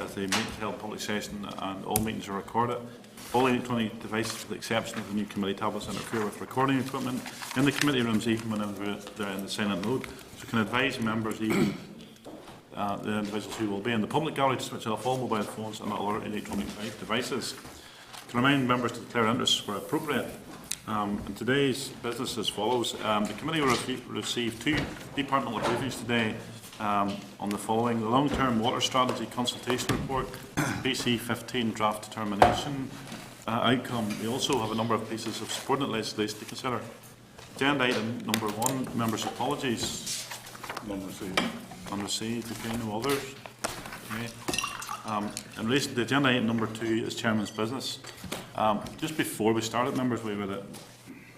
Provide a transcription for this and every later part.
as the meeting is held in public session and all meetings are recorded. All electronic devices, with the exception of the new committee tablets, interfere with recording equipment in the committee rooms, even whenever they're in the silent mode. So can advise members, even the individuals who will be in the public gallery, to switch off all mobile phones and other electronic devices. To remind members to declare interests where appropriate. And today's business as follows. The committee will receive 2 departmental briefings today on the following: the long-term water strategy consultation report, PC 15 draft determination outcome. We also have a number of pieces of subordinate legislation to consider. Agenda item number 1, members' apologies. None received. None received. Okay, no others. Okay. In relation to agenda item number 2 is Chairman's business. Just before we started, members, we would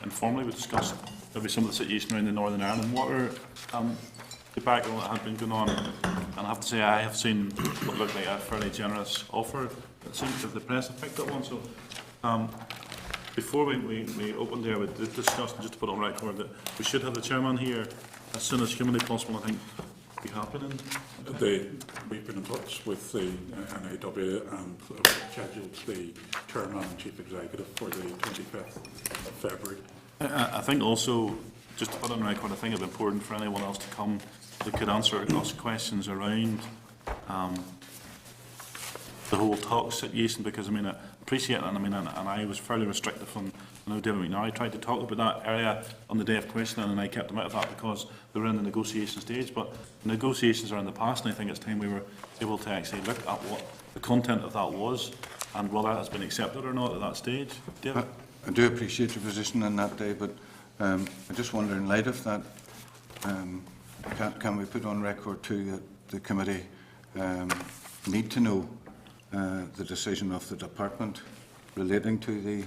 informally discussed maybe some of the situation around the Northern Ireland water debacle that had been going on, and I have to say I have seen what looked like a fairly generous offer. It seems that the press have picked up one. So before we opened there, we did discuss, and just to put on record, that we should have the chairman here as soon as humanly possible. I think be happening. We've been in touch with the NAW and scheduled the chairman and chief executive for the 25th of February. I think also, just to put on record, I think it's important for anyone else to come that could answer us questions around the whole talk situation, because I mean I appreciate it, and I mean and I was fairly restrictive on. I know David McNary tried to talk about that area on the day of questioning, and I kept him out of that because they were in the negotiation stage. But the negotiations are in the past, and I think it's time we were able to actually look at what the content of that was and whether it has been accepted or not at that stage. David? I do appreciate your position on that, Dave, but I just wonder, in light of that, can we put on record too that the committee need to know the decision of the department relating to the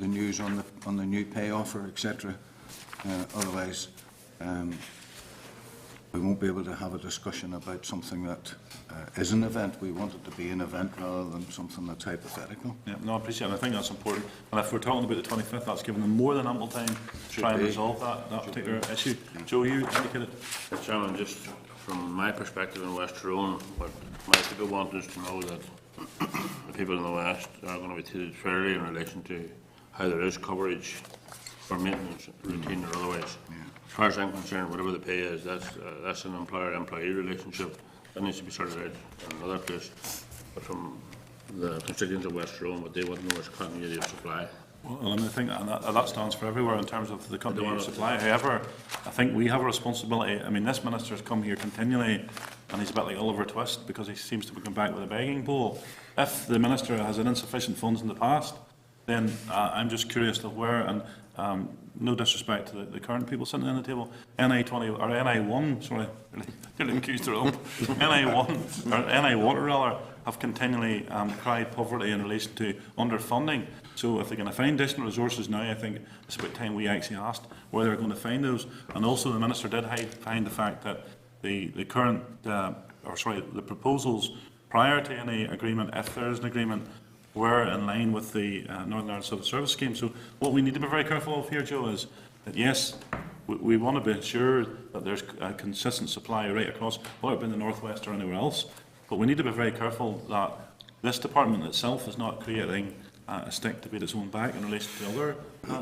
news on the new pay offer, etc. Otherwise, we won't be able to have a discussion about something that is an event. We want it to be an event rather than something that's hypothetical. Yeah, no, I appreciate it. I think that's important. And if we're talking about the 25th, that's given them more than ample time to try and resolve that particular issue. Joe, you indicated. Chairman, just from my perspective in West Tyrone, what my people want is to know that the people in the West are going to be treated fairly in relation to how there is coverage for maintenance, routine or otherwise. Yeah. As far as I'm concerned, whatever the pay is, that's an employer-employee relationship. That needs to be sorted out in another place. But from the constituents of West Tyrone, what they want to know is continuity of supply. Well, and I think that stands for everywhere in terms of the continuity of supply. However, I think we have a responsibility. I mean, this minister has come here continually, and he's a bit like Oliver Twist because he seems to be coming back with a begging bowl. If the minister has had insufficient funds in the past, then I'm just curious of where, and no disrespect to the current people sitting on the table, NI20 or NI1, sorry, didn't accuse the wrong, NI1 or NI Water rather, have continually cried poverty in relation to underfunding. So if they're going to find additional resources now, I think it's about time we actually asked where they're going to find those. And also the minister did find the fact that the current, the proposals prior to any agreement, if there is an agreement, were in line with the Northern Ireland Civil Service Scheme. So what we need to be very careful of here, Joe, is that yes, we want to be sure that there's a consistent supply right across, whether it be in the Northwest or anywhere else. But we need to be very careful that this department itself is not creating a stick to beat its own back in relation to other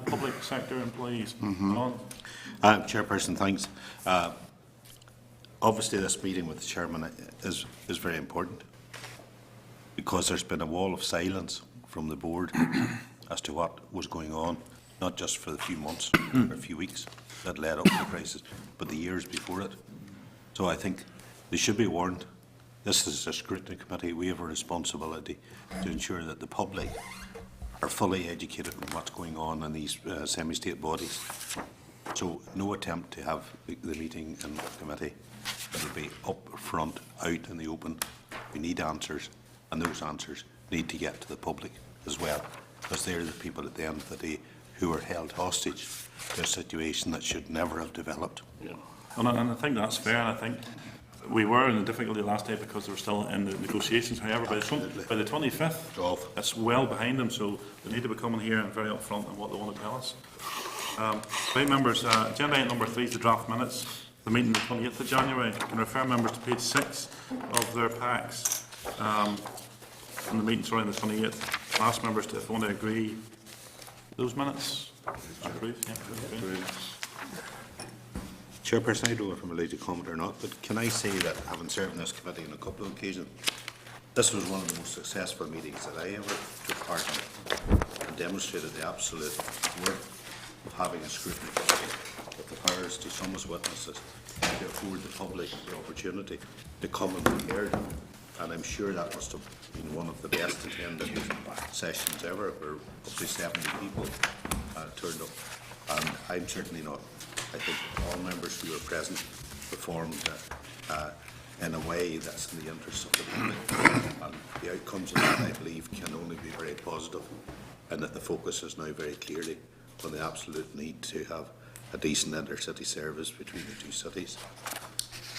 public sector employees. Chairperson, thanks. Obviously, this meeting with the chairman is very important, because there's been a wall of silence from the board as to what was going on, not just for the few months or a few weeks that led up to the crisis, but the years before it. So I think they should be warned. This is a scrutiny committee. We have a responsibility to ensure that the public are fully educated on what's going on in these semi-state bodies. So no attempt to have the meeting in the committee. It'll be up front, out in the open. We need answers, and those answers need to get to the public as well, because they're the people at the end of the day who are held hostage to a situation that should never have developed. Yeah. And I think that's fair, and I think we were in a difficulty last day because they were still in the negotiations. However, by the 25th, it's well behind them, so they need to be coming here and very upfront on what they want to tell us. Right, members, agenda item number 3 is the draft minutes. The meeting the 28th of January. I can refer members to page 6 of their packs. On the meeting, sorry, on the 28th, ask members to, if they want to agree, those minutes. Approved, yeah. Okay. Chairperson, I don't know if I'm allowed to comment or not, but can I say that, having served in this committee on a couple of occasions, this was one of the most successful meetings that I ever took part in, and demonstrated the absolute worth of having a scrutiny committee with the powers to sum as witnesses and to afford the public the opportunity to come and be heard. And I'm sure that must have been one of the best attended sessions ever, where up to 70 people turned up. And I'm certainly not. I think all members who were present performed in a way that's in the interest of the public. And the outcomes of that, I believe, can only be very positive, and that the focus is now very clearly on the absolute need to have a decent intercity service between the two cities.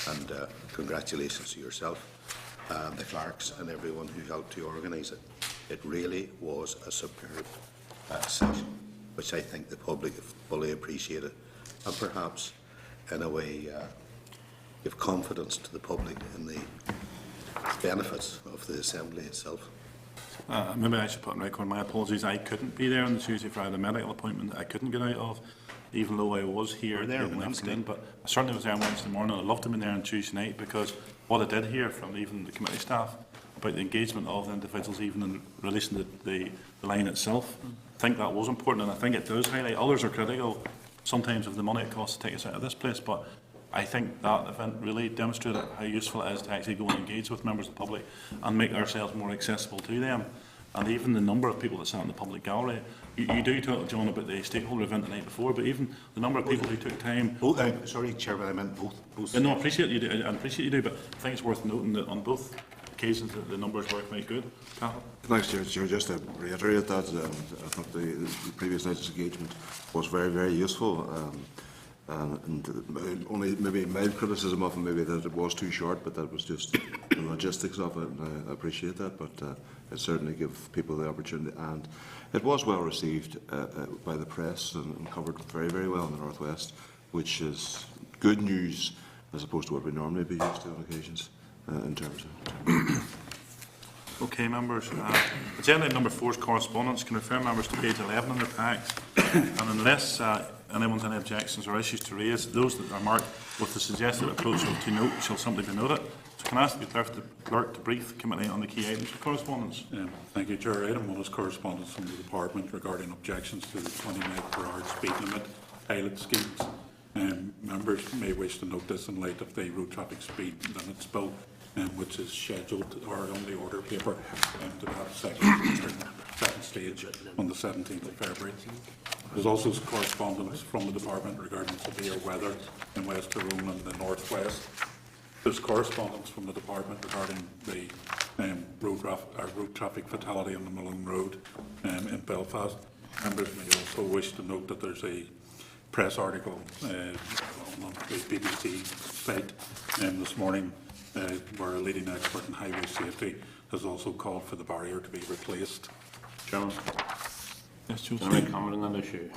And congratulations to yourself, the clerks and everyone who helped to organise it. It really was a superb session, which I think the public have fully appreciated, and perhaps in a way give confidence to the public in the benefits of the Assembly itself. Maybe I should put on record my apologies. I couldn't be there on the Tuesday for a medical appointment that I couldn't get out of, even though I was here. You were there on Wednesday. But I certainly was there on Wednesday morning. I'd love to have been there on Tuesday night, because what I did hear from even the committee staff about the engagement of the individuals, even in relation to the line itself, I think that was important, and I think it does highlight. Others are critical sometimes of the money it costs to take us out of this place, but I think that event really demonstrated how useful it is to actually go and engage with members of the public and make ourselves more accessible to them. And even the number of people that sat in the public gallery, you do talk, John, about the stakeholder event the night before, but even the number of people who took time. Sorry, Chairman, I meant both. No, I appreciate you do, I appreciate you do, but I think it's worth noting that on both occasions that the numbers were quite good. Cathal? Thanks, Chair. Just to reiterate that, I think the previous night's engagement was very, very useful. And only maybe mild criticism of it, maybe that it was too short, but that was just the logistics of it, and I appreciate that, but it certainly gave people the opportunity, and it was well received by the press and covered very, very well in the North West, which is good news as opposed to what we normally be used to on occasions in terms of... Okay, members. Agenda item number 4 is correspondence. Can refer members to page 11 in their packs. And unless anyone's any objections or issues to raise, those that are marked with the suggested approach to note shall simply be noted. So can I ask the clerk to brief the committee on the key items of correspondence? Thank you, Chair. Item 1 is correspondence from the Department regarding objections to the 20 mph speed limit pilot schemes. Members may wish to note this in light of the road traffic speed limits bill, which is scheduled or on the order paper to have second stage on the 17th of February. There's also correspondence from the Department regarding severe weather in West Tyrone and the North West. There's correspondence from the Department regarding the road traffic fatality on the Malone Road in Belfast. Members may also wish to note that there's a press article on the BBC site this morning where a leading expert in highway safety has also called for the barrier to be replaced. Chairman, Yes, Jules. can I comment on that issue?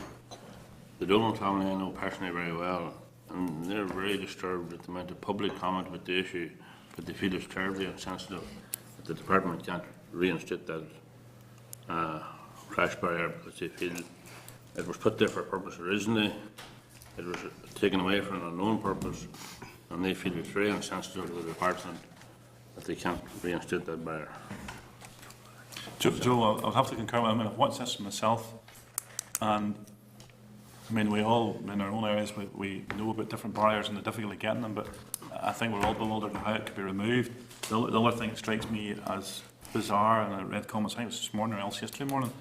The Dolan family I know personally very well, and they're very disturbed at the amount of public comment about the issue, but they feel it's terribly insensitive that the department can't reinstate that crash barrier, because they feel it was put there for a purpose originally, it was taken away for an unknown purpose, and they feel it's very insensitive to the department that they can't reinstate that barrier. Joe, I'll have to concur. I mean, I've watched this myself, and I mean, we all, in our own areas, we know about different barriers and the difficulty getting them, but I think we're all bewildered at how it could be removed. The other thing that strikes me as bizarre, and I read comments, I think it was this morning or else yesterday morning,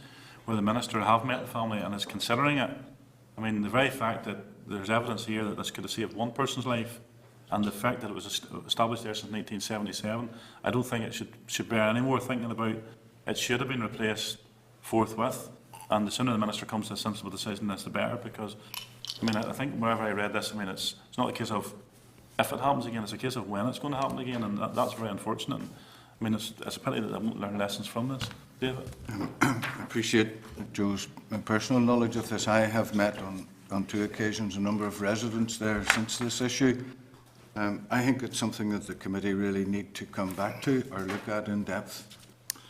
where the Minister have met the family and is considering it. I mean, the very fact that there's evidence here that this could have saved one person's life, and the fact that it was established there since 1977, I don't think it should bear any more thinking about. It should have been replaced forthwith, and the sooner the Minister comes to a sensible decision, that's the better, because, I mean, I think wherever I read this, I mean, it's not a case of if it happens again, it's a case of when it's going to happen again, and that's very unfortunate. I mean, it's a pity that they won't learn lessons from this. David? I appreciate Joe's personal knowledge of this. I have met on 2 occasions a number of residents there since this issue, I think it's something that the committee really need to come back to or look at in depth.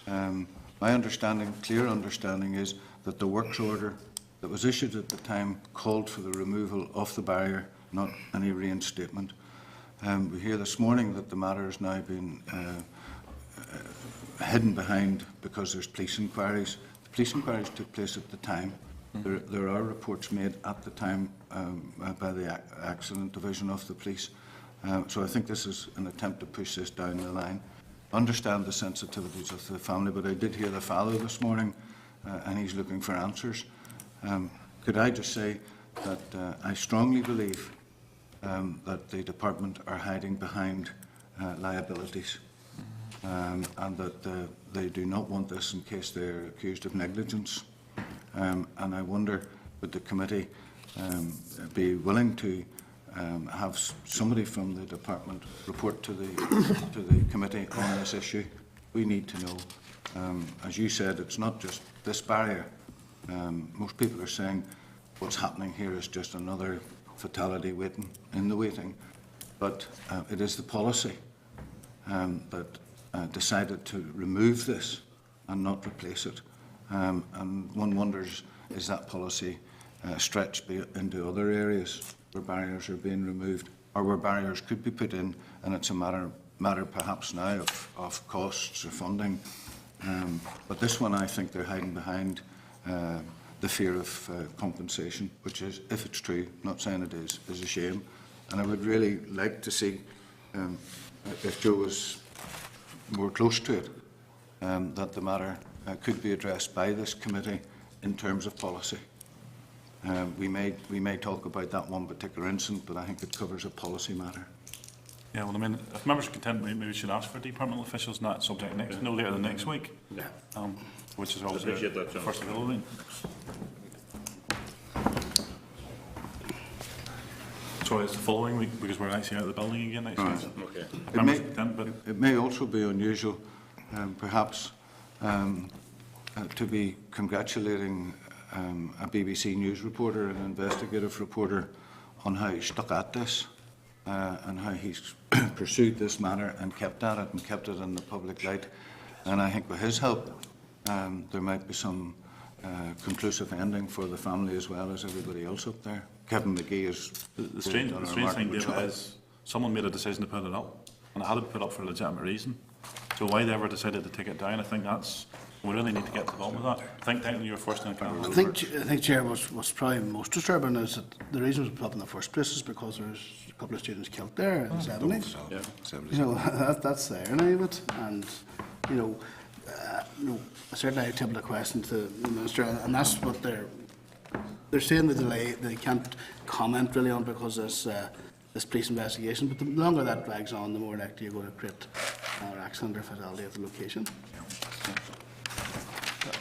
My understanding, clear understanding, is that the works order that was issued at the time called for the removal of the barrier, not any reinstatement. We hear this morning that the matter has now been hidden behind because there's police inquiries. The police inquiries took place at the time. There are reports made at the time by the accident division of the police. So I think this is an attempt to push this down the line. Understand the sensitivities of the family, but I did hear the father this morning and he's looking for answers. Could I just say that I strongly believe that the department are hiding behind liabilities and that they do not want this in case they're accused of negligence. And I wonder, would the committee be willing to have somebody from the department report to the committee on this issue? We need to know. As you said, it's not just this barrier. Most people are saying what's happening here is just another fatality waiting in the waiting, but it is the policy that decided to remove this and not replace it. And one wonders, is that policy stretched into other areas where barriers are being removed, or where barriers could be put in, and it's a matter perhaps now of costs or funding. But this one, I think they're hiding behind the fear of compensation, which is, if it's true, not saying it is a shame. And I would really like to see, if Joe was more close to it, that the matter could be addressed by this committee in terms of policy. We may talk about that one particular incident, but I think it covers a policy matter. Yeah, well, I mean, if members are content, maybe we should ask for departmental officials in that subject no later than next week, which is obviously Appreciate that, the John. first of Halloween. Sorry, it's the following week because we're actually out of the building again next week. Okay. If members are content, but It may also be unusual, perhaps, to be congratulating a BBC News reporter, an investigative reporter, on how he stuck at this and how he's pursued this matter and kept at it and kept it in the public light. And I think with his help, there might be some conclusive ending for the family as well as everybody else up there. Kevin McGee is the strange thing, David, is someone made a decision to put it up, and it had to be put up for a legitimate reason. So why they ever decided to take it down, I think we really need to get to the bottom of that. I think technically you're first in camera. I think, Chair, what's probably most disturbing is that the reason it was put up in the first place is because there's a couple of students killed there in the 70s. You know, that's the irony of it. And, you know, certainly I tabled a question to the Minister, and that's what they're saying the delay, they can't comment really on because this police investigation, but the longer that drags on, the more likely you're going to create another accident or fatality at the location.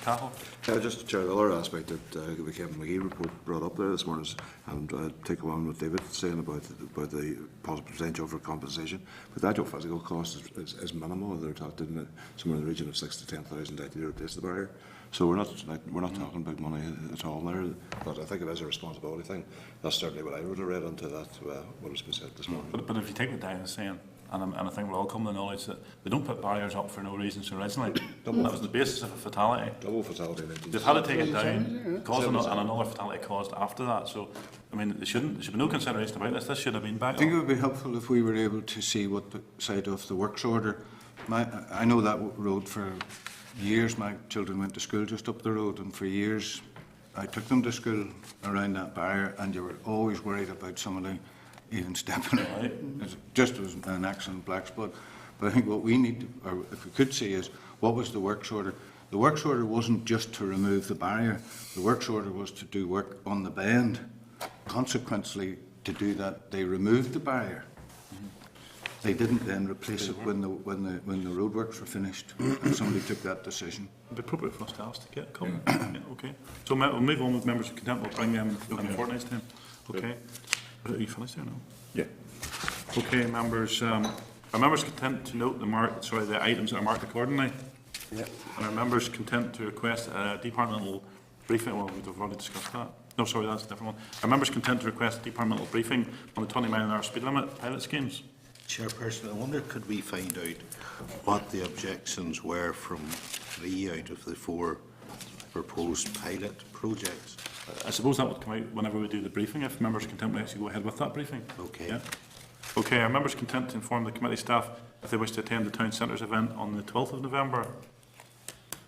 Cahill? Just to share the other aspect that the Kevin McGee report brought up there this morning, and take on what David was saying about the possible potential for compensation. But the actual physical cost is minimal. They're talking somewhere in the region of 6,000 to 10,000 to replace the barrier. So we're not talking about money at all there. But I think it is a responsibility thing. That's certainly what I would have read into that what has been said this morning. But if you take it down as saying, and I think we'll all come to the knowledge that they don't put barriers up for no reasons originally. That was the basis of a fatality. Double fatality. They've had to take it down, and another fatality caused after that. So, I mean, there should be no consideration about this. This should have been back I think it would be helpful if we were able to see what the side of the works order. I know that road for years. My children went to school just up the road, and for years I took them to school around that barrier, and you were always worried about somebody even stepping on it. It just was an accident, black spot. But I think what we need, or if we could see, is what was the works order? The works order wasn't just to remove the barrier. The works order was to do work on the bend. Consequently, to do that, they removed the barrier. They didn't then replace it when the roadworks were finished. And somebody took that decision. It'd be appropriate for us to ask to get comment. Yeah, okay. So we'll move on with members of contempt. We'll bring them in a fortnight's time. Okay. Are you finished there now? Yeah. Okay, members. Are members content to note the items that are marked accordingly? Yep. And are members content to request a departmental briefing? Well, we've already discussed that. No, sorry, that's a different one. Are members content to request a departmental briefing on the 20 mile an hour speed limit pilot schemes? Chairperson, I wonder, could we find out what the objections were from 3 out of the 4 proposed pilot projects? I suppose that would come out whenever we do the briefing, if members content, we actually go ahead with that briefing. Okay. Yeah. Okay, are members content to inform the committee staff if they wish to attend the Town Centres event on the 12th of November?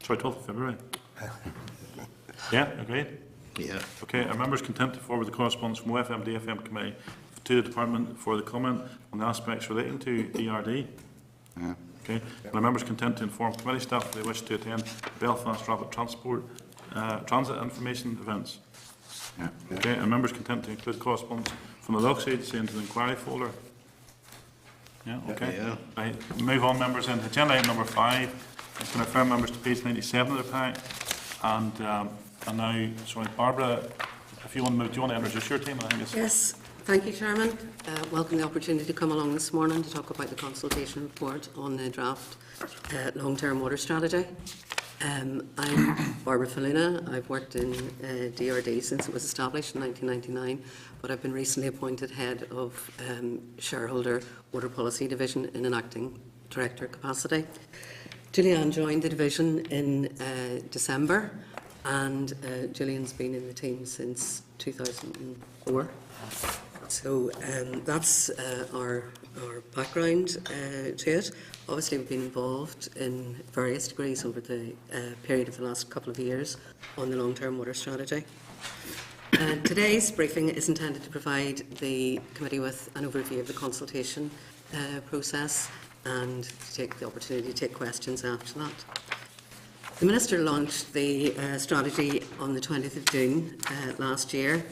Sorry, 12th of February. Yeah, agreed? Yeah. Okay, are members content to forward the correspondence from OFM-DFM committee to the department for the comment on the aspects relating to ERD? Yeah. Okay, and are members content to inform committee staff if they wish to attend Belfast Rapid Transport Transit Information events? Yeah. Okay, and members content to include correspondence from the Logs Agency into the inquiry folder? Yeah, okay. Yeah. Right, move on, members, into agenda item number 5. I can refer members to page 97 of the pack. And now, sorry, Barbara, if you want to move, do you want to introduce your team? I think it's Yes, thank you, Chairman. Welcome the opportunity to come along this morning to talk about the consultation report on the draft long-term water strategy. I'm Barbara Faluna. I've worked in DRD since it was established in 1999, but I've been recently appointed head of Shareholder Water Policy Division in an acting director capacity. Julianne joined the division in December, and Julian's been in the team since 2004. So that's our background to it. Obviously, we've been involved in various degrees over the period of the last couple of years on the long-term water strategy. Today's briefing is intended to provide the committee with an overview of the consultation process and to take the opportunity to take questions after that. The Minister launched the strategy on the 20th of June last year,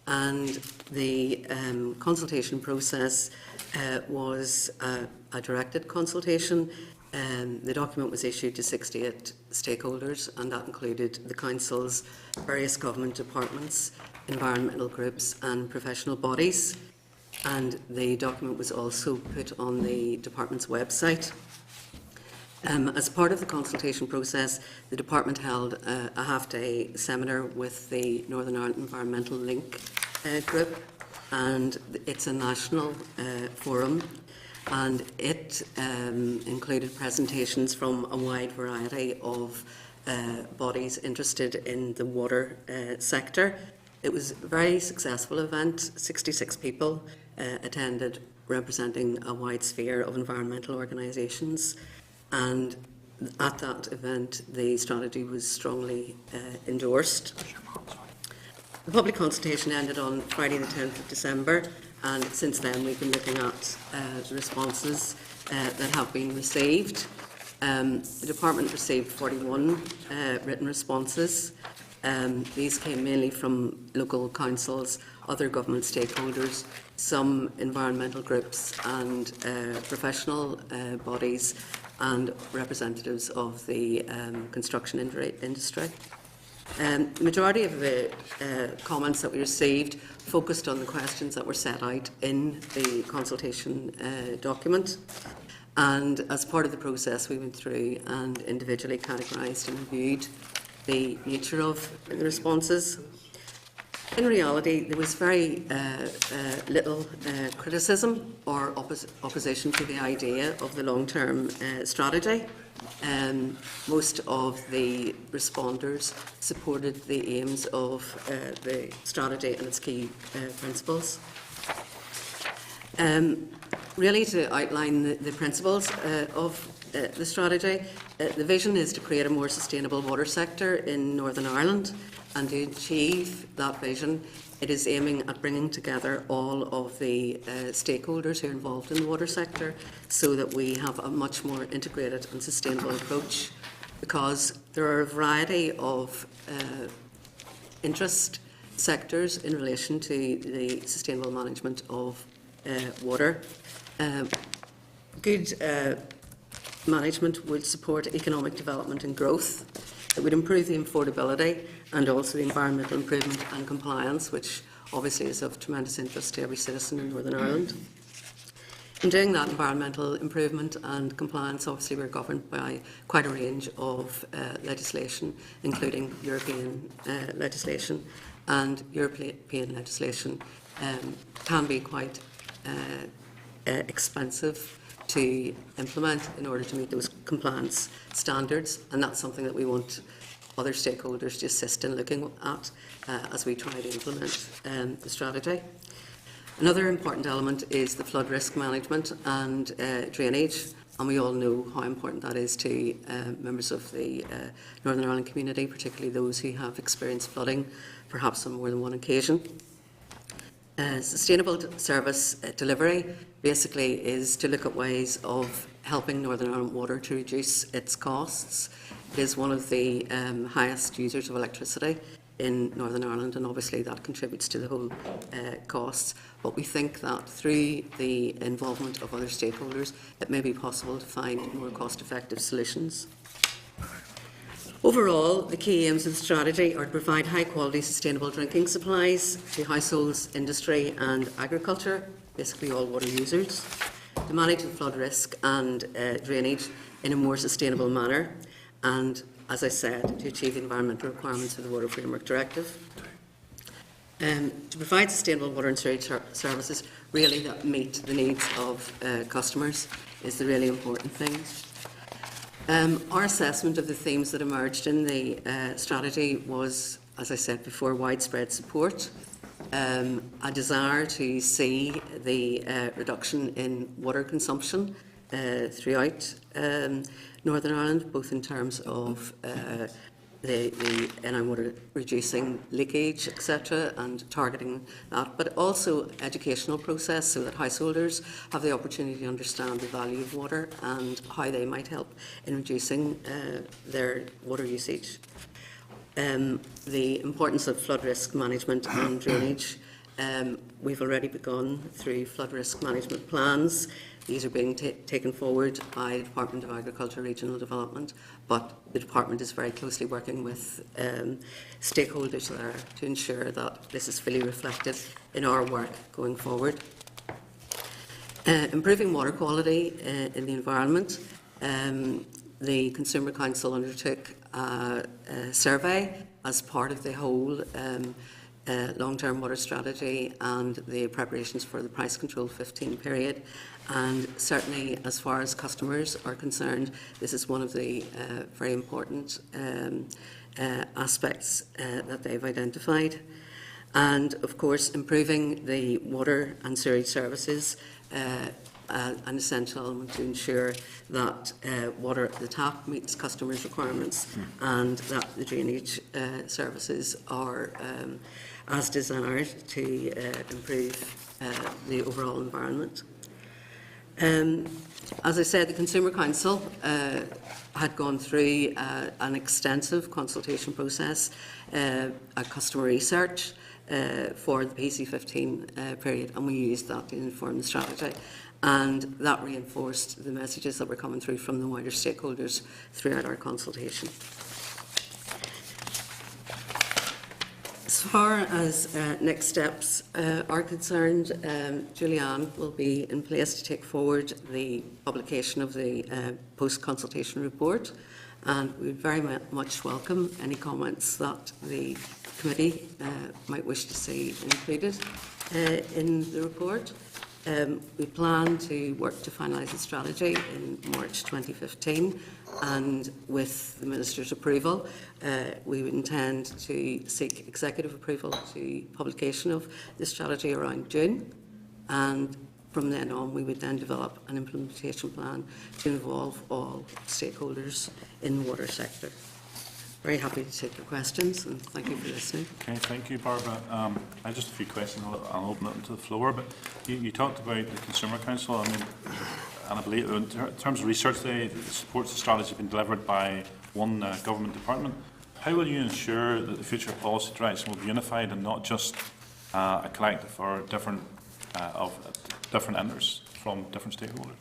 and the consultation process was a directed consultation. The document was issued to 68 stakeholders, and that included the Council's various government departments, environmental groups and professional bodies. And the document was also put on the department's website. As part of the consultation process, the department held a half-day seminar with the Northern Ireland Environmental Link group, and it's a national forum, and it included presentations from a wide variety of bodies interested in the water sector. It was a very successful event. 66 people attended, representing a wide sphere of environmental organisations. And at that event, the strategy was strongly endorsed. The public consultation ended on Friday the 10th of December, and since then we've been looking at the responses that have been received. The department received 41 written responses. These came mainly from local councils, other government stakeholders, some environmental groups and professional bodies, and representatives of the construction industry. The majority of the comments that we received focused on the questions that were set out in the consultation document. And as part of the process, we went through and individually categorised and reviewed the nature of the responses. In reality, there was very little criticism or opposition to the idea of the long-term strategy. Most of the responders supported the aims of the strategy and its key principles. Really, to outline the principles of the strategy, the vision is to create a more sustainable water sector in Northern Ireland, and to achieve that vision, it is aiming at bringing together all of the stakeholders who are involved in the water sector so that we have a much more integrated and sustainable approach, because there are a variety of interest sectors in relation to the sustainable management of water. Good management would support economic development and growth. It would improve the affordability and also the environmental improvement and compliance, which obviously is of tremendous interest to every citizen in Northern Ireland. In doing that environmental improvement and compliance, obviously we're governed by quite a range of legislation, including European legislation, and European legislation can be quite expensive to implement in order to meet those compliance standards, and that's something that we want other stakeholders to assist in looking at as we try to implement the strategy. Another important element is the flood risk management and drainage, and we all know how important that is to members of the Northern Ireland community, particularly those who have experienced flooding, perhaps on more than one occasion. Sustainable service delivery basically is to look at ways of helping Northern Ireland Water to reduce its costs. It is one of the highest users of electricity in Northern Ireland, and obviously that contributes to the whole costs. But we think that through the involvement of other stakeholders, it may be possible to find more cost-effective solutions. Overall, the key aims of the strategy are to provide high-quality sustainable drinking supplies to households, industry and agriculture, basically all water users, to manage the flood risk and drainage in a more sustainable manner, and, as I said, to achieve the environmental requirements of the Water Framework Directive. To provide sustainable water and sewage services really that meet the needs of customers is the really important thing. Our assessment of the themes that emerged in the strategy was, as I said before, widespread support, a desire to see the reduction in water consumption throughout Northern Ireland, both in terms of the NI Water reducing leakage, etc., and targeting that, but also educational process so that householders have the opportunity to understand the value of water and how they might help in reducing their water usage. The importance of flood risk management and drainage. We've already begun through flood risk management plans. These are being taken forward by the Department of Agriculture Regional Development, but the Department is very closely working with stakeholders there to ensure that this is fully reflected in our work going forward. Improving water quality in the environment. The Consumer Council undertook a survey as part of the whole long-term water strategy and the preparations for the price control 15 period. And certainly, as far as customers are concerned, this is one of the very important aspects that they've identified. And of course, improving the water and sewage services, an essential element to ensure that water at the tap meets customers' requirements and that the drainage services are as desired to improve the overall environment. As I said, the Consumer Council had gone through an extensive consultation process, a customer research for the PC15 period, and we used that to inform the strategy. And that reinforced the messages that were coming through from the wider stakeholders throughout our consultation. As far as next steps are concerned, Julianne will be in place to take forward the publication of the post-consultation report, and we would very much welcome any comments that the committee might wish to see included in the report. We plan to work to finalise the strategy in March 2015, and with the Minister's approval, we would intend to seek executive approval to publication of the strategy around June, and from then on we would then develop an implementation plan to involve all stakeholders in the water sector. Very happy to take your questions, and thank you for listening. Okay, thank you, Barbara. I have just a few questions. I'll open it to the floor. But you talked about the Consumer Council. I mean, and I believe in terms of research, they supports the strategy being delivered by one government department. How will you ensure that the future policy direction will be unified and not just a collective or different interests from different stakeholders?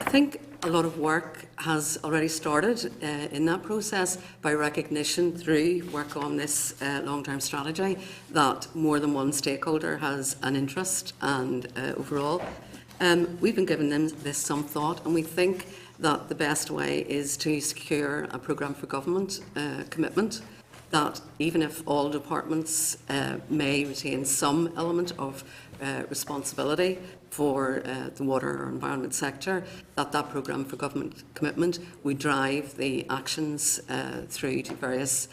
I think a lot of work has already started in that process by recognition through work on this long-term strategy that more than one stakeholder has an interest, and overall we've been giving this some thought, and we think that the best way is to secure a programme for government commitment that even if all departments may retain some element of responsibility for the water or environment sector, that programme for government commitment would drive the actions through to various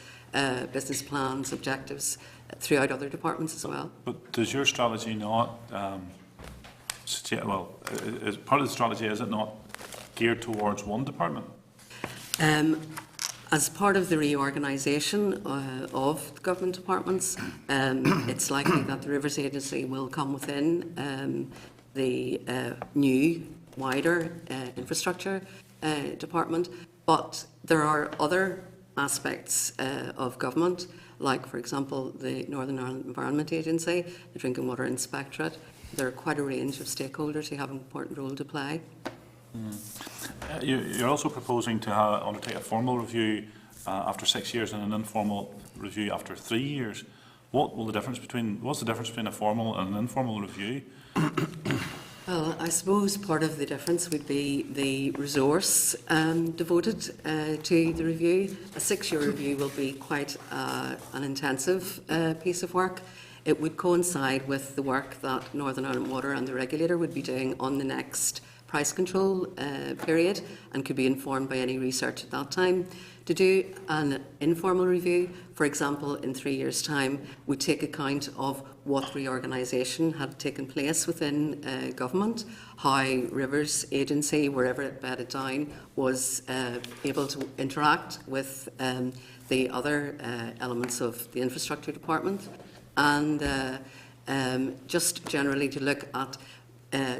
business plans, objectives throughout other departments as well. But does your strategy not, is part of the strategy, is it not geared towards one department? As part of the reorganisation of the government departments, it's likely that the Rivers Agency will come within the new, wider infrastructure department. But there are other aspects of government, like, for example, the Northern Ireland Environment Agency, the Drinking Water Inspectorate. There are quite a range of stakeholders who have an important role to play. You're also proposing to undertake a formal review after 6 years and an informal review after 3 years. What's the difference between a formal and an informal review? Well, I suppose part of the difference would be the resource devoted to the review. A 6-year review will be quite an intensive piece of work. It would coincide with the work that Northern Ireland Water and the regulator would be doing on the next price control period, and could be informed by any research at that time. To do an informal review, for example, in 3 years' time, would take account of what reorganisation had taken place within government, how Rivers Agency, wherever it bedded down, was able to interact with the other elements of the infrastructure department, and just generally to look at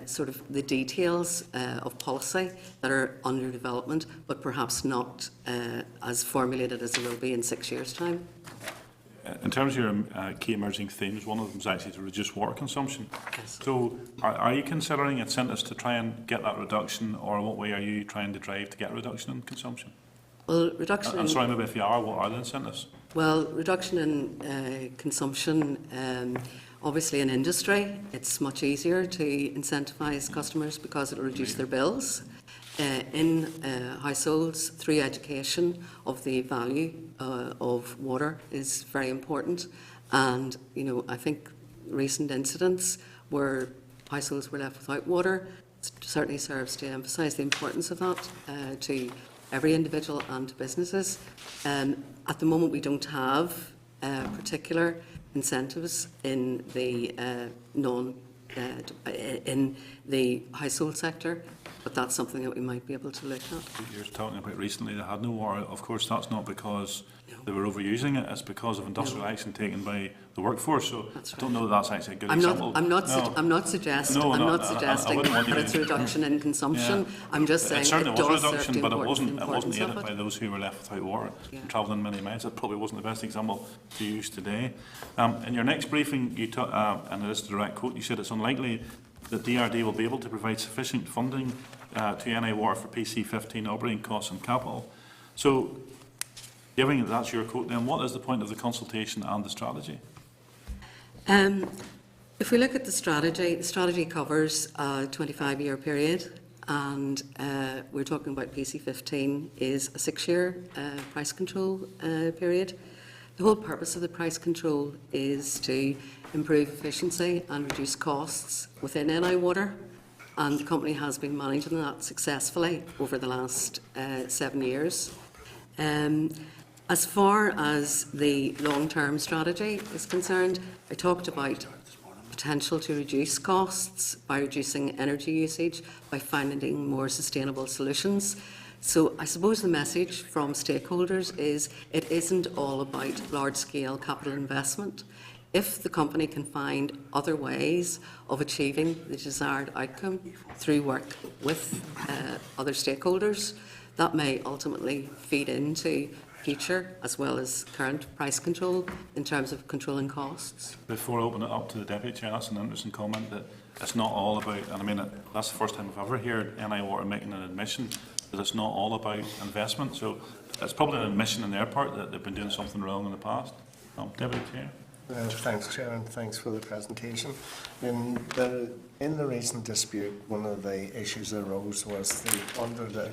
sort of the details of policy that are under development, but perhaps not as formulated as it will be in 6 years' time. In terms of your key emerging themes, one of them is actually to reduce water consumption. Yes. So are you considering incentives to try and get that reduction, or what way are you trying to drive to get a reduction in consumption? Well, reduction. I'm sorry, maybe if you are, what are the incentives? Well, reduction in consumption. Obviously, in industry, it's much easier to incentivise customers because it will reduce their bills. In households, through education of the value of water is very important. And, you know, I think recent incidents where households were left without water certainly serves to emphasise the importance of that to every individual and to businesses. At the moment, we don't have particular incentives in the in the household sector, but that's something that we might be able to look at. You're talking about recently they had no water. Of course, that's not because they were overusing it. It's because of industrial action taken by the workforce. So That's I don't right. know that that's actually a good I'm example. not suggesting No, no, I that wouldn't want you it's a to- reduction in consumption. Yeah. I'm just saying It certainly it was a does serve reduction, the but it wasn't importance aided of by it. those who were left without water Yeah. and travelling many miles. It probably wasn't the best example to use today. In your next briefing, you and it is a direct quote, you said it's unlikely that DRD will be able to provide sufficient funding to NI Water for PC15 operating costs and capital. So, given that that's your quote, then what is the point of the consultation and the strategy? If we look at the strategy covers a 25-year period, and we're talking about PC15 is a 6-year price control period. The whole purpose of the price control is to improve efficiency and reduce costs within NI Water, and the company has been managing that successfully over the last 7 years. As far as the long-term strategy is concerned, I talked about potential to reduce costs by reducing energy usage, by finding more sustainable solutions. So I suppose the message from stakeholders is it isn't all about large-scale capital investment. If the company can find other ways of achieving the desired outcome through work with other stakeholders, that may ultimately feed into future as well as current price control in terms of controlling costs. Before I open it up to the Deputy Chair, that's an interesting comment that it's not all about, and I mean, that's the first time I've ever heard NI Water making an admission that it's not all about investment. So it's probably an admission on their part that they've been doing something wrong in the past. Deputy Chair. Thanks, Chair, and thanks for the presentation. In the recent dispute, one of the issues that arose was under the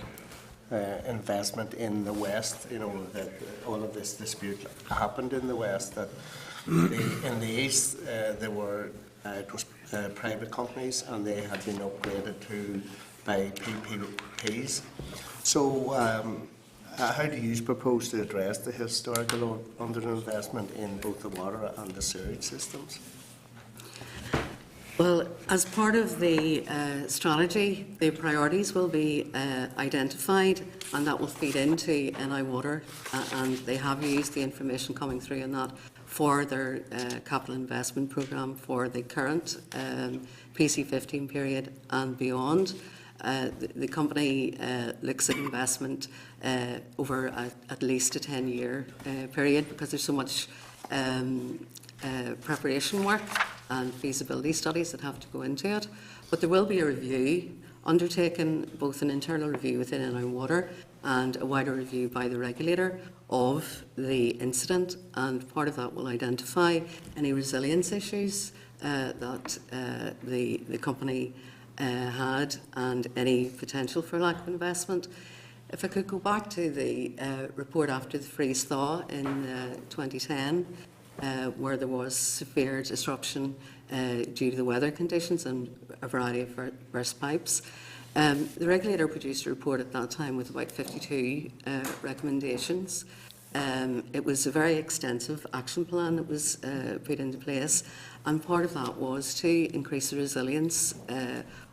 investment in the West. You know, that all of this dispute happened in the West. That in the East, there were it was private companies, and they had been upgraded by PPPs. So how do you propose to address the historical underinvestment in both the water and the sewage systems? Well, as part of the strategy, the priorities will be identified, and that will feed into NI Water, and they have used the information coming through in that for their capital investment programme for the current PC15 period and beyond. The company looks at investment over at least a 10-year period, because there's so much preparation work and feasibility studies that have to go into it. But there will be a review undertaken, both an internal review within NI Water and a wider review by the regulator of the incident, and part of that will identify any resilience issues that the company had, and any potential for lack of investment. If I could go back to the report after the freeze thaw in 2010, where there was severe disruption due to the weather conditions and a variety of burst pipes. The regulator produced a report at that time with about 52 recommendations. It was a very extensive action plan that was put into place, and part of that was to increase the resilience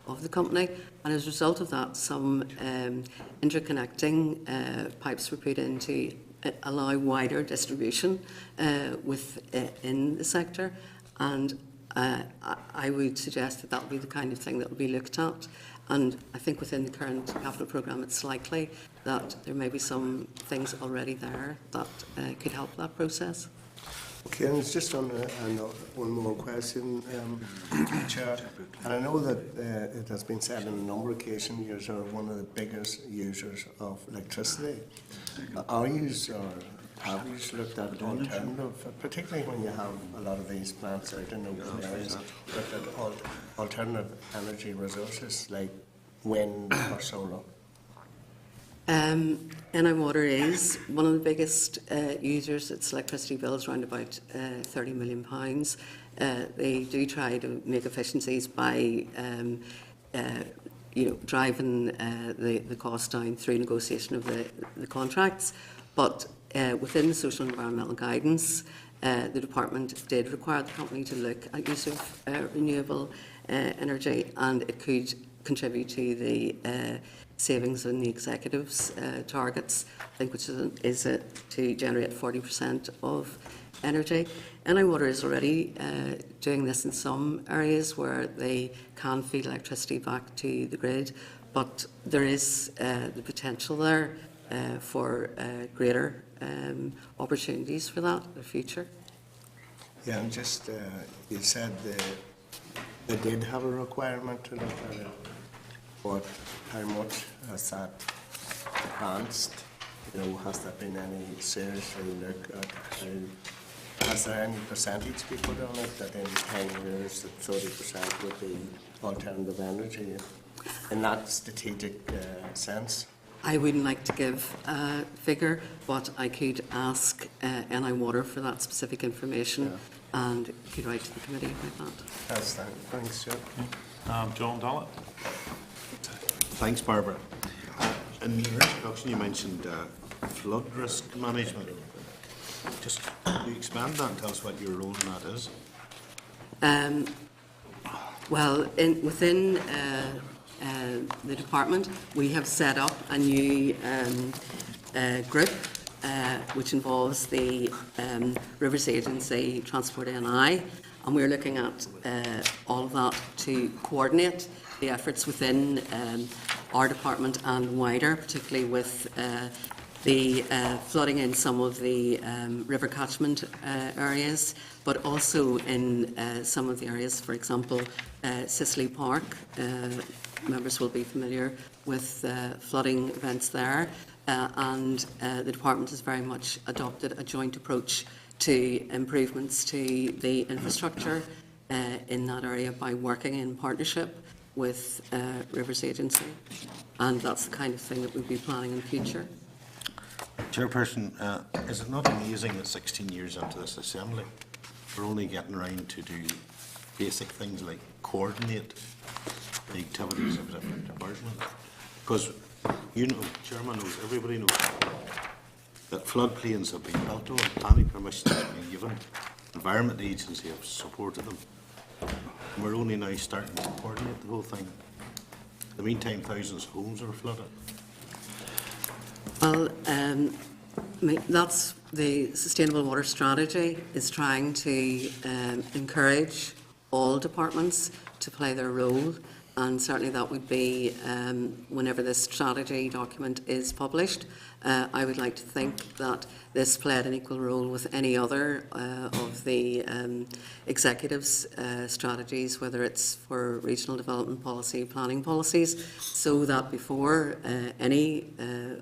of the company, and as a result of that, some interconnecting pipes were put in to allow wider distribution within the sector, and I would suggest that that would be the kind of thing that will be looked at. And I think within the current capital programme, it's likely that there may be some things already there that could help that process. Okay, and it's just on one more question, Chair. And I know that it has been said on a number of occasions you are one of the biggest users of electricity. Are you, or have you looked at alternative, particularly when you have a lot of these plants out in open areas, looked at alternative energy resources like wind or solar? NI Water is one of the biggest users. Its electricity bill is around about £30 million. They do try to make efficiencies by driving the cost down through negotiation of the contracts. But within the social and environmental guidance, the department did require the company to look at use of renewable energy, and it could contribute to the savings in the executives' targets, I think, which is to generate 40% of energy. NI Water is already doing this in some areas where they can feed electricity back to the grid, but there is the potential there for greater opportunities for that in the future. Yeah, and just, you said they did have a requirement to look at it, but how much has that advanced? Has there been any seriously look at has there any percentage be put on it that in 10 years that 30% would be alternative energy in that strategic sense? I wouldn't like to give a figure, but I could ask NI Water for that specific information, and could write to the committee about that. That's fine. Thanks, Chair. John Dallett. Thanks, Barbara. In your introduction, you mentioned flood risk management. Just can you expand that and tell us what your role in that is? Well, within the department, we have set up a new group which involves the Rivers Agency, Transport NI, and we're looking at all of that to coordinate the efforts within our department and wider, particularly with the flooding in some of the river catchment areas, but also in some of the areas, for example, Cicely Park. Members will be familiar with flooding events there, and the department has very much adopted a joint approach to improvements to the infrastructure in that area by working in partnership with Rivers Agency, and that's the kind of thing that we'll be planning in the future. Chairperson, is it not amazing that 16 years into this assembly, we're only getting around to do basic things like coordinate the activities of different departments. Because, you know, Chairman knows, everybody knows, that floodplains have been built on, planning permission has been given, Environment Agency have supported them. And we're only now starting to coordinate the whole thing. In the meantime, thousands of homes are flooded. Well, I mean, that's the Sustainable Water Strategy is trying to encourage all departments to play their role, and certainly that would be whenever this strategy document is published. I would like to think that this played an equal role with any other of the executive's strategies, whether it's for regional development policy, planning policies, so that before any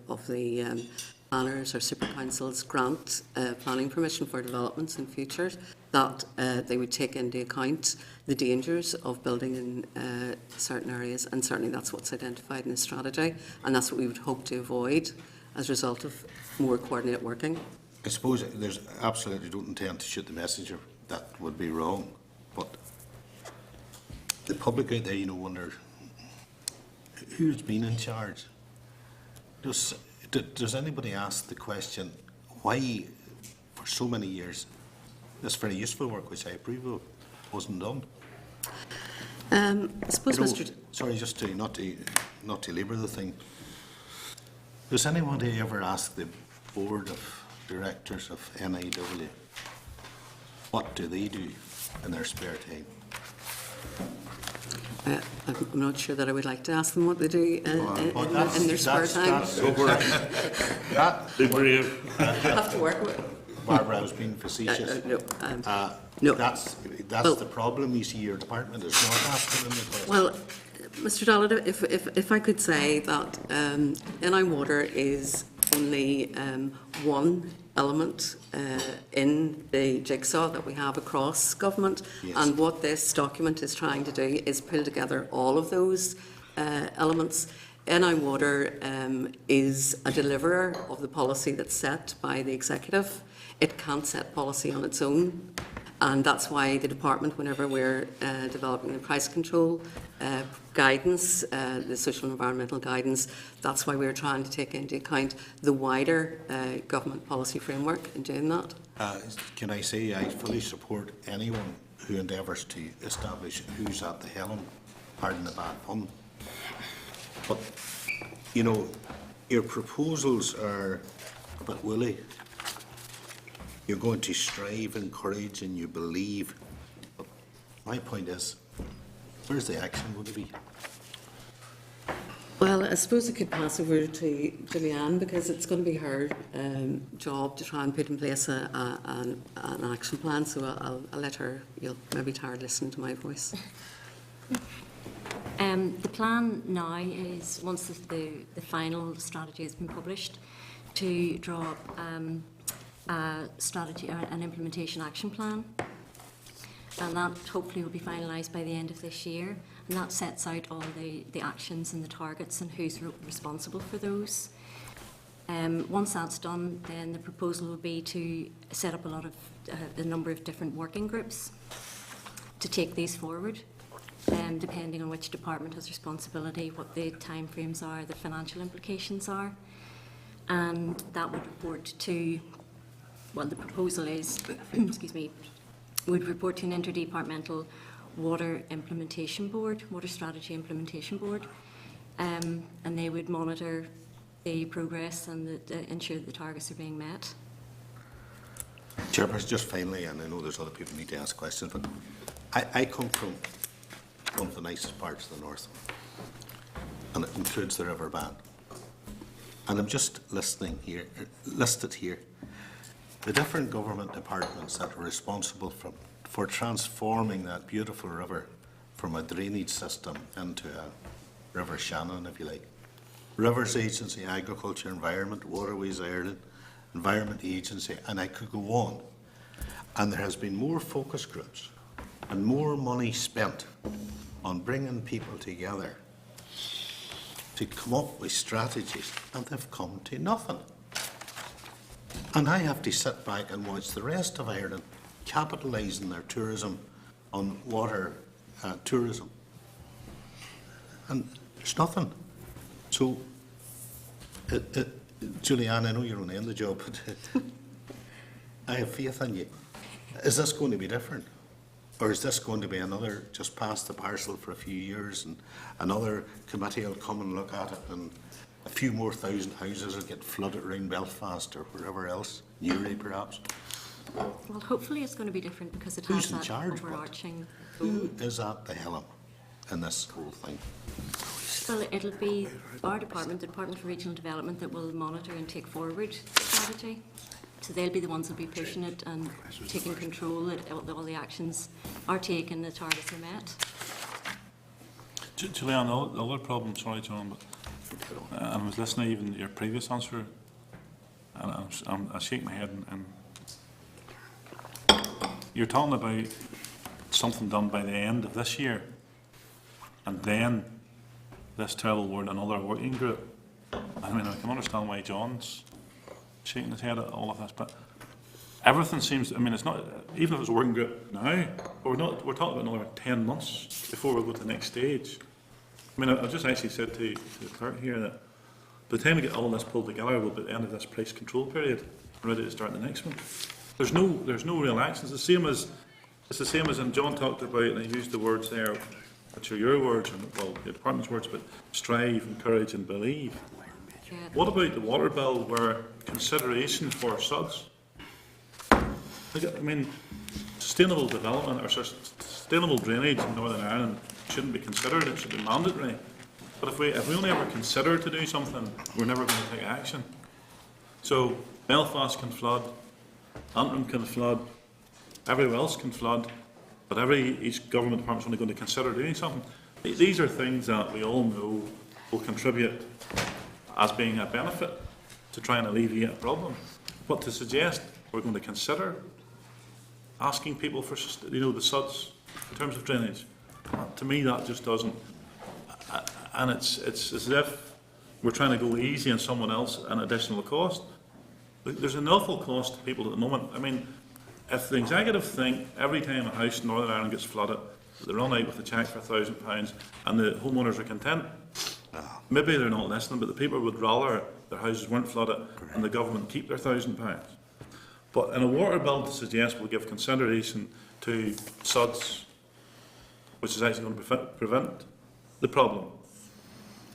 of the planners or super councils grant planning permission for developments in future, that they would take into account the dangers of building in certain areas, and certainly that's what's identified in the strategy, and that's what we would hope to avoid as a result of more coordinated working. I suppose there's absolutely don't intend to shoot the messenger. That would be wrong. But the public out there, you know, wonder who's been in charge. Does anybody ask the question why, for so many years, this very useful work, which I approve of, wasn't done? I suppose, You know, Mr. sorry, just to not to labour the thing. Does anybody ever ask the board of directors of NIW what do they do in their spare time? I'm not sure that I would like to ask them what they do in their spare time. Be brave. Have to work with. Barbara has been facetious. No. That's Well- the problem. You see, your department is not asking them the question. Well, Mr. Dallard, if I could say that NI Water is only one element in the jigsaw that we have across government, Yes. and what this document is trying to do is pull together all of those elements. NI Water is a deliverer of the policy that's set by the executive. It can't set policy on its own. And that's why the department, whenever we're developing the price control guidance, the social and environmental guidance, that's why we're trying to take into account the wider government policy framework in doing that. Can I say I fully support anyone who endeavours to establish who's at the helm, pardon the bad pun. But, you know, your proposals are a bit woolly. You're going to strive, encourage, and you believe. But my point is, where's the action going to be? Well, I suppose it could pass over to Leanne, because it's going to be her job to try and put in place an action plan. So I'll let her. You'll maybe tired listening to my voice. The plan now is, once the final strategy has been published, to draw up a strategy, an implementation action plan, and that hopefully will be finalised by the end of this year, and that sets out all the actions and the targets and who's responsible for those. Once that's done, then the proposal will be to set up a number of different working groups to take these forward, depending on which department has responsibility, what the timeframes are, the financial implications are, and that would report to, well, the proposal is, excuse me, would report to an interdepartmental water implementation board, water strategy implementation board, and they would monitor the progress and ensure that the targets are being met. Chairperson, just finally, and I know there's other people who need to ask questions, but I come from one of the nicest parts of the north, and it includes the River Bann. And I'm just listed here, the different government departments that are responsible for transforming that beautiful river from a drainage system into a River Shannon, if you like. Rivers Agency, Agriculture, Environment, Waterways Ireland, Environment Agency, and I could go on. And there has been more focus groups and more money spent on bringing people together to come up with strategies, and they've come to nothing. And I have to sit back and watch the rest of Ireland capitalising their tourism on water tourism. And there's nothing. So, Julianne, I know you're only in the job, but I have faith in you. Is this going to be different? Or is this going to be another just pass the parcel for a few years and another committee will come and look at it and a few more thousand houses will get flooded around Belfast or wherever else, Newry perhaps? Well, hopefully it's going to be different because it Who's has in that charge? overarching. Who is at the helm in this whole thing? Well, it'll be our department, the Department for Regional Development, that will monitor and take forward the strategy. So they'll be the ones that'll be pushing it and taking control that all the actions are taken, the targets are met. Julianne, the other problem, sorry John, but I was listening even to your previous answer, and I shake my head, and you're talking about something done by the end of this year, and then this terrible word, another working group. I mean, I can understand why John's shaking his head at all of this, but everything seems, I mean, it's not, even if it's a working group now, but we're talking about another 10 months before we go to the next stage. I mean, I just actually said to the clerk here that by the time we get all this pulled together, we'll be at the end of this price control period, ready to start the next one. There's no real action. It's the same as, and John talked about, and he used the words there, which are your words, and well, the department's words, but strive, encourage, and believe. Yeah. What about the water bill where consideration for SUDs? I mean, sustainable development or sustainable drainage in Northern Ireland shouldn't be considered, it should be mandatory. But if we only ever consider to do something, we're never going to take action. So Belfast can flood, Antrim can flood, everywhere else can flood, but each government department's only going to consider doing something. These are things that we all know will contribute as being a benefit to try and alleviate a problem. But to suggest we're going to consider asking people for, the SUDs in terms of drainage, to me that just doesn't. And it's as if we're trying to go easy on someone else an additional cost. There's an awful cost to people at the moment. I mean, if the executive think every time a house in Northern Ireland gets flooded, they run out with a cheque for £1,000 and the homeowners are content, maybe they're not listening, but the people would rather their houses weren't flooded and the government keep their £1,000. But in a water bill to suggest we'll give consideration to SUDs, which is actually going to prevent the problem,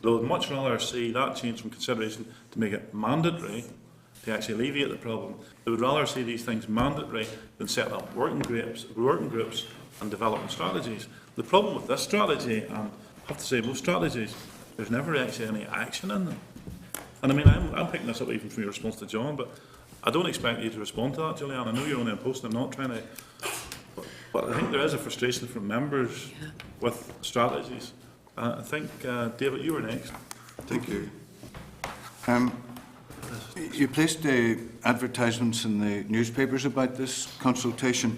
they would much rather see that change from consideration to make it mandatory to actually alleviate the problem. They would rather see these things mandatory than set up working groups and developing strategies. The problem with this strategy, and I have to say most strategies, there's never actually any action in them. And I mean, I'm picking this up even from your response to John, but I don't expect you to respond to that, Julianne. I know you're only in post, I'm not trying to, but I think there is a frustration from members with strategies. I think, David, you were next. Thank you. You placed advertisements in the newspapers about this consultation.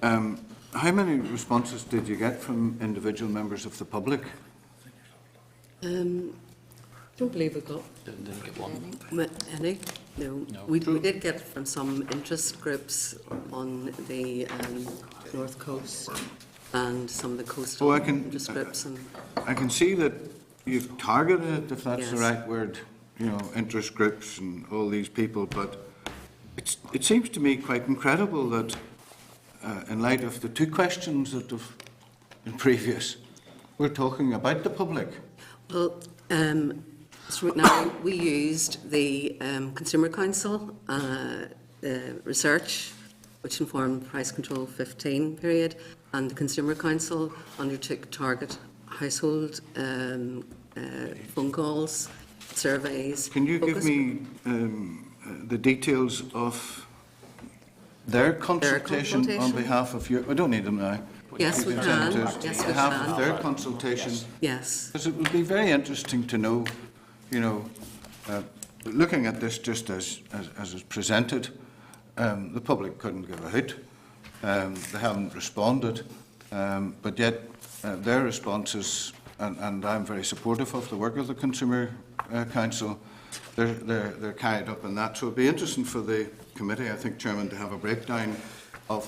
How many responses did you get from individual members of the public? Don't believe we got Didn't get one. any. No. We did get from some interest groups on the North Coast and some of the coastal interest groups. And I can see that you've targeted, if that's the Yes. right word, interest groups and all these people, but it seems to me quite incredible that in light of the two questions that have been previous, we're talking about the public. well, so now we used the Consumer Council research, which informed Price Control 15 period, and the Consumer Council undertook target household phone calls, surveys. Can you give me the details of their consultation on behalf of your... I don't need them now. Yes, we You can. send it to Yes, we behalf can. of their consultation. Yes. Because it would be very interesting to know, looking at this just as it's presented, the public couldn't give a hoot. They haven't responded, but yet their responses, and I'm very supportive of the work of the Consumer Council, they're carried up in that. So it'd be interesting for the committee, I think, Chairman, to have a breakdown of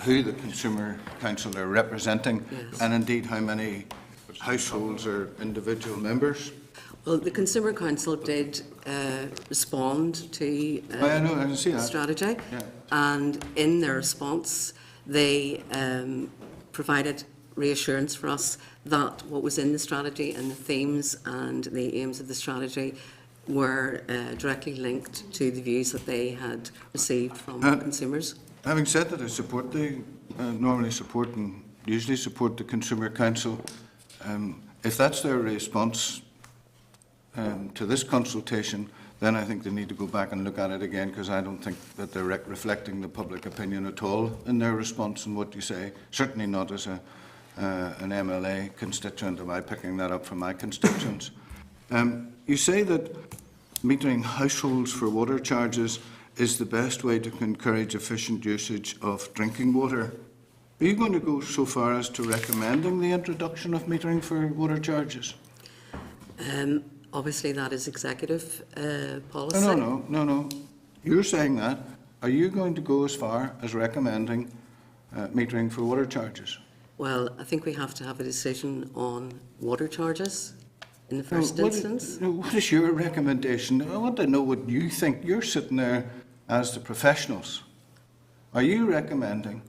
who the Consumer Council are representing, Yes. and indeed how many households or individual members? Well, the Consumer Council did respond to I know, I can see the that. strategy, Yeah. and in their response, they provided reassurance for us that what was in the strategy and the themes and the aims of the strategy were directly linked to the views that they had received from consumers. Having said that, I support normally support and usually support the Consumer Council. If that's their response to this consultation, then I think they need to go back and look at it again, because I don't think that they're reflecting the public opinion at all in their response and what you say. Certainly not as an MLA constituent. Am I picking that up from my constituents? You say that metering households for water charges is the best way to encourage efficient usage of drinking water. Are you going to go so far as to recommending the introduction of metering for water charges? Obviously, that is executive policy. No. You're saying that. Are you going to go as far as recommending metering for water charges? Well, I think we have to have a decision on water charges in the first instance. What is your recommendation? I want to know what you think. You're sitting there as the professionals. Are you recommending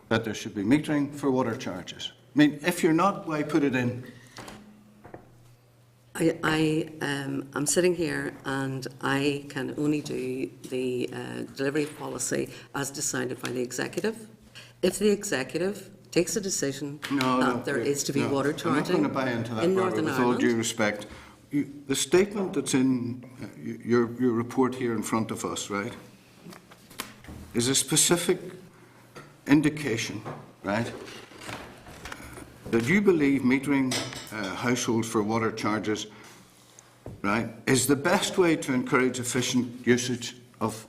that there should be metering for water charges? I mean, if you're not, why put it in? I'm sitting here and I can only do the delivery of policy as decided by the executive. If the executive takes a decision that there is to be water charging I'm not going to buy into that, in Barbara, Northern with all Ireland, due respect. The statement that's in your report here in front of us, right, is a specific indication, right, that you believe metering households for water charges, right, is the best way to encourage efficient usage of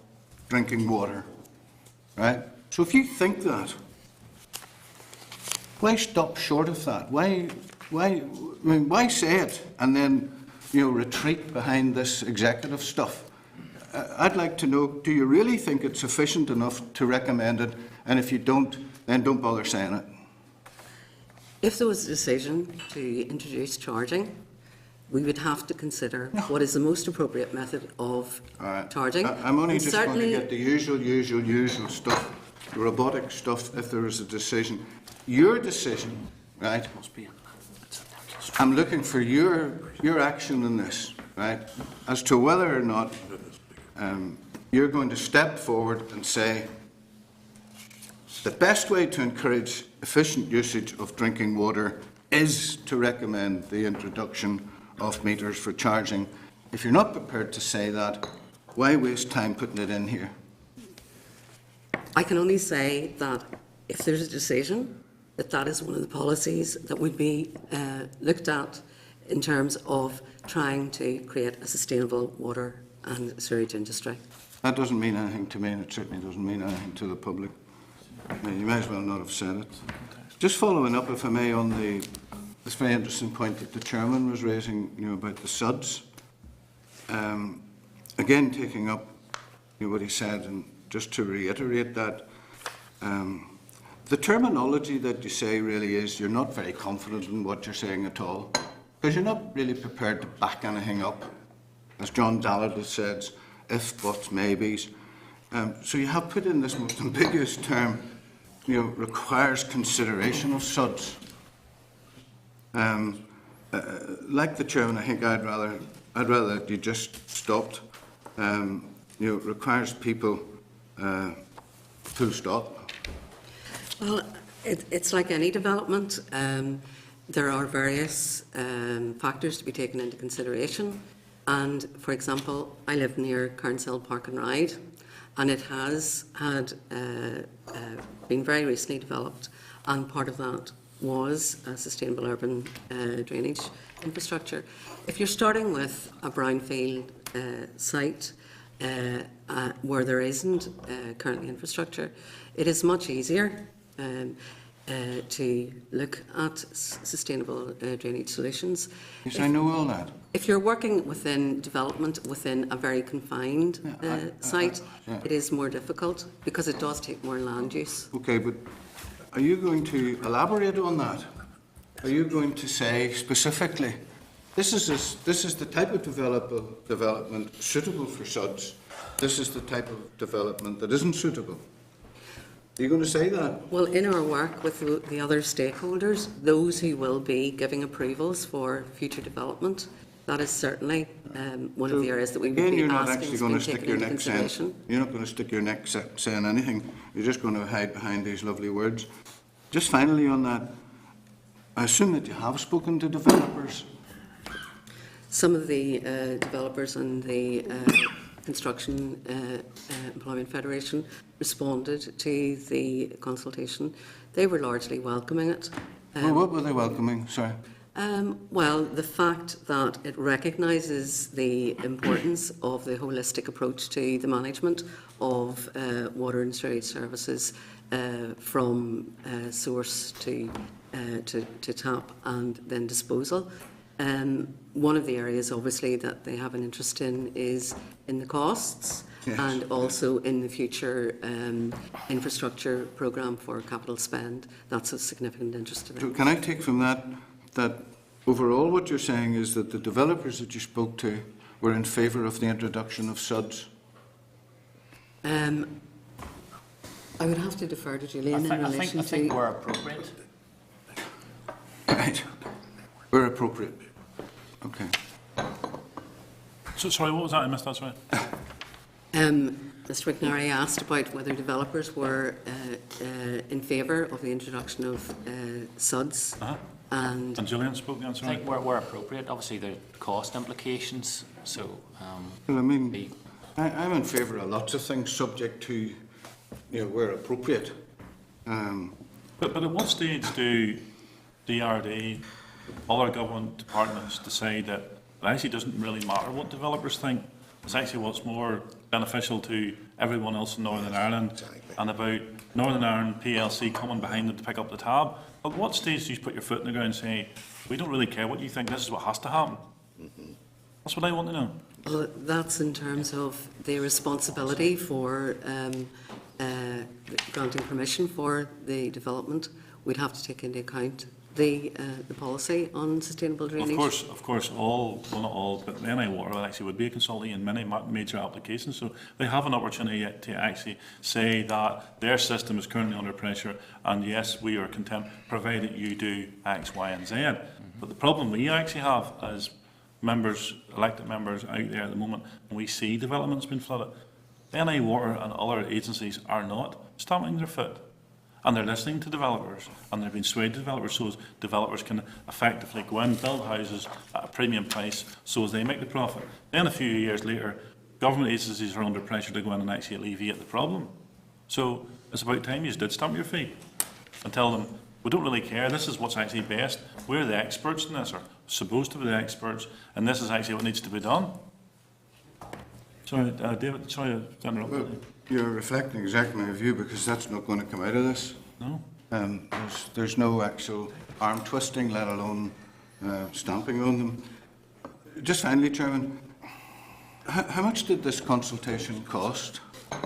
drinking water, right? So if you think that, why stop short of that? Why say it and then, retreat behind this executive stuff? I'd like to know, do you really think it's sufficient enough to recommend it? And if you don't, then don't bother saying it. if there was a decision to introduce charging, we would have to consider what is the most appropriate method of charging. I'm only And just going to certainly- get the usual stuff, the robotic stuff, if there is a decision. Your decision, right? I'm looking for your action in this, right? As to whether or not you're going to step forward and say the best way to encourage efficient usage of drinking water is to recommend the introduction of meters for charging. If you're not prepared to say that, why waste time putting it in here? I can only say that if there's a decision, that is one of the policies that would be looked at in terms of trying to create a sustainable water and sewage industry. That doesn't mean anything to me, and it certainly doesn't mean anything to the public. I mean, you may as well not have said it. Just following up, if I may, on this very interesting point that the chairman was raising, about the SUDs. Again, taking up what he said, and just to reiterate that, the terminology that you say really is you're not very confident in what you're saying at all, because you're not really prepared to back anything up, as John Dallard says, if, buts, maybes. So you have put in this most ambiguous term, requires consideration of SUDs. Like the chairman, I think I'd rather that you just stopped. Requires people, full stop. Well, it's like any development. There are various factors to be taken into consideration. And, for example, I live near Carnsell Park and Ride, and it has had been very recently developed, and part of that was a sustainable urban drainage infrastructure. If you're starting with a brownfield site where there isn't currently infrastructure, it is much easier. to look at sustainable drainage solutions. Yes, I know all that. If you're working within development within a very confined site, yeah. it is more difficult because it does take more land use. Okay, but are you going to elaborate on that? Are you going to say specifically, this is the type of development suitable for SUDs, this is the type of development that isn't suitable? Are you going to say that? Well, in our work with the other stakeholders, those who will be giving approvals for future development, that is certainly one of the areas that we would Again, be you're not asking actually has going been to stick taken your into neck saying, consideration. you're not going to stick your neck saying anything. You're just going to hide behind these lovely words. Just finally on that, I assume that you have spoken to developers. Some of the developers and the Construction Employment Federation responded to the consultation. They were largely welcoming it. Well, what were they welcoming? Sorry. Well, the fact that it recognises the importance of the holistic approach to the management of water and sewage services from source to tap and then disposal. One of the areas, obviously, that they have an interest in is in the costs. Yes. And also in the future infrastructure programme for capital spend. That's a significant interest to them. So can I take from that overall what you're saying is that the developers that you spoke to were in favour of the introduction of SUDs? I would have to defer to Julian in relation I think to... we're appropriate. Right. Where appropriate. Okay. So, sorry, what was that? I missed that, sorry. Mr McNary asked about whether developers were in favour of the introduction of SUDs. And Julian spoke the I answer. think we're appropriate. Obviously, the cost implications. So, Well, I mean, I'm in favour of lots of things subject to, where appropriate. But at what stage do DRD, other government departments decide that it actually doesn't really matter what developers think? It's actually what's more beneficial to everyone else in Northern Ireland, and about Northern Ireland PLC coming behind them to pick up the tab. At what stage do you put your foot in the ground and say, we don't really care what you think, this is what has to happen? That's what I want to know. well, that's in terms of the responsibility for granting permission for the development. We'd have to take into account the policy on sustainable drainage. Of course, all, well not all, but NI Water actually would be a consultant in many major applications, so they have an opportunity to actually say that their system is currently under pressure, and yes, we are content, provided you do X, Y, and Z. But the problem we actually have as members, elected members out there at the moment, when we see developments being flooded, NI Water and other agencies are not stamping their foot. And they're listening to developers, and they're being swayed to developers, so as developers can effectively go in, build houses at a premium price, so as they make the profit. Then a few years later, government agencies are under pressure to go in and actually alleviate the problem. So it's about time you did stamp your feet and tell them, we don't really care, this is what's actually best, we're the experts in this, or supposed to be the experts, and this is actually what needs to be done. Sorry, David, sorry to interrupt. Well, you're reflecting exactly my view, because that's not going to come out of this. No? There's no actual arm twisting, let alone stamping on them. Just finally, Chairman, how much did this consultation cost? I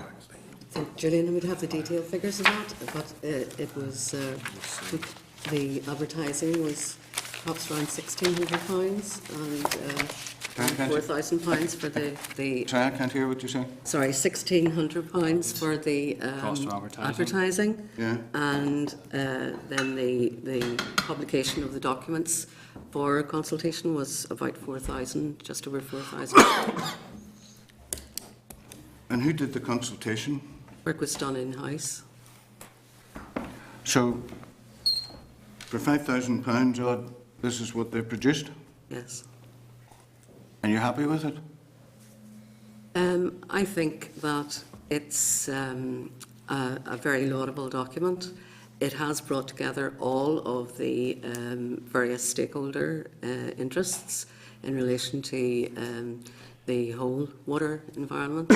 think Julian would have the detailed figures of that, but it was, the advertising was perhaps around £1,600 and £4,000 for the Sorry, I can't hear what you're saying. sorry, £1,600 for the Cost of advertising. advertising. Yeah. And then the publication of the documents for consultation was about 4,000, just over 4,000. And who did the consultation? Work was done in-house. So, for £5,000 odd, this is what they produced? Yes. And you're happy with it? I think that it's a very laudable document. It has brought together all of the various stakeholder interests in relation to the whole water environment,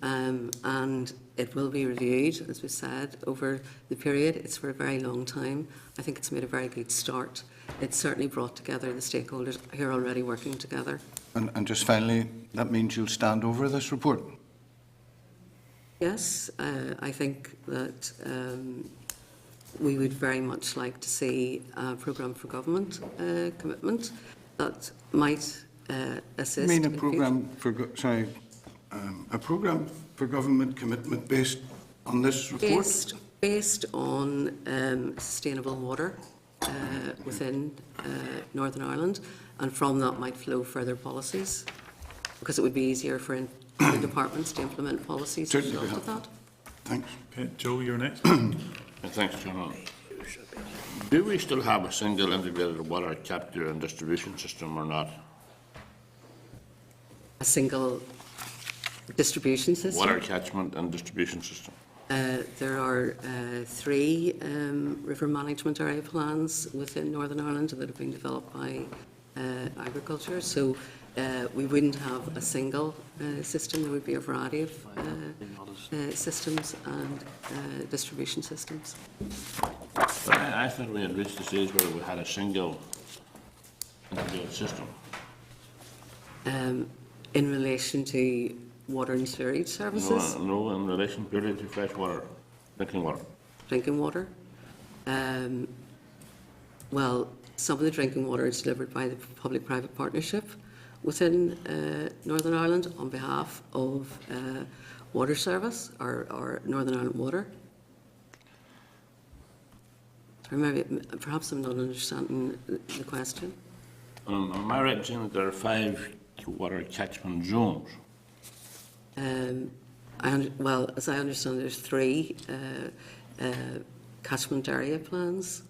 and it will be reviewed, as we said, over the period. It's for a very long time. I think it's made a very good start. It's certainly brought together the stakeholders who are already working together. And just finally, that means you'll stand over this report? Yes, I think that we would very much like to see a programme for government commitment that might assist. You mean a in programme for, a programme for government commitment based on this report? Based on sustainable water within Northern Ireland, and from that might flow further policies, because it would be easier for the departments to implement policies as a result of that. Thanks. Okay, Joe, you're next. Thanks, Chairman. Do we still have a single integrated water capture and distribution system or not? A single distribution system. Water catchment and distribution system. There are 3 river management area plans within Northern Ireland that have been developed by agriculture. So we wouldn't have a single system. There would be a variety of systems and distribution systems. But I thought we had reached the stage where we had a single integrated system. In relation to water and sewerage services? No, in relation purely to fresh water, drinking water. Drinking water? Well, some of the drinking water is delivered by the public-private partnership within Northern Ireland on behalf of Water Service or Northern Ireland Water. Perhaps I'm not understanding the question. Am I right in saying that there are 5 water catchment zones? Well, as I understand, there's 3 catchment area plans.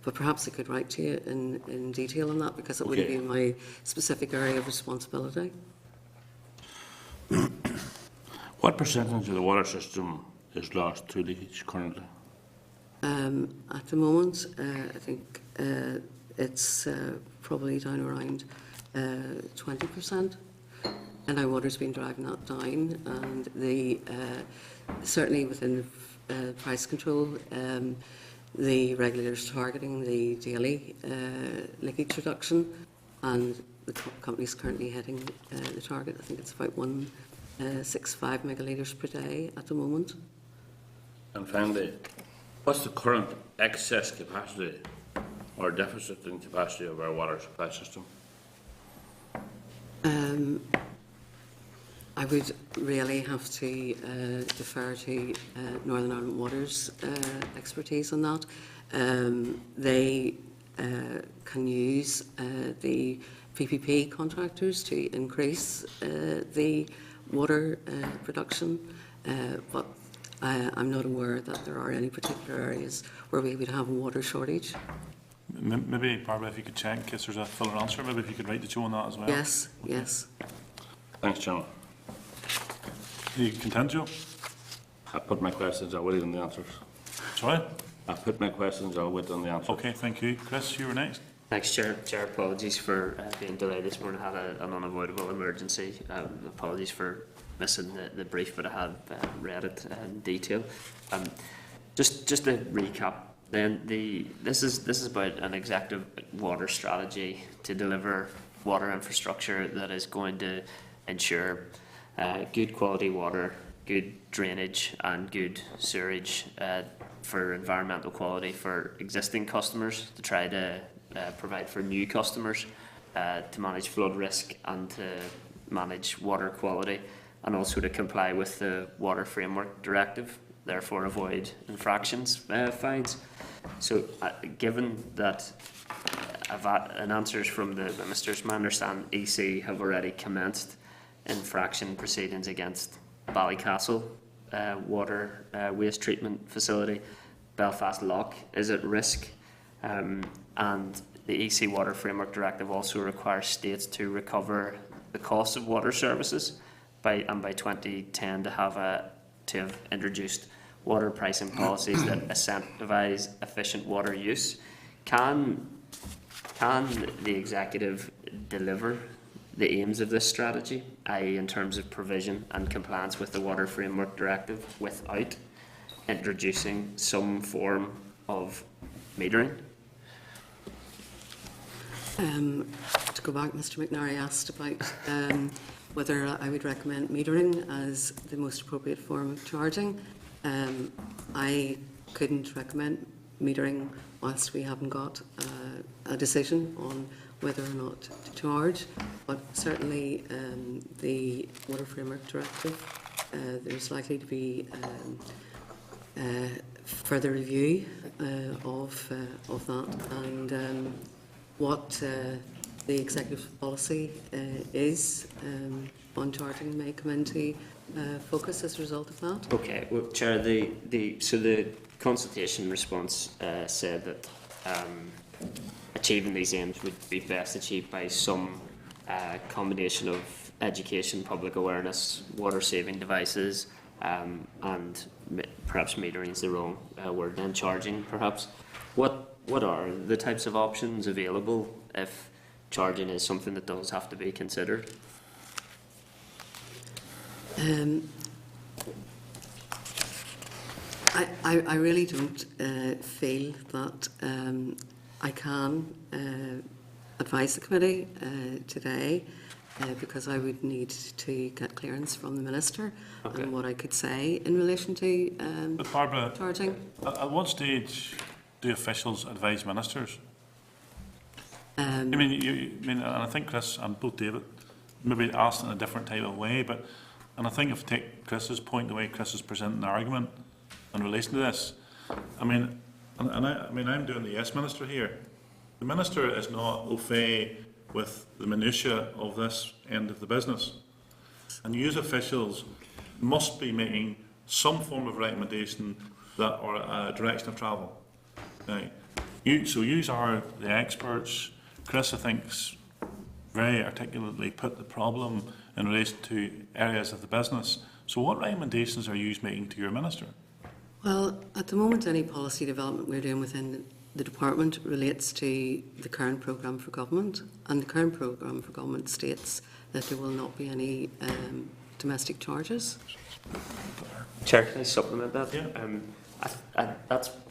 But perhaps I could write to you in detail on that, because it wouldn't be my specific area of responsibility. What percentage of the water system is lost through leakage currently? At the moment, I think it's probably down around 20%. And our water's been driving that down, and the certainly within price control, the regulator's targeting the daily leakage reduction, and the company's currently hitting the target. I think it's about 165 megalitres per day at the moment. And finally, what's the current excess capacity or deficit in capacity of our water supply system? I would really have to defer to Northern Ireland Water's expertise on that. They can use the PPP contractors to increase the water production, but I'm not aware that there are any particular areas where we would have a water shortage. Maybe, Barbara, if you could check in case there's a fuller answer, maybe if you could write to Joe on that as well. Yes, yes. Thanks, Chairman. Are you content, Joe? I put my questions, I'll wait on the answers. Sorry? I put my questions, I'll wait on the answers. Okay, thank you. Chris, you were next. Thanks, Chair. Chair, apologies for being delayed this morning. I had an unavoidable emergency. Apologies for missing the brief, but I had read it in detail. Just to recap, then this is about an executive water strategy to deliver water infrastructure that is going to ensure good quality water, good drainage and good sewerage for environmental quality for existing customers, to try to provide for new customers, to manage flood risk and to manage water quality, and also to comply with the Water Framework Directive, therefore avoid infractions, fines. So given that and answers from the ministers, my understanding EC have already commenced infraction proceedings against Ballycastle water waste treatment facility. Belfast Lough is at risk, and the EC Water Framework Directive also requires states to recover the cost of water services by 2010 to have introduced water pricing policies that incentivise efficient water use. Can the executive deliver the aims of this strategy, i.e. in terms of provision and compliance with the Water Framework Directive without introducing some form of metering? To go back, Mr McNary asked about whether I would recommend metering as the most appropriate form of charging. I couldn't recommend metering whilst we haven't got a decision on whether or not to charge, but certainly the Water Framework Directive, there's likely to be further review of that, and what the executive policy is on charging may come into focus as a result of that. Okay, well, Chair, so the consultation response said that achieving these aims would be best achieved by some combination of education, public awareness, water-saving devices, and perhaps metering is the wrong word, and charging perhaps. What are the types of options available if charging is something that does have to be considered? I really don't feel that I can advise the committee today because I would need to get clearance from the Minister on what I could say in relation to But Barbara, charging. at what stage do officials advise ministers? I mean, and I think Chris and both David maybe asked in a different type of way, but and I think if you take Chris's point, the way Chris is presenting the argument in relation to this, I mean, I'm doing the yes minister here. The minister is not au fait with the minutiae of this end of the business, and you as officials must be making some form of recommendation that or a direction of travel. Now, you are the experts. Chris, I think, very articulately put the problem in relation to areas of the business. So what recommendations are you making to your minister? Well, at the moment, any policy development we're doing within the department relates to the current programme for government, and the current programme for government states that there will not be any domestic charges. Chair, can I supplement that? Yeah.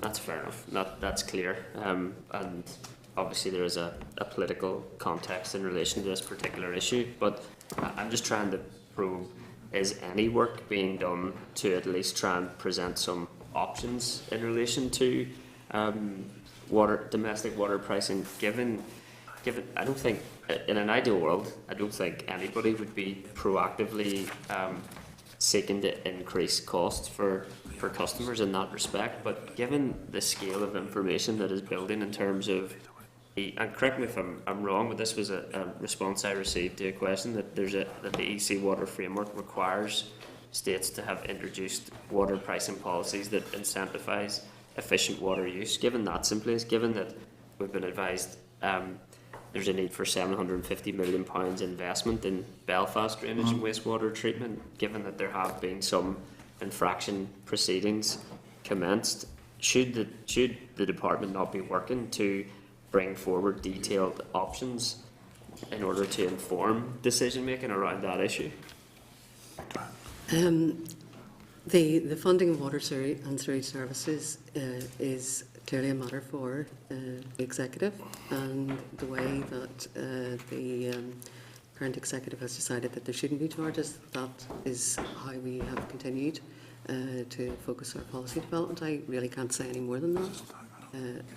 That's fair enough. That's clear. And obviously there is a political context in relation to this particular issue, but I'm just trying to probe, is any work being done to at least try and present some options in relation to domestic water pricing, given I don't think, in an ideal world, I don't think anybody would be proactively seeking to increase costs for customers in that respect, but given the scale of information that is building in terms of, and correct me if I'm wrong, but this was a response I received to a question that that the EC Water Framework requires states to have introduced water pricing policies that incentivise efficient water use. Given that's in place, given that we've been advised there's a need for £750 million investment in Belfast drainage and wastewater treatment, given that there have been some infraction proceedings commenced, should the department not be working to bring forward detailed options in order to inform decision making around that issue? The funding of water and sewage services is clearly a matter for the executive, and the way that the current executive has decided that there shouldn't be charges, that is how we have continued to focus our policy development. I really can't say any more than that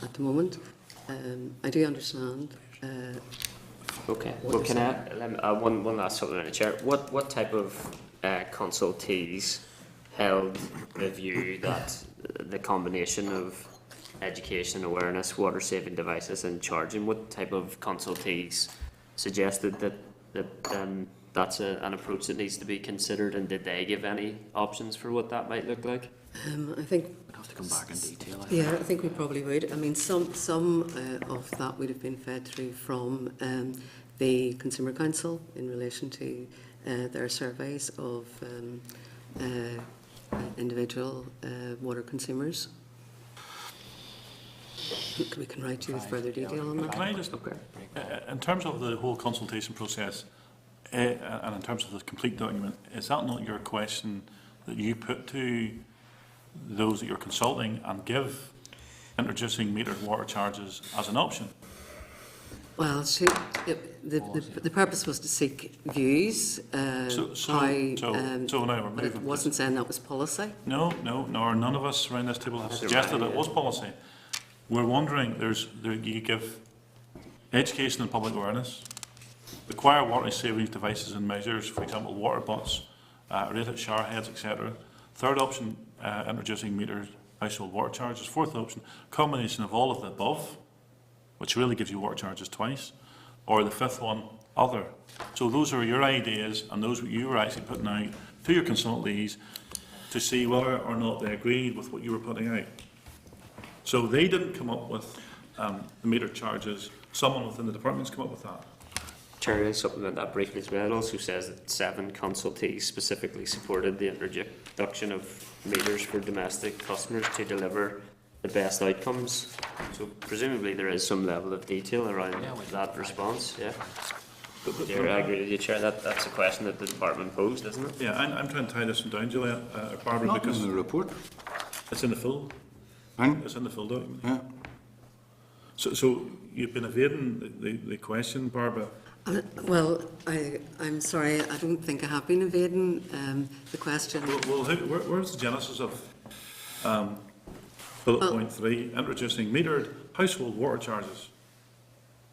at the moment. I do understand. Okay. Well, can I one last supplementary, Chair? What type of consultees held the view that the combination of education, awareness, water-saving devices, and charging? What type of consultees suggested that that's an approach that needs to be considered, and did they give any options for what that might look like? I think we'd have to come back in detail. I think we probably would. I mean, some of that would have been fed through from the Consumer Council in relation to their surveys of individual water consumers. We can write you with further detail on that. Can I just, in terms of the whole consultation process, And in terms of the complete document, is that not your question that you put to those that you're consulting and give introducing metered water charges as an option? Well, the purpose was to seek views. So now we're but it moving. wasn't saying that was policy. No, nor none of us around this table have suggested it was policy. We're wondering, you give education and public awareness, require water savings devices and measures, for example, water butts, rated shower heads, etc. Third option, introducing metered household water charges. Fourth option, combination of all of the above, which really gives you water charges twice. Or the fifth one, other. So those are your ideas, and those you were actually putting out to your consultees to see whether or not they agreed with what you were putting out. So they didn't come up with the metered charges. Someone within the department's come up with that. Chair, I supplement that briefly as well. It also says that 7 consultees specifically supported the introduction of meters for domestic customers to deliver the best outcomes. So presumably there is some level of detail around that response, yeah. Chair, I agree with you, Chair. That's a question that the department posed, isn't it? Yeah, I'm trying to tie this one down, Julia, Barbara, Not because in the report. it's in the full. Pardon? It's in the full document. Yeah. So you've been evading the question, Barbara. Well, I'm sorry, I don't think I have been evading the question. Well, where's the genesis of bullet point 3, introducing metered household water charges?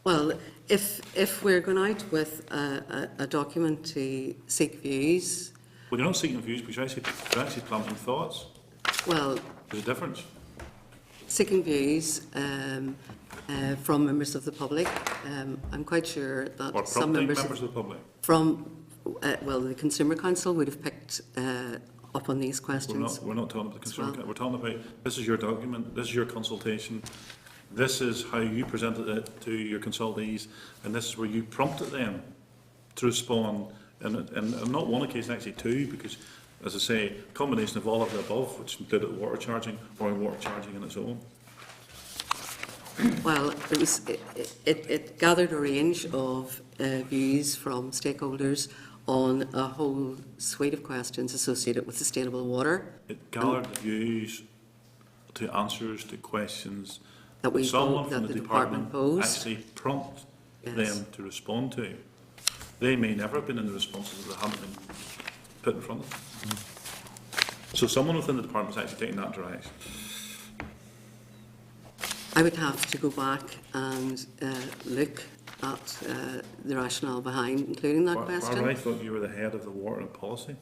Well, if we're going out with a document to seek views, Well, you're not seeking views, but you're actually planting thoughts. well, There's a difference. seeking views from members of the public, I'm quite sure Or that prompting some members members of the public. from, well, the Consumer Council would have picked up on these questions. We're not talking about the consumer. well. We're talking about, this is your document, this is your consultation, this is how you presented it to your consultees, and this is where you prompted them to respond. And not one occasion, actually two, because, as I say, combination of all of the above, which included water charging or water charging in its own. Well, it gathered a range of views from stakeholders on a whole suite of questions associated with sustainable water. It gathered views to answers to questions That we someone that from the the department department posed. actually prompt Yes. them to respond to. They may never have been in the responses that haven't been put in front of them. So someone within the department is actually taking that direction. I would have to go back and look at the rationale behind including that question. Barbara, I thought you were the head of the water and policy.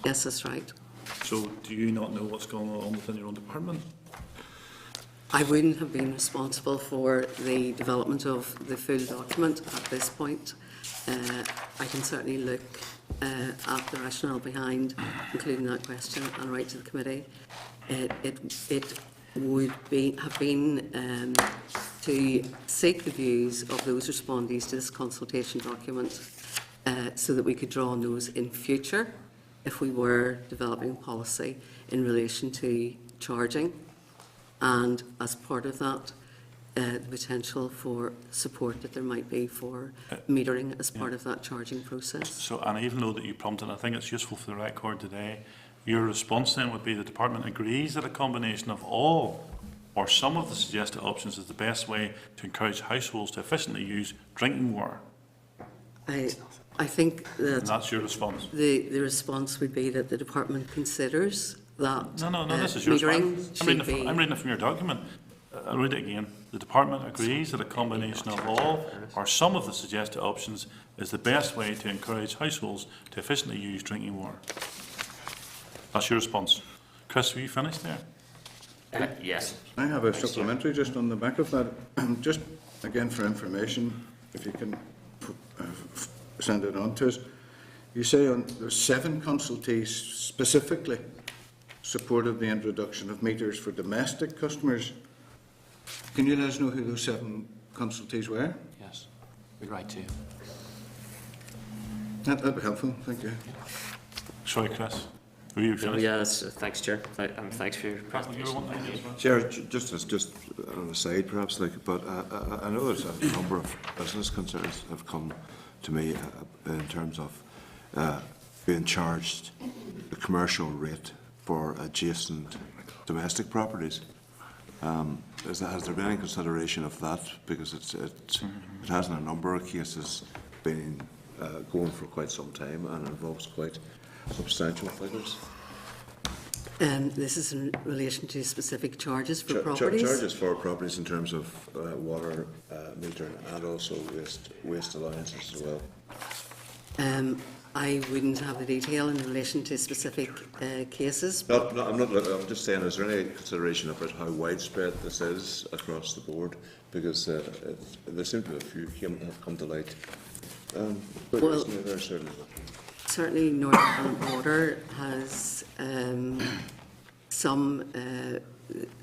Yes, that's right. So do you not know what's going on within your own department? I wouldn't have been responsible for the development of the full document at this point. I can certainly look at the rationale behind including that question and write to the committee. It would have been to seek the views of those respondees to this consultation document so that we could draw on those in future if we were developing policy in relation to charging, and as part of that, the potential for support that there might be for metering as part of that charging process. So, and even though that you prompted, I think it's useful for the record today, your response then would be the department agrees that a combination of all or some of the suggested options is the best way to encourage households to efficiently use drinking water. I think And that that's your response. the response would be that the department considers that No, this is your metering response. should be... I'm reading it from your document. I'll read it again. The department agrees that a combination of all or some of the suggested options is the best way to encourage households to efficiently use drinking water. That's your response. Chris, were you finished there? Yes. I have a supplementary just on the back of that. Just again for information, if you can send it on to us. You say there's 7 consultees specifically supported the introduction of meters for domestic customers. Can you let us know who those 7 consultees were? Yes, we'd write to you. That'd be helpful, thank you. Sorry, Chris. Were you finished? Yeah, thanks, Chair, and thanks for your You were presentation. wanting to as well? Chair, just on the side perhaps, but I know there's a number of business concerns have come to me in terms of being charged the commercial rate for adjacent domestic properties. Has there been any consideration of that? Because it has in a number of cases been going for quite some time and involves quite substantial figures. This is in relation to specific charges for properties? Charges for properties in terms of water metering and also waste allowances as well. I wouldn't have the detail in relation to specific cases. I'm just saying, is there any consideration about how widespread this is across the board? Because there seem to be a few have come to light. But Well, there certainly. Certainly, Northern Ireland Water has some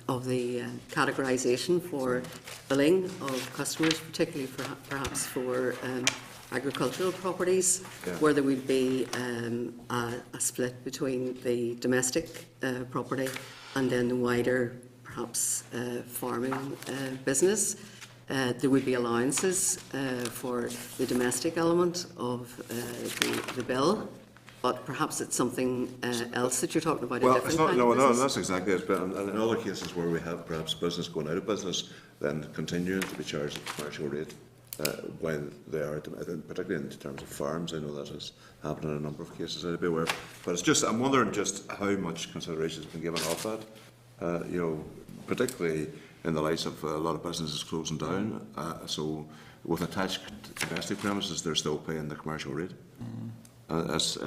of the categorisation for billing of customers, particularly perhaps for agricultural properties, where there would be a split between the domestic property and then the wider, perhaps, farming business. There would be allowances for the domestic element of the bill, but perhaps it's something else that you're talking about. Well, a different it's not, kind no, of no, business. that's exactly it. But in other cases where we have perhaps business going out of business, then continuing to be charged at the commercial rate while they are, particularly in terms of farms. I know that has happened in a number of cases. I'd be aware. But it's just, I'm wondering just how much consideration has been given off that. You know, particularly in the light of a lot of businesses closing down. So with attached domestic premises, they're still paying the commercial rate. It's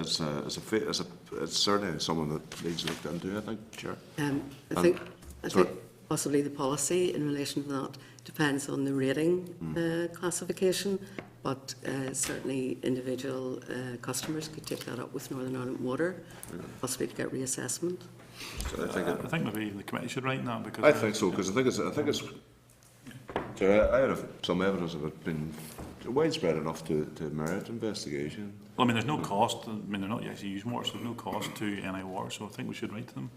certainly someone that needs looked into, I think, Chair. I think possibly the policy in relation to that depends on the rating classification, but certainly individual customers could take that up with Northern Ireland Water, possibly to get reassessment. So I think maybe the committee should write that because I think so, because I think it's. So I have some evidence of it being widespread enough to merit investigation. Well, I mean, there's no cost. I mean, they're not actually using water, so there's no cost to NI Water. So I think we should write to them.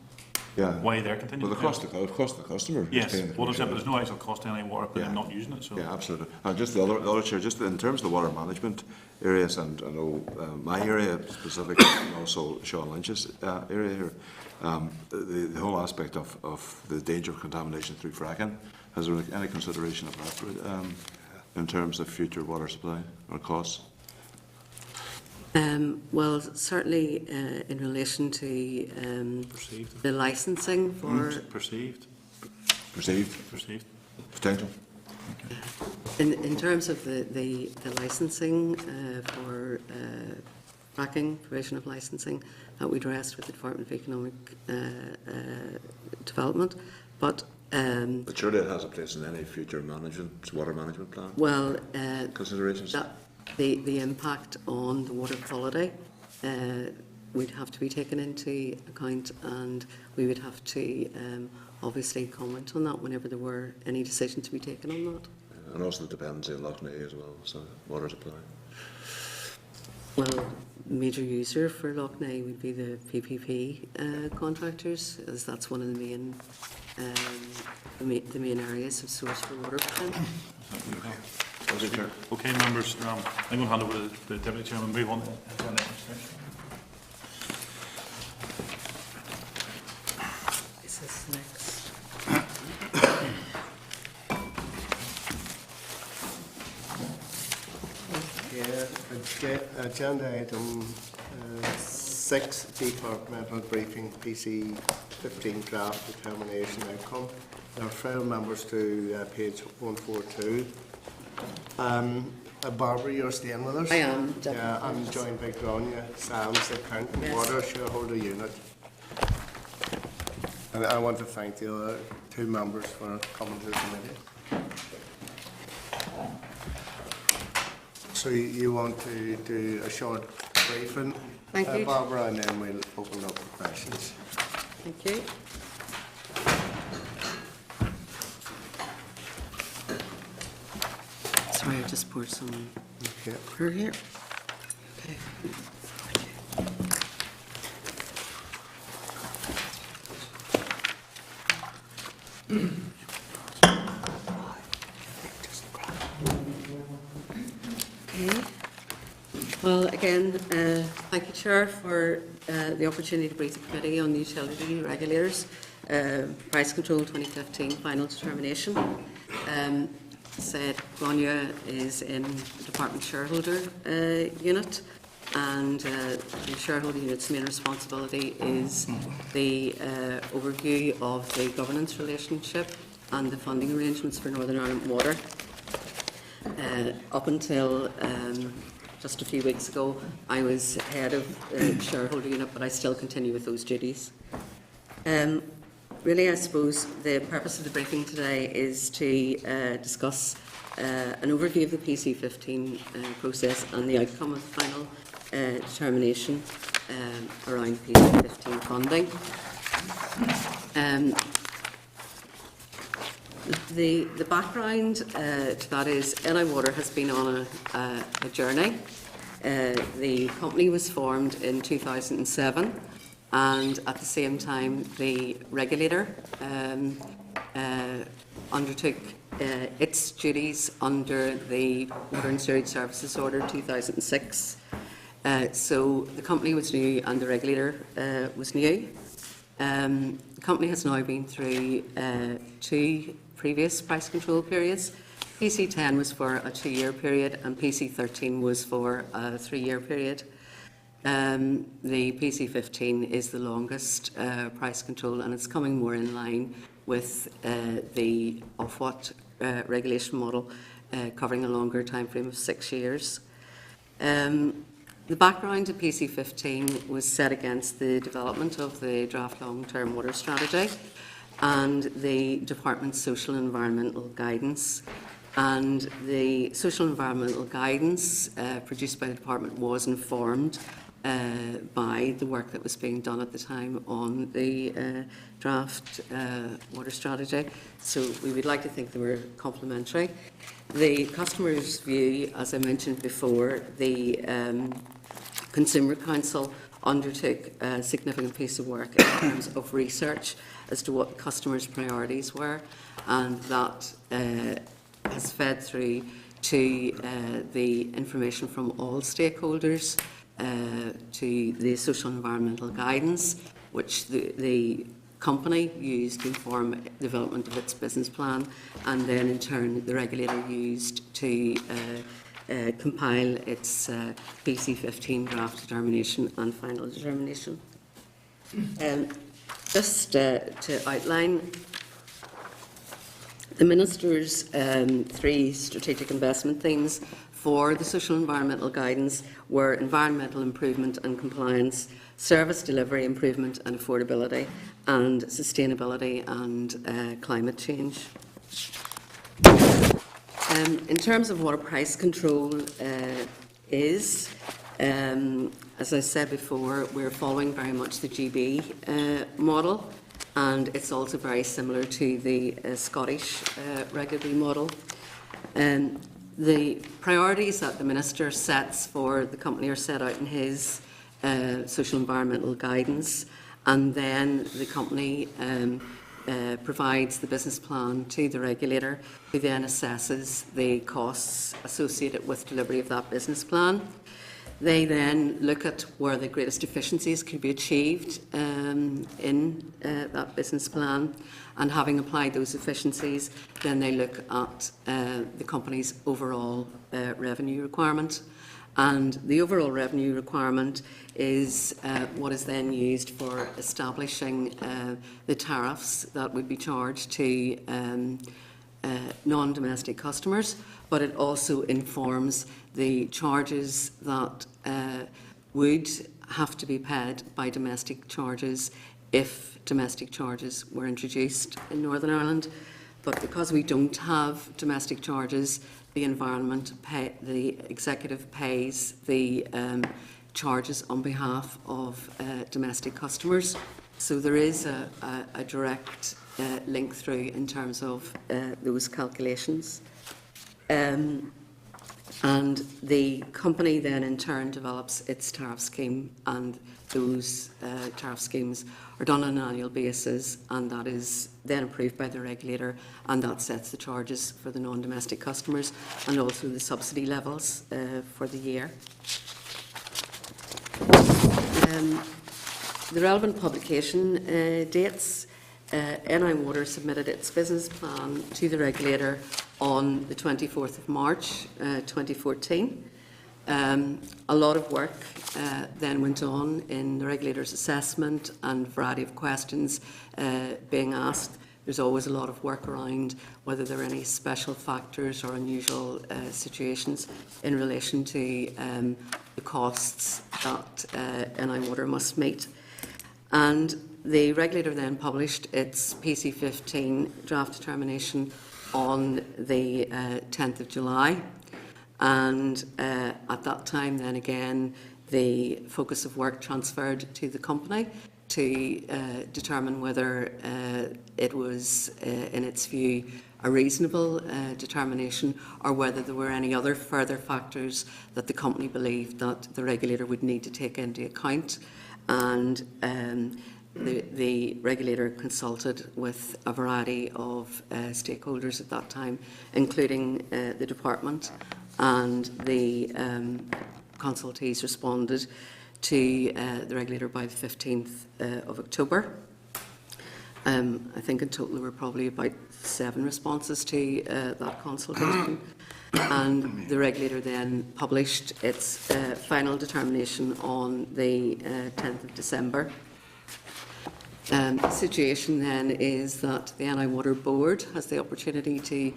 Yeah. Why they're continuing? Well, the cost to the customer. Yes. Paying the Well, commercial there's no actual cost to NI Water, but they're not using it. So. Yeah, absolutely. And just the other chair, just in terms of the water management areas, and I know my area specifically, and also Sean Lynch's area here, the whole aspect of the danger of contamination through fracking. Has there any consideration of that in terms of future water supply or costs? Well, certainly in relation to the licensing for Perceived. Potential. in terms of the licensing for fracking, provision of licensing, that we addressed with the Department of Economic Development, but surely it has a place in any future water management plan. Well, considerations. The impact on the water quality would have to be taken into account, and we would have to obviously comment on that whenever there were any decision to be taken on that. And also the dependency on Lough Neagh as well, so water supply. Well, major user for Lough Neagh would be the PPP contractors, as that's one of the main areas of source for water for them. Okay, members, I'm going to hand over to the Deputy Chairman and move on to the next section. This is next. Agenda item 6, departmental briefing, PC 15 draft determination outcome. I refer members to page 142. Barbara, you're staying with us? I am. Yeah, I'm joined by Grania Sams, the accountant, Yes. water shareholder unit. And I want to thank the other two members for coming to the committee. So you want to do a short briefing, Thank you. Barbara, and then we'll open up for questions. Thank you. Sorry, I just poured some Okay. water here. Okay. Okay. Again, thank you, Chair, for the opportunity to brief the committee on the utility regulators price control 2015 final determination. Said Grania is in the department shareholder unit, and the shareholder unit's main responsibility is the overview of the governance relationship and the funding arrangements for Northern Ireland Water. Up until just a few weeks ago, I was head of the shareholder unit, but I still continue with those duties. Really, I suppose the purpose of the briefing today is to discuss an overview of the PC15 process and the outcome of the final determination around PC15 funding. The background to that is NI Water has been on a journey. The company was formed in 2007, and at the same time the regulator undertook its duties under the Water and Sewage Services Order 2006. So the company was new and the regulator was new. The company has now been through 2 previous price control periods. PC10 was for a 2-year period and PC13 was for a 3-year period. The PC15 is the longest price control, and it's coming more in line with the Ofwat regulation model, covering a longer time frame of 6 years. The background to PC15 was set against the development of the draft long-term water strategy and the Department's social and environmental guidance. And the social and environmental guidance produced by the Department was informed by the work that was being done at the time on the draft water strategy. So we would like to think they were complementary. The customer's view, as I mentioned before, the Consumer Council undertook a significant piece of work in terms of research as to what customers' priorities were, and that has fed through to the information from all stakeholders, to the social and environmental guidance, which the company used to inform development of its business plan, and then in turn the regulator used to compile its PC15 draft determination and final determination. Just to outline, the Minister's 3 strategic investment themes for the social and environmental guidance were environmental improvement and compliance, service delivery improvement and affordability, and sustainability and climate change. In terms of what a price control is, as I said before, we're following very much the GB model, and it's also very similar to the Scottish regulatory model. The priorities that the Minister sets for the company are set out in his social environmental guidance, and then the company provides the business plan to the regulator, who then assesses the costs associated with delivery of that business plan. They then look at where the greatest efficiencies could be achieved in that business plan, and having applied those efficiencies, then they look at the company's overall revenue requirement. And the overall revenue requirement is what is then used for establishing the tariffs that would be charged to non-domestic customers, but it also informs the charges that would have to be paid by domestic charges if domestic charges were introduced in Northern Ireland. But because we don't have domestic charges, the the executive pays the charges on behalf of domestic customers. So there is a direct link through in terms of those calculations. And the company then in turn develops its tariff scheme, and those tariff schemes are done on an annual basis, and that is then approved by the regulator, and that sets the charges for the non-domestic customers and also the subsidy levels for the year. The relevant publication dates. NI Water submitted its business plan to the regulator on the 24th of March 2014. A lot of work then went on in the regulator's assessment and a variety of questions being asked. There's always a lot of work around whether there are any special factors or unusual situations in relation to the costs that NI Water must meet. And the regulator then published its PC15 draft determination on the 10th of July. And at that time, then again, the focus of work transferred to the company to determine whether it was, in its view, a reasonable determination, or whether there were any other further factors that the company believed that the regulator would need to take into account. And the regulator consulted with a variety of stakeholders at that time, including the department, and the consultees responded to the regulator by the 15th of October. I think in total there were probably about 7 responses to that consultation. And the regulator then published its final determination on the 10th of December. The situation then is that the NI Water Board has the opportunity to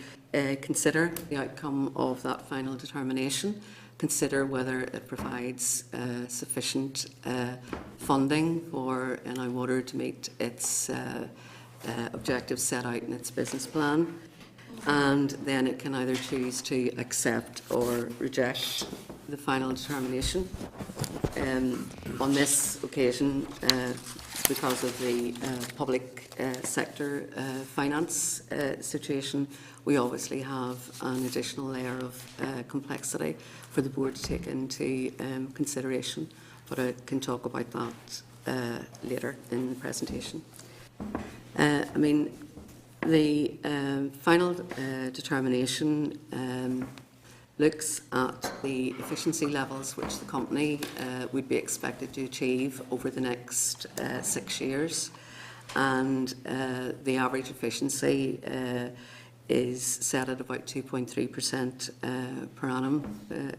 consider the outcome of that final determination, consider whether it provides sufficient funding for NI Water to meet its objectives set out in its business plan, and then it can either choose to accept or reject the final determination. On this occasion, because of the public sector finance situation, we obviously have an additional layer of complexity for the board to take into consideration, but I can talk about that later in the presentation. I mean, the final determination looks at the efficiency levels which the company would be expected to achieve over the next 6 years, and the average efficiency is set at about 2.3% per annum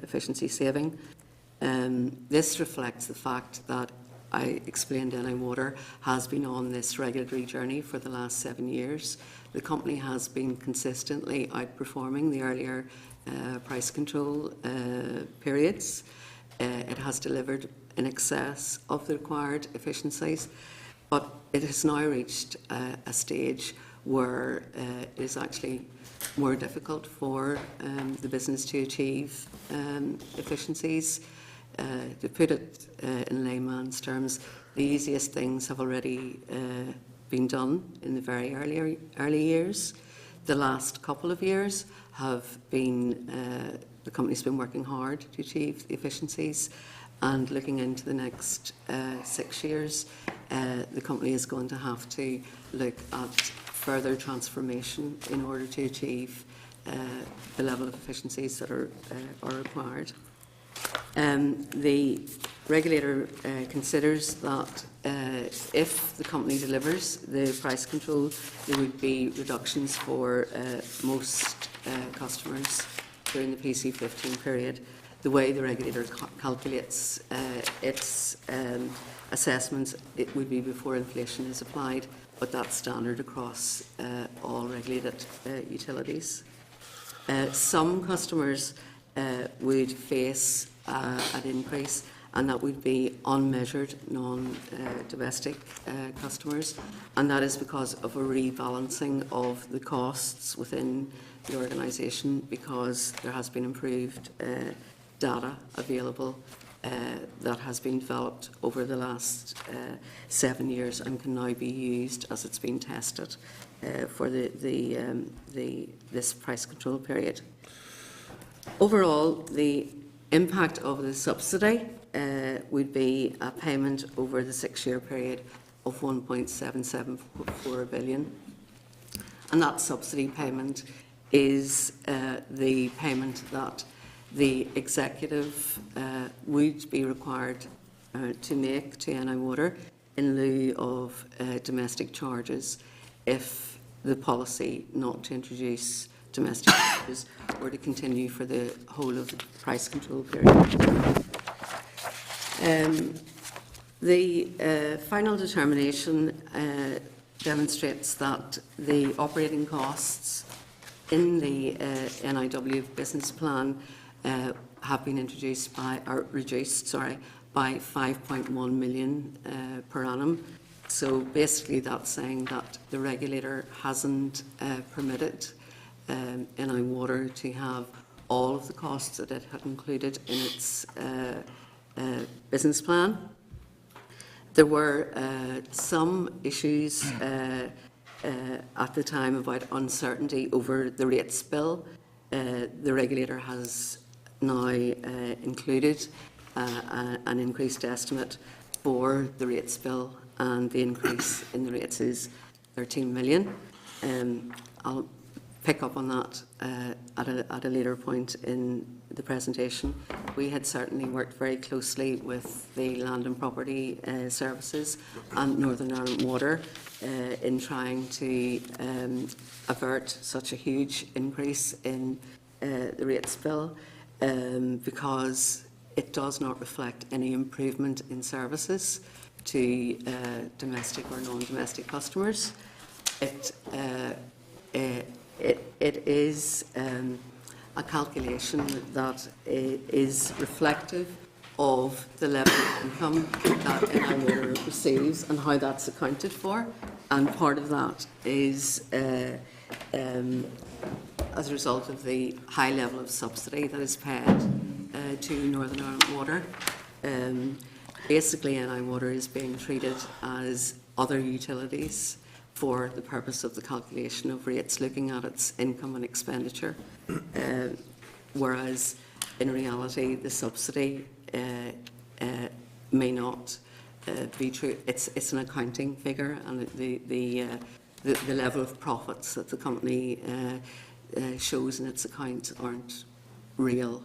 efficiency saving. This reflects the fact that I explained NI Water has been on this regulatory journey for the last 7 years. The company has been consistently outperforming the earlier price control periods. It has delivered in excess of the required efficiencies, but it has now reached a stage where it is actually more difficult for the business to achieve efficiencies. To put it in layman's terms, the easiest things have already been done in the very early years. The last couple of years have been, the company's been working hard to achieve the efficiencies, and looking into the next 6 years, the company is going to have to look at further transformation in order to achieve the level of efficiencies that are required. The regulator considers that if the company delivers the price control, there would be reductions for most customers during the PC15 period. The way the regulator calculates its assessments, it would be before inflation is applied, but that's standard across all regulated utilities. Some customers would face an increase, and that would be unmeasured non-domestic customers, and that is because of a rebalancing of the costs within the organisation, because there has been improved data available that has been developed over the last 7 years and can now be used as it's been tested for this price control period. Overall, the impact of the subsidy would be a payment over the 6-year period of 1.774 billion, and that subsidy payment is the payment that the executive would be required to make to NI Water in lieu of domestic charges if the policy not to introduce domestic charges were to continue for the whole of the price control period. The final determination demonstrates that the operating costs in the NIW business plan have been reduced by 5.1 million per annum. So basically that's saying that the regulator hasn't permitted NI Water to have all of the costs that it had included in its business plan. There were some issues at the time about uncertainty over the rates bill. The regulator has now included an increased estimate for the rates bill, and the increase in the rates is 13 million. I'll pick up on that at a later point in the presentation. We had certainly worked very closely with the Land and Property Services and Northern Ireland Water in trying to avert such a huge increase in the rates bill because it does not reflect any improvement in services to domestic or non-domestic customers. It is a calculation that is reflective of the level of income that NI Water receives and how that's accounted for. And part of that is as a result of the high level of subsidy that is paid to Northern Ireland Water. Basically, NI Water is being treated as other utilities for the purpose of the calculation of rates, looking at its income and expenditure, whereas in reality the subsidy may not be true. It's an accounting figure, and the level of profits that the company shows in its accounts aren't real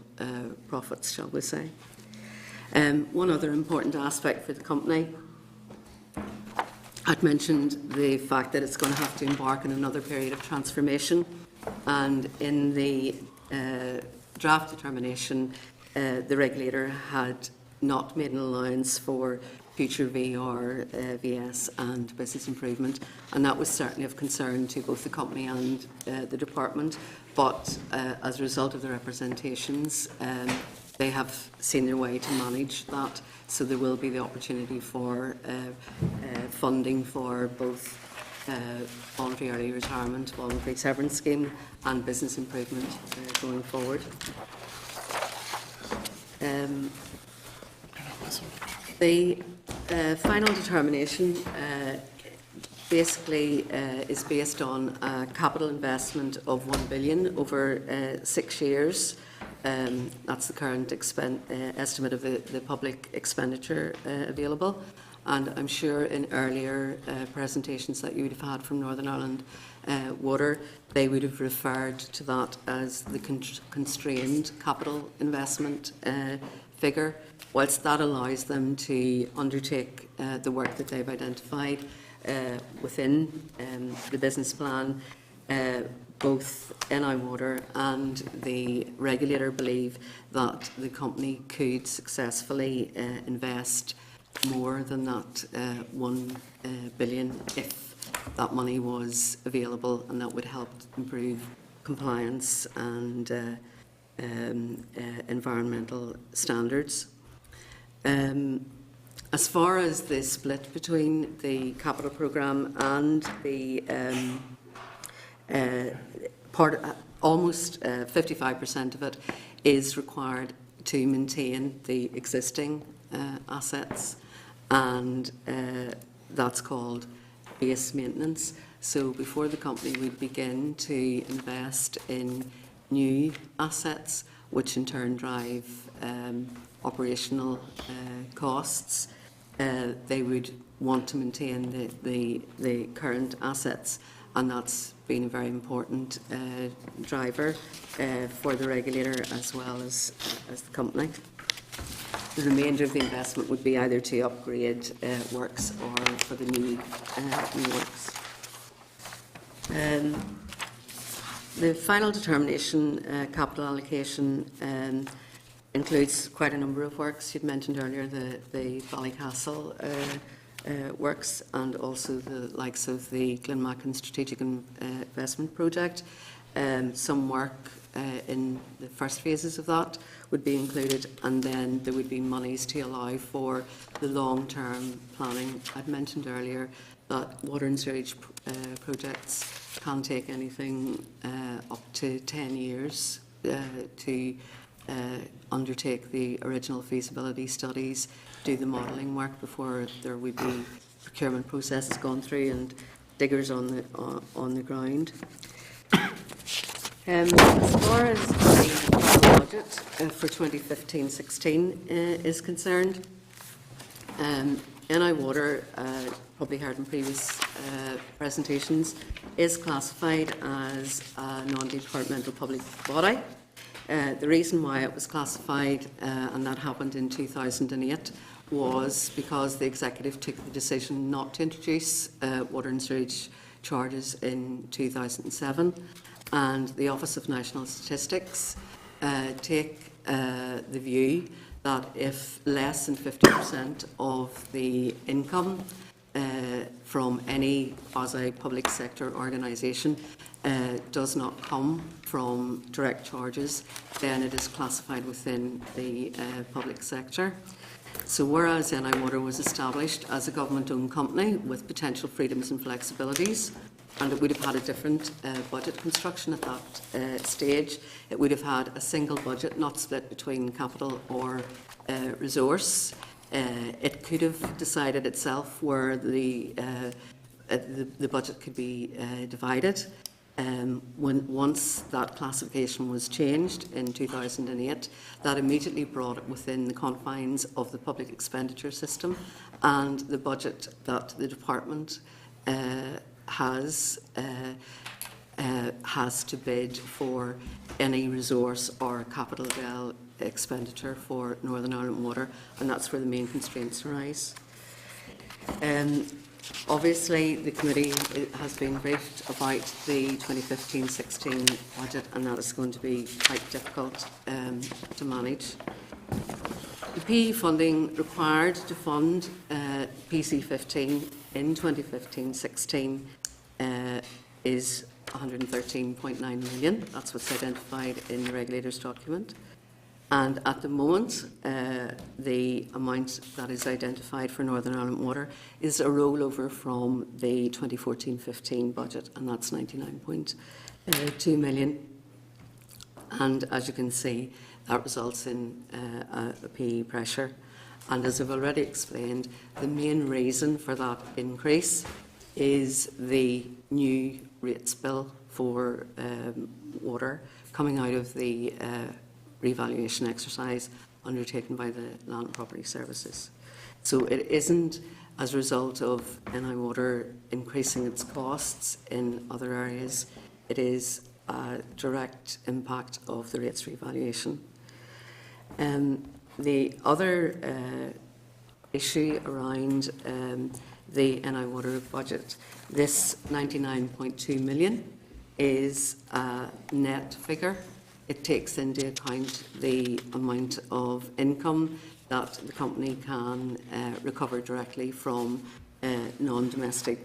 profits, shall we say. One other important aspect for the company, I'd mentioned the fact that it's going to have to embark on another period of transformation, and in the draft determination the regulator had not made an allowance for future VR, VS and business improvement, and that was certainly of concern to both the company and the department, but as a result of the representations they have seen their way to manage that, so there will be the opportunity for funding for both voluntary early retirement, voluntary severance scheme and business improvement going forward. The final determination basically is based on a capital investment of 1 billion over 6 years. That's the current estimate of the public expenditure available, and I'm sure in earlier presentations that you would have had from Northern Ireland Water, they would have referred to that as the constrained capital investment figure. Whilst that allows them to undertake the work that they've identified within the business plan, both NI Water and the regulator believe that the company could successfully invest more than that 1 billion if that money was available, and that would help improve compliance and environmental standards. As far as the split between the capital programme and the almost 55% of it is required to maintain the existing assets, and that's called base maintenance. So before the company would begin to invest in new assets, which in turn drive operational costs, they would want to maintain the current assets, and that's been a very important driver for the regulator as well as the company. The remainder of the investment would be either to upgrade works or for the new works. The final determination, capital allocation, includes quite a number of works. You'd mentioned earlier the Ballycastle works and also the likes of the Glenmachan Strategic Investment Project. Some work in the first phases of that would be included, and then there would be monies to allow for the long-term planning. I'd mentioned earlier that water and sewage projects can take anything up to 10 years to undertake the original feasibility studies, do the modelling work before there would be procurement processes gone through and diggers on the ground. As far as the budget for 2015-16 is concerned, NI Water, probably heard in previous presentations, is classified as a non-departmental public body. The reason why it was classified, and that happened in 2008, was because the executive took the decision not to introduce water and sewage charges in 2007, and the Office of National Statistics take the view that if less than 50% of the income from any quasi-public sector organisation does not come from direct charges, then it is classified within the public sector. So whereas NI Water was established as a government-owned company with potential freedoms and flexibilities, and it would have had a different budget construction at that stage, it would have had a single budget, not split between capital or resource. It could have decided itself where the budget could be divided. Once that classification was changed in 2008, that immediately brought it within the confines of the public expenditure system, and the budget that the department has to bid for any resource or capital expenditure for Northern Ireland Water, and that's where the main constraints arise. Obviously, the committee has been briefed about the 2015-16 budget, and that is going to be quite difficult to manage. The PE funding required to fund PC15 in 2015-16 is 113.9 million. That's what's identified in the regulator's document. And at the moment, the amount that is identified for Northern Ireland Water is a rollover from the 2014-15 budget, and that's 99.2 million. And as you can see, that results in a PE pressure. And as I've already explained, the main reason for that increase is the new rates bill for water coming out of the revaluation exercise undertaken by the Land and Property Services. So it isn't as a result of NI Water increasing its costs in other areas, it is a direct impact of the rates revaluation. The other issue around the NI Water budget, this 99.2 million is a net figure. It takes into account the amount of income that the company can recover directly from non-domestic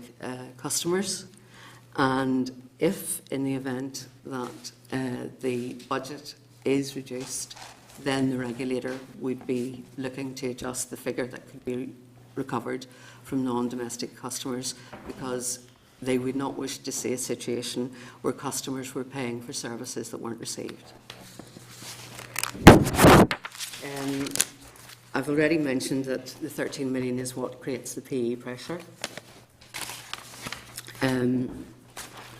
customers. And if, in the event that the budget is reduced, then the regulator would be looking to adjust the figure that could be recovered from non-domestic customers, because they would not wish to see a situation where customers were paying for services that weren't received. I've already mentioned that the 13 million is what creates the PE pressure.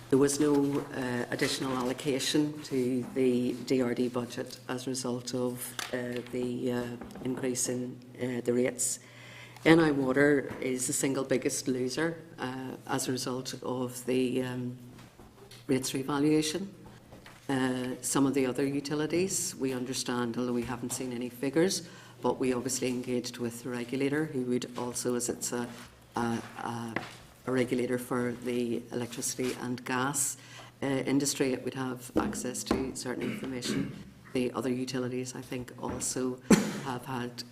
There was no additional allocation to the DRD budget as a result of the increase in the rates. NI Water is the single biggest loser as a result of the rates revaluation. Some of the other utilities, we understand, although we haven't seen any figures, but we obviously engaged with the regulator, who would also, as it's a regulator for the electricity and gas industry, it would have access to certain information. The other utilities, I think, also have had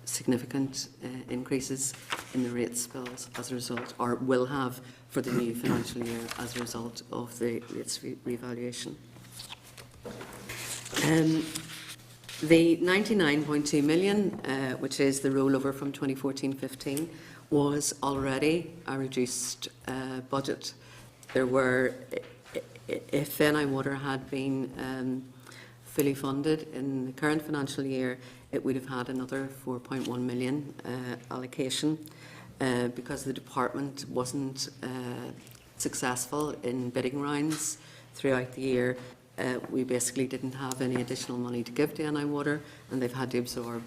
significant increases in the rates bills as a result, or will have for the new financial year as a result of the rates revaluation. The 99.2 million, which is the rollover from 2014-15, was already a reduced budget. There were, if NI Water had been fully funded in the current financial year, it would have had another 4.1 million allocation. Because the department wasn't successful in bidding rounds throughout the year, we basically didn't have any additional money to give to NI Water, and they've had to absorb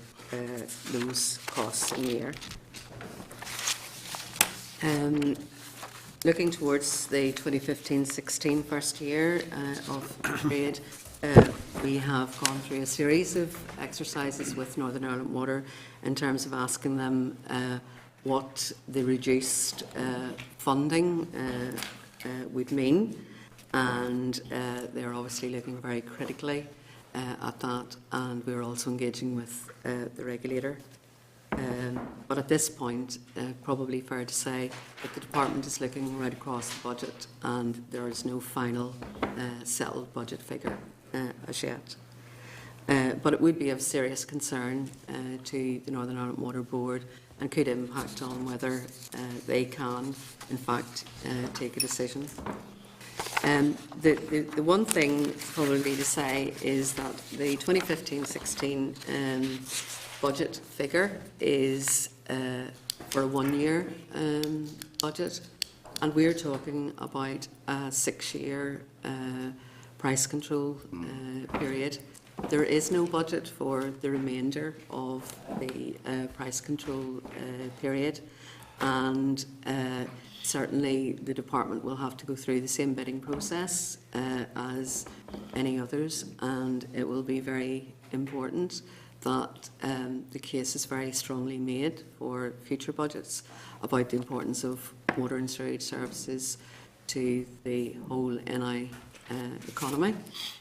those costs in the year. Looking towards the 2015-16 first year of trade, we have gone through a series of exercises with Northern Ireland Water in terms of asking them what the reduced funding would mean, and they're obviously looking very critically at that, and we're also engaging with the regulator. But at this point, probably fair to say that the department is looking right across the budget, and there is no final settled budget figure as yet. But it would be of serious concern to the Northern Ireland Water Board, and could impact on whether they can, in fact, take a decision. The one thing probably to say is that the 2015-16 budget figure is for a one-year budget, and we're talking about a 6-year price control period. There is no budget for the remainder of the price control period, and certainly the department will have to go through the same bidding process as any others, and it will be very important that the case is very strongly made for future budgets about the importance of water and sewage services to the whole NI economy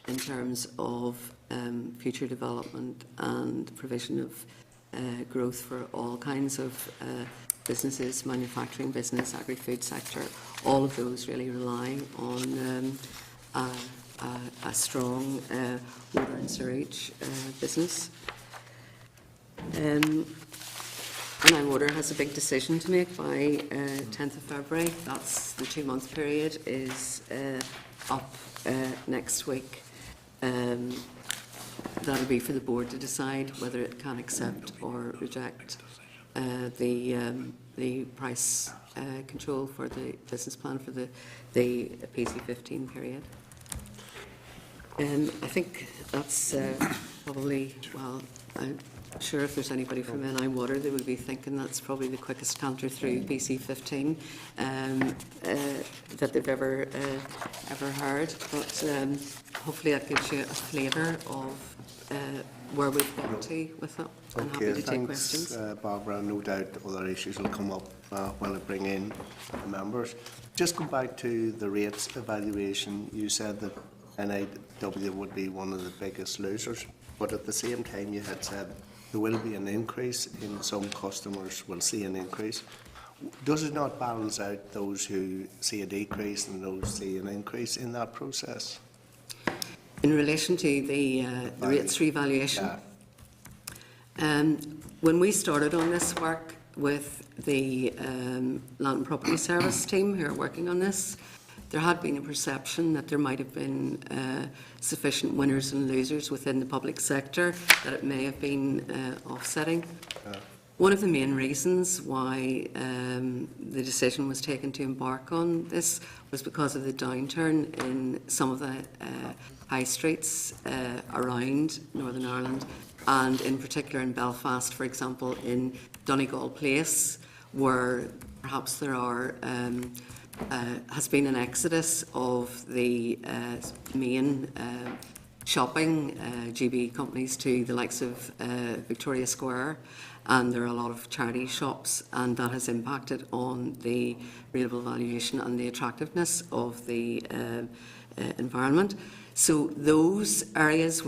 in terms of future development and provision of growth for all kinds of businesses, manufacturing business, agri-food sector. All of those really rely on a strong water and sewage business. NI Water has a big decision to make by 10th of February. That's the 2-month period is up next week. That'll be for the board to decide whether it can accept or reject the price control for the business plan for the PC15 period. I think that's probably, well, I'm sure if there's anybody from NI Water, they will be thinking that's probably the quickest canter through PC15 that they've ever heard. But hopefully that gives you a flavour of where we've got to with it. I'm happy to take questions. Barbara. No doubt other issues will come up when I bring in the members. Just go back to the rates evaluation. You said that NIW would be one of the biggest losers, but at the same time you had said there will be an increase in some customers will see an increase. Does it not balance out those who see a decrease and those see an increase in that process? In relation to the rates revaluation, when we started on this work with the Land and Property Service team who are working on this, there had been a perception that there might have been sufficient winners and losers within the public sector, that it may have been offsetting. One of the main reasons why the decision was taken to embark on this was because of the downturn in some of the high streets around Northern Ireland, and in particular in Belfast, for example, in Donegal Place, where perhaps there are has been an exodus of the main shopping GB companies to the likes of Victoria Square, and there are a lot of charity shops, and that has impacted on the rateable valuation and the attractiveness of the environment. So those areas,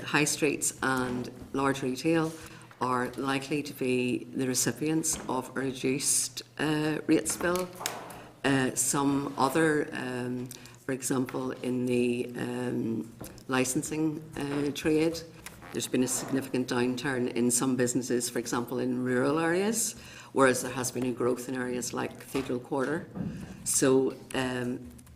high streets and large retail, are likely to be the recipients of a reduced rates bill. Some other, for example, in the licensing trade, there's been a significant downturn in some businesses, for example, in rural areas, whereas there has been a growth in areas like Cathedral Quarter. So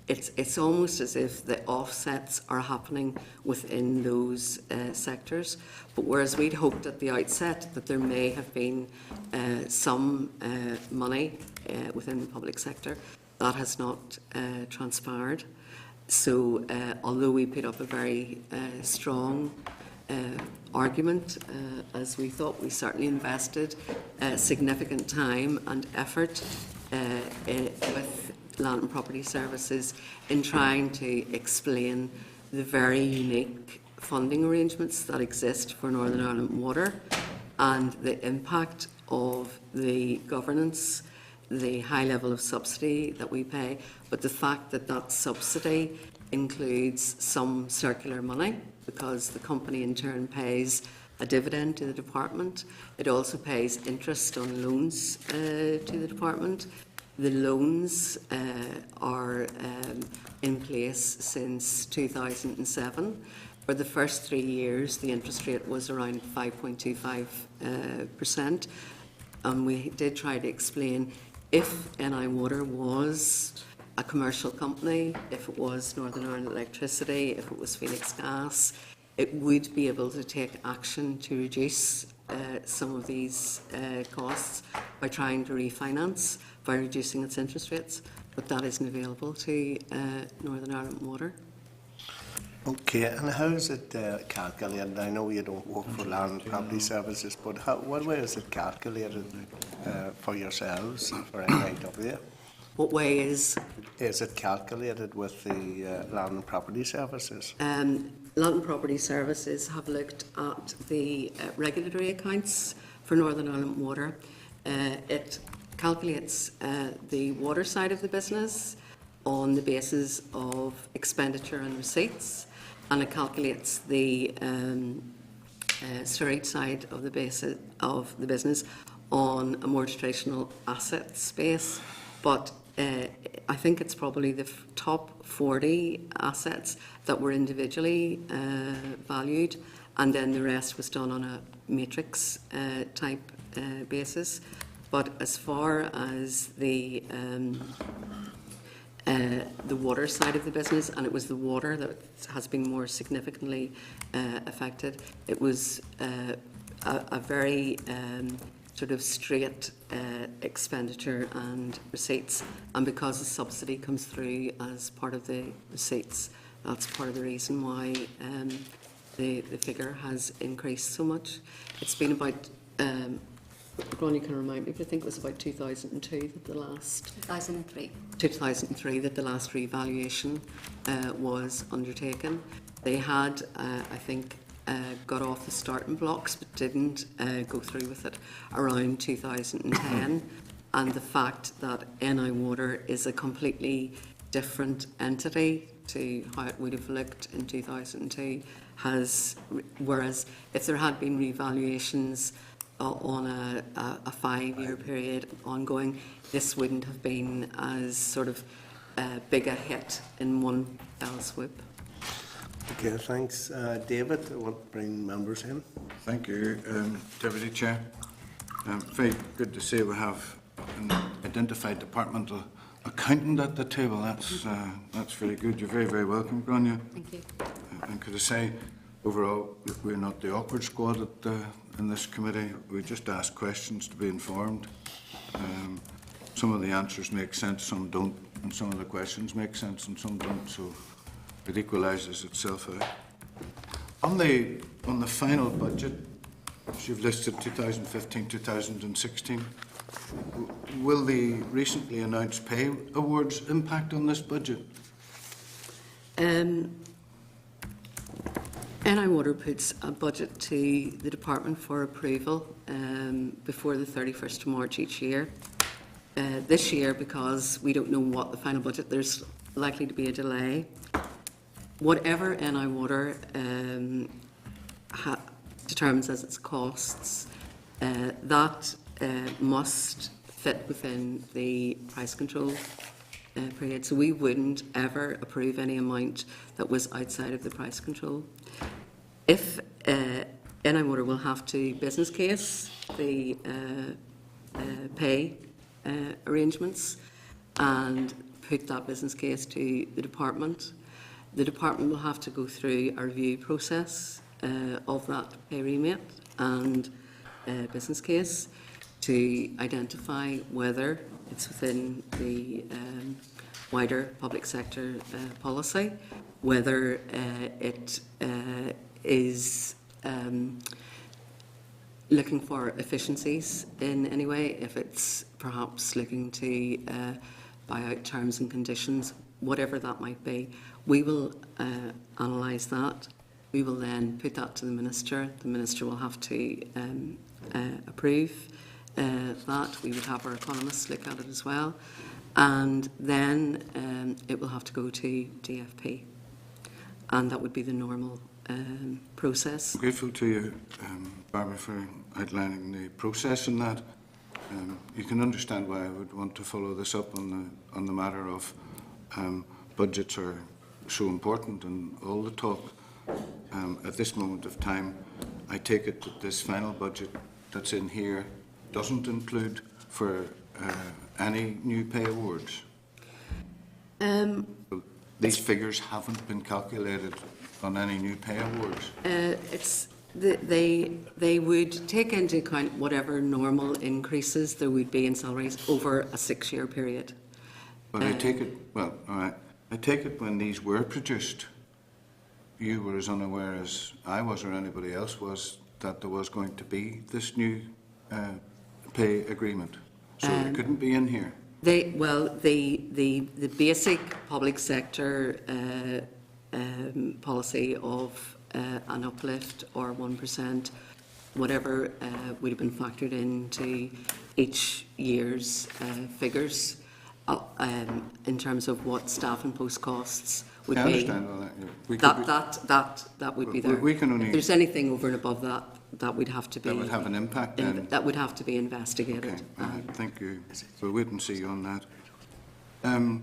it's almost as if the offsets are happening within those sectors. But whereas we'd hoped at the outset that there may have been some money within the public sector, that has not transpired. So although we put up a very strong argument, as we thought, we certainly invested significant time and effort with Land and Property Services in trying to explain the very unique funding arrangements that exist for Northern Ireland Water and the impact of the governance, the high level of subsidy that we pay, but the fact that that subsidy includes some circular money, because the company in turn pays a dividend to the department. It also pays interest on loans to the department. The loans are in place since 2007. For the first 3 years, the interest rate was around 5.25%. And we did try to explain, if NI Water was a commercial company, if it was Northern Ireland Electricity, if it was Phoenix Gas, it would be able to take action to reduce some of these costs by trying to refinance, by reducing its interest rates, but that isn't available to Northern Ireland Water. Okay, and how is it calculated? I know you don't work for Land and Property Services, but what way is it calculated for yourselves, for NIW? What way is? Is it calculated with the Land and Property Services? Land and Property Services have looked at the regulatory accounts for Northern Ireland Water. It calculates the water side of the business on the basis of expenditure and receipts, and it calculates the storage side of the business on a more traditional asset space. But I think it's probably the top 40 assets that were individually valued, and then the rest was done on a matrix type basis. But as far as the water side of the business, and it was the water that has been more significantly affected, it was a very sort of straight expenditure and receipts, and because the subsidy comes through as part of the receipts, that's part of the reason why the figure has increased so much. It's been about, Ron, you can remind me, but I think it was about 2002 that the last... 2003 that the last revaluation was undertaken. They had, I think, got off the starting blocks but didn't go through with it around 2010, and the fact that NI Water is a completely different entity to how it would have looked in 2002 has, whereas if there had been revaluations on a 5-year period ongoing, this wouldn't have been as sort of big a hit in one fell swoop. Okay, thanks. David, I want to bring members in. Thank you, Deputy Chair. Very good to see we have an identified departmental accountant at the table. That's very good. You're very, very welcome, Grania. Thank you. And could I say, overall, we're not the awkward squad in this committee. We just ask questions to be informed. Some of the answers make sense, some don't, and some of the questions make sense and some don't. So it equalises itself out. On the final budget, as you've listed 2015-2016, will the recently announced pay awards impact on this budget? NI Water puts a budget to the department for approval before the 31st of March each year. This year, because we don't know what the final budget, there's likely to be a delay. Whatever NI Water determines as its costs, that must fit within the price control period. So we wouldn't ever approve any amount that was outside of the price control. If NI Water will have to business case the pay arrangements and put that business case to the department will have to go through a review process of that pay remit and business case to identify whether it's within the wider public sector policy, whether it is looking for efficiencies in any way, if it's perhaps looking to buy out terms and conditions, whatever that might be. We will analyse that. We will then put that to the Minister. The Minister will have to approve that. We would have our economists look at it as well. And then it will have to go to DFP. And that would be the normal process. I'm grateful to you, Barbara, for outlining the process in that. You can understand why I would want to follow this up on the matter of budgets are so important and all the talk. At this moment of time, I take it that this final budget that's in here doesn't include for any new pay awards. These figures haven't been calculated on any new pay awards. They would take into account whatever normal increases there would be in salaries over a 6-year period. But I take it, well, all right, I take it when these were produced, you were as unaware as I was or anybody else was that there was going to be this new pay agreement. So it couldn't be in here. The basic public sector policy of an uplift or 1%, whatever would have been factored into each year's figures in terms of what staff and post costs would be. I understand all that. That would be there. We can only, if there's anything over and above that, that would have to be. That would have an impact then. That would have to be investigated. Okay, thank you. We'll wait and see on that. I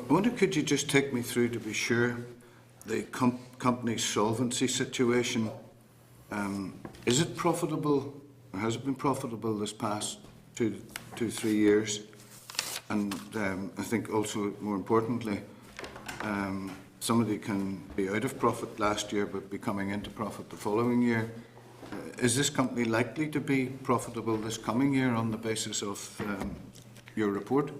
wonder, could you just take me through to be sure the company's solvency situation? Is it profitable, or has it been profitable this past 2-3 years? And I think also, more importantly, somebody can be out of profit last year but be coming into profit the following year. Is this company likely to be profitable this coming year on the basis of your report?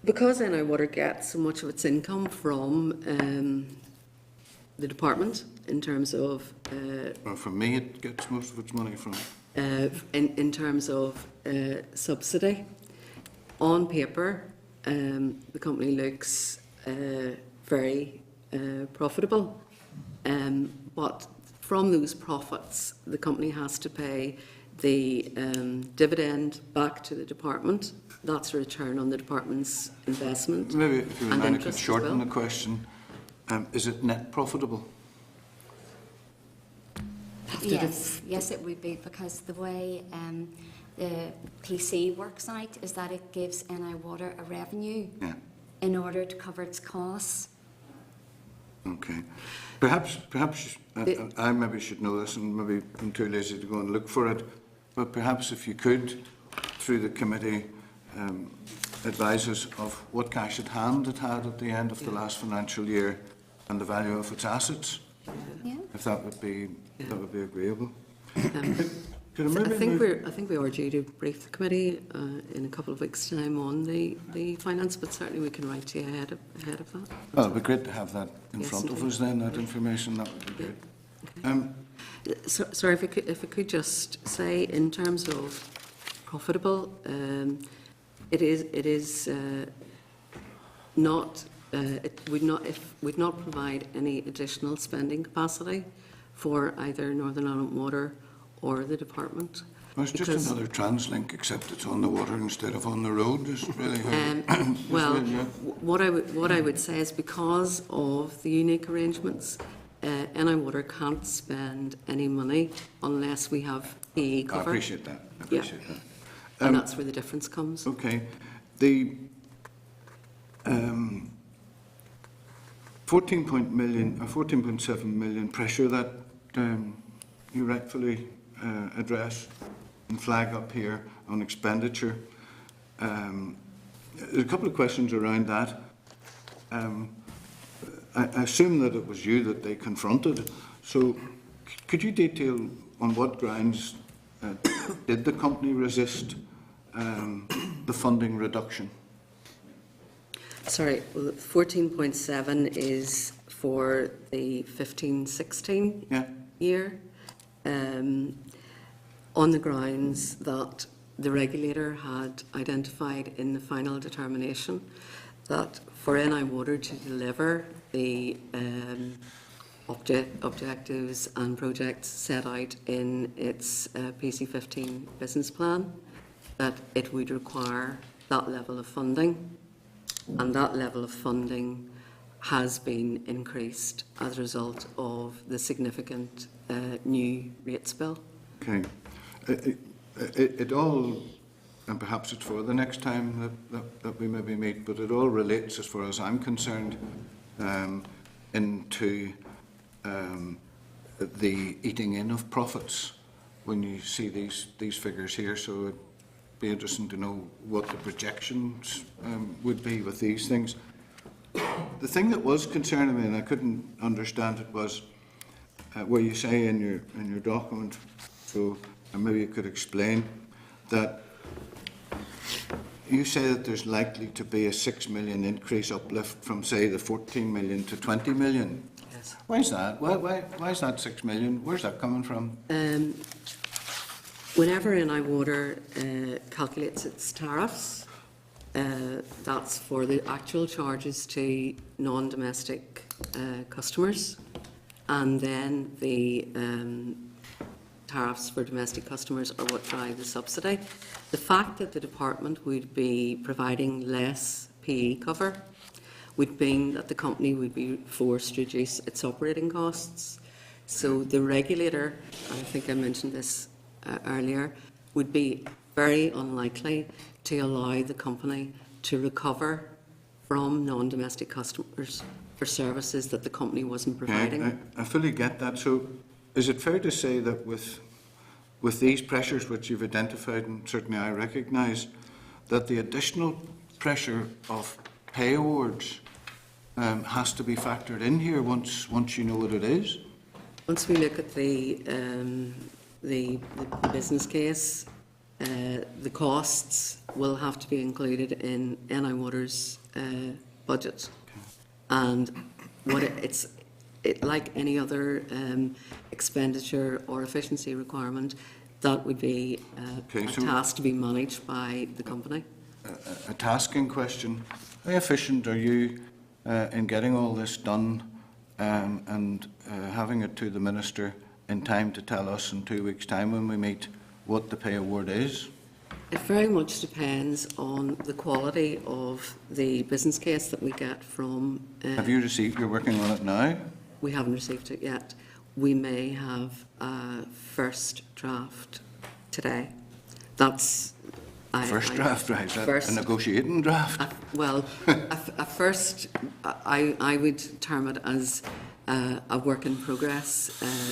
Because NI Water gets so much of its income from the department in terms of... well, from me it gets most of its money from... in terms of subsidy. On paper, the company looks very profitable, but from those profits, the company has to pay the dividend back to the department. That's a return on the department's investment. Maybe if you mind, I could shorten the question. Is it net profitable? Yes, it would be, because the way the PC works out is that it gives NI Water a revenue in order to cover its costs. Okay. Perhaps I maybe should know this, and maybe I'm too lazy to go and look for it, but perhaps if you could, through the committee, advise us of what cash at hand it had at the end of the last financial year and the value of its assets, if that would be agreeable. I think we are due to brief the committee in a couple of weeks' time on the finance, but certainly we can write to you ahead of that. Well, it'd be great to have that in front of us then, that information. That would be good. Okay. Sorry, if I could just say, in terms of profitable, it is not it would not provide any additional spending capacity for either Northern Ireland Water or the department. Well, it's just because- another TransLink, except it's on the water instead of on the road, is really how... Well, yeah. what I would say is because of the unique arrangements, NI Water can't spend any money unless we have PE I cover. appreciate that. I Yeah. appreciate that. And that's where the difference comes. Okay. The 14.7 million pressure that you rightfully address and flag up here on expenditure. There's a couple of questions around that. I assume that it was you that they confronted. So could you detail on what grounds did the company resist the funding reduction? Sorry, well, 14.7 is for the 15-16 Yeah. year, on the grounds that the regulator had identified in the final determination that for NI Water to deliver the objectives and projects set out in its PC15 business plan, that it would require that level of funding, and that level of funding has been increased as a result of the significant new rates bill. Okay. It all, and perhaps it's for the next time that we maybe meet, but it all relates, as far as I'm concerned, into the eating in of profits when you see these figures here. So it'd be interesting to know what the projections would be with these things. The thing that was concerning me, and I couldn't understand it, was where you say in your document, so and maybe you could explain that you say that there's likely to be a 6 million increase uplift from, say, the 14 million to 20 million. Yes. Why is that? Why is that 6 million? Where's that coming from? Whenever NI Water calculates its tariffs, that's for the actual charges to non-domestic customers, and then the tariffs for domestic customers are what drive the subsidy. The fact that the department would be providing less PE cover would mean that the company would be forced to reduce its operating costs. So the regulator, I think I mentioned this earlier, would be very unlikely to allow the company to recover from non-domestic customers for services that the company wasn't providing. Okay, I fully get that. So is it fair to say that with these pressures which you've identified, and certainly I recognise, that the additional pressure of pay awards has to be factored in here once you know what it is? Once we look at the business case, the costs will have to be included in NI Water's budget. And what it's like any other expenditure or efficiency requirement, that would be a task to be managed by the company. A tasking question. How efficient are you in getting all this done and having it to the Minister in time to tell us in 2 weeks' time when we meet what the pay award is? It very much depends on the quality of the business case that we get from... Have you received, you're working on it now? We haven't received it yet. We may have a first draft today. That's... First draft, right? First, a negotiating draft? a first, I would term it as a work in progress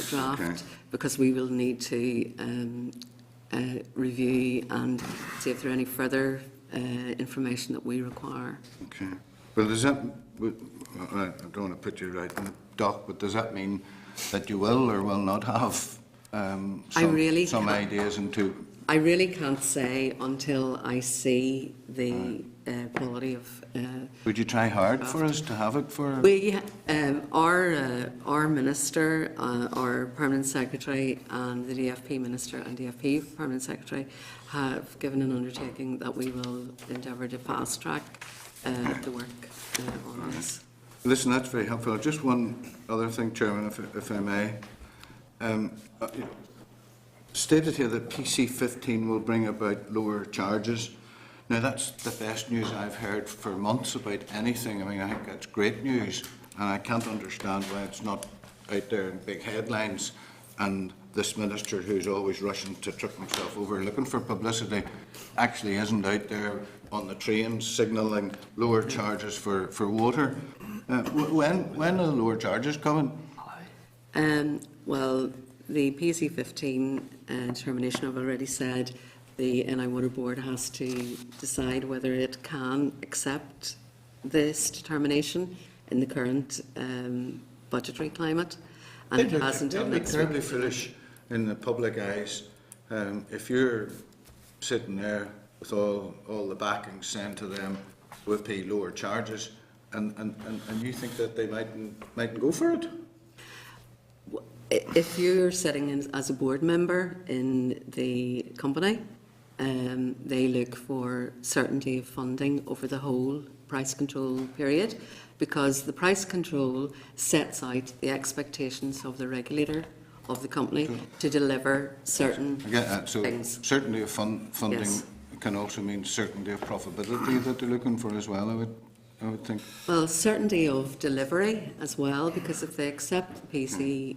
draft, Okay. because we will need to review and see if there are any further information that we require. Okay. Well, does that, I don't want to put you right in the dock, but does that mean that you will or will not have some ideas into... I really can't say until I see the quality of... Would you try hard for us to have it for... Our Minister, our Permanent Secretary, and the DFP Minister and DFP Permanent Secretary have given an undertaking that we will endeavour to fast-track the work on this. Listen, that's very helpful. Just one other thing, Chairman, if I may. Stated here that PC15 will bring about lower charges. Now, that's the best news I've heard for months about anything. I mean, I think that's great news, and I can't understand why it's not out there in big headlines, and this minister, who's always rushing to trip himself over looking for publicity, actually isn't out there on the trains signalling lower charges for water. When are the lower charges coming? Well, the PC15 determination, I've already said, the NI Water Board has to decide whether it can accept this determination in the current budgetary climate, and it hasn't done It'd it. be terribly foolish in the public eyes if you're sitting there with all the backing sent to them with pay lower charges, and you think that they mightn't go for it. If you're sitting in, as a board member in the company, they look for certainty of funding over the whole price control period, because the price control sets out the expectations of the regulator of the company to deliver certain So things. certainty of funding Yes. can also mean certainty of profitability that they're looking for as well, I would think. Well, certainty of delivery as well, because if they accept the PC